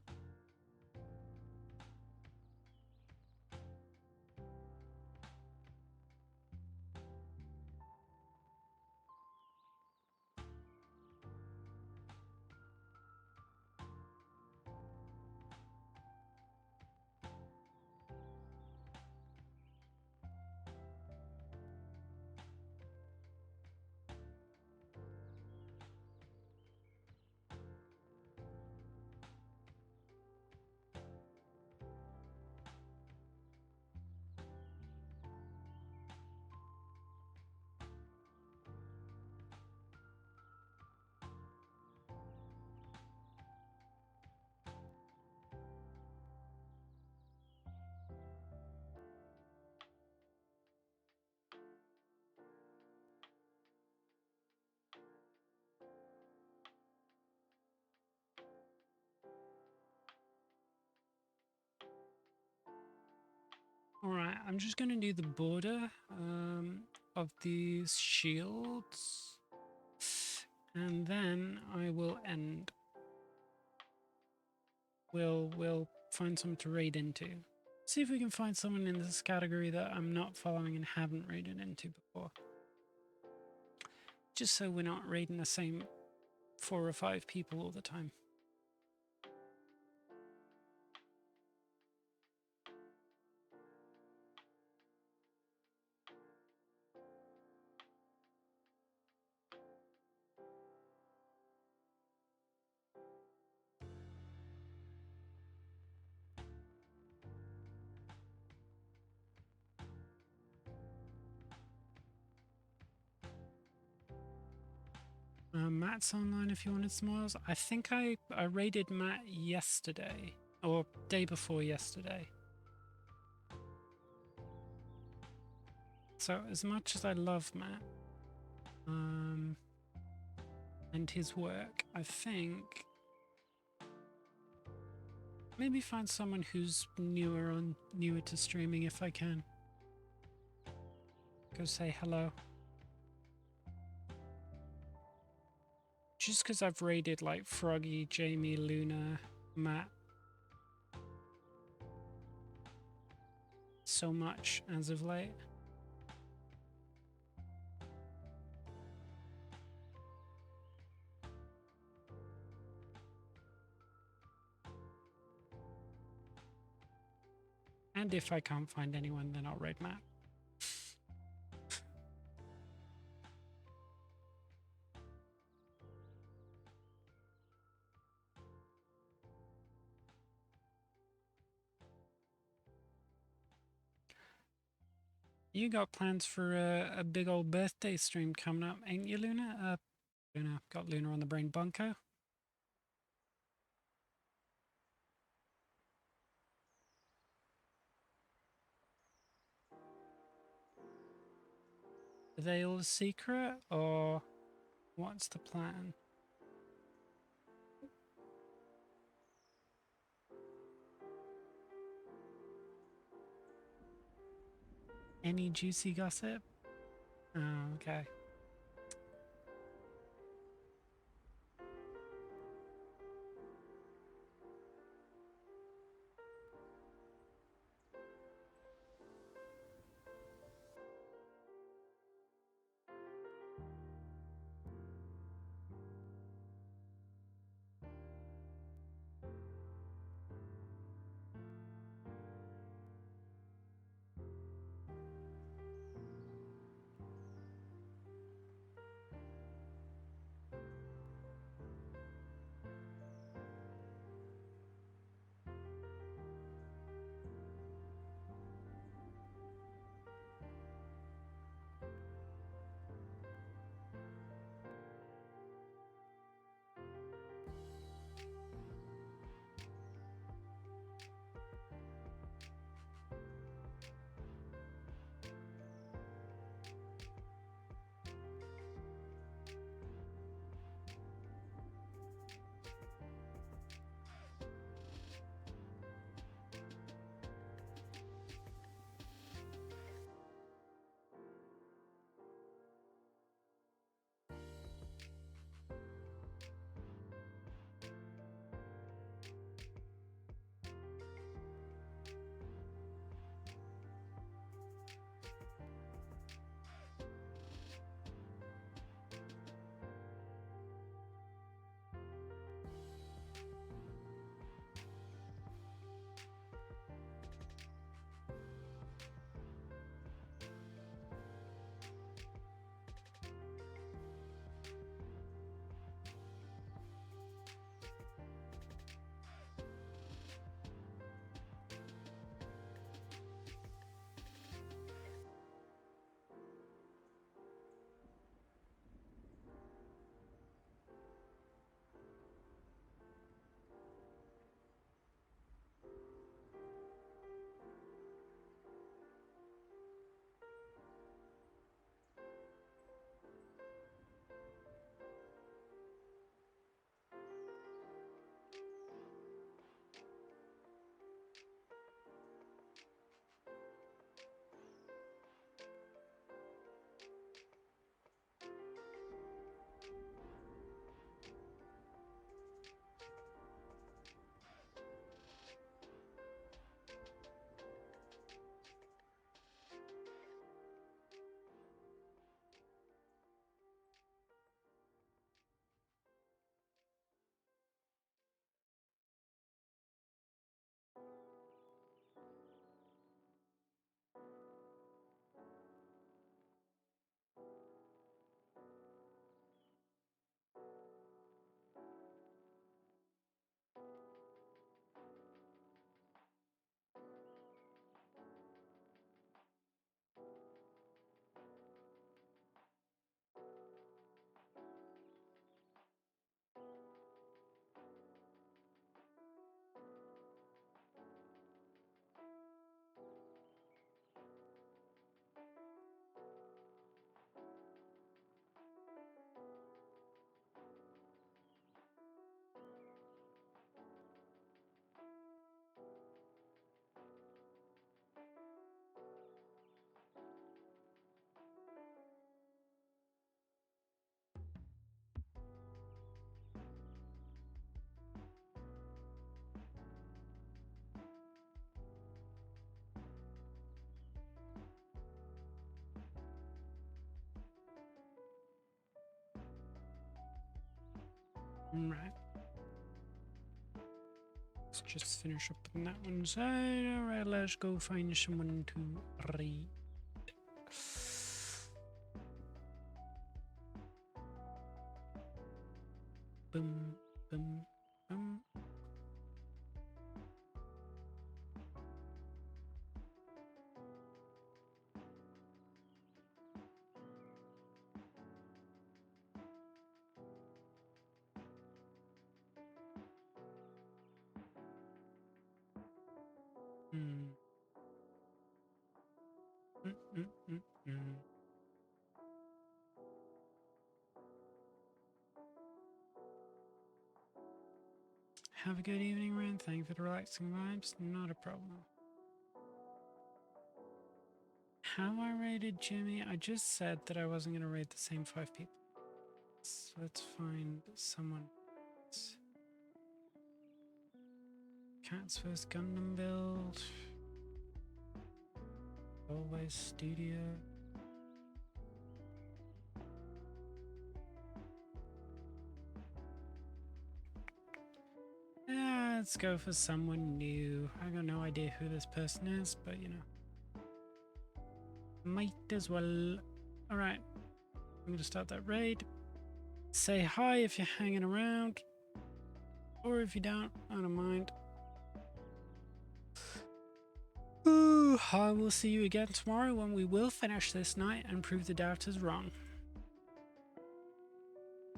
Alright, I'm just going to do the border of these shields, and then I will end. We'll find some to raid into. See if we can find someone in this category that I'm not following and haven't raided into before. Just so we're not raiding the same 4 or 5 people all the time. Matt's online if you wanted smiles. I think I raided Matt yesterday, or day before yesterday. So as much as I love Matt, and his work, I think maybe find someone who's newer to streaming if I can. Go say hello. Just because I've raided like Froggy, Jamie, Luna, Matt so much as of late. And if I can't find anyone, then I'll raid Matt. You got plans for a big old birthday stream coming up, ain't you, Luna? Luna, got Luna on the brain bunker. Are they all a secret, or what's the plan? Any juicy gossip? Oh, okay. Right. Let's just finish up on that one side. Alright, let's go find someone to read. Boom, boom, boom. Have a good evening, Ren. Thank you for the relaxing vibes. Not a problem. How I rated Jimmy? I just said that I wasn't going to rate the same 5 people. So let's find someone else. Cat's first Gundam build. Always Studio. Yeah, let's go for someone new. I got no idea who this person is, but you know. Might as well. Alright. I'm gonna start that raid. Say hi if you're hanging around. Or if you don't, I don't mind. Ooh, I will see you again tomorrow when we will finish this night and prove the doubters wrong.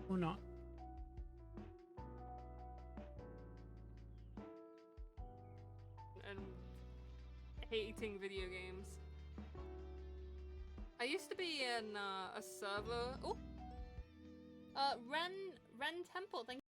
Or not. And hating video games. I used to be in a server. Oh, Ren Temple. Thank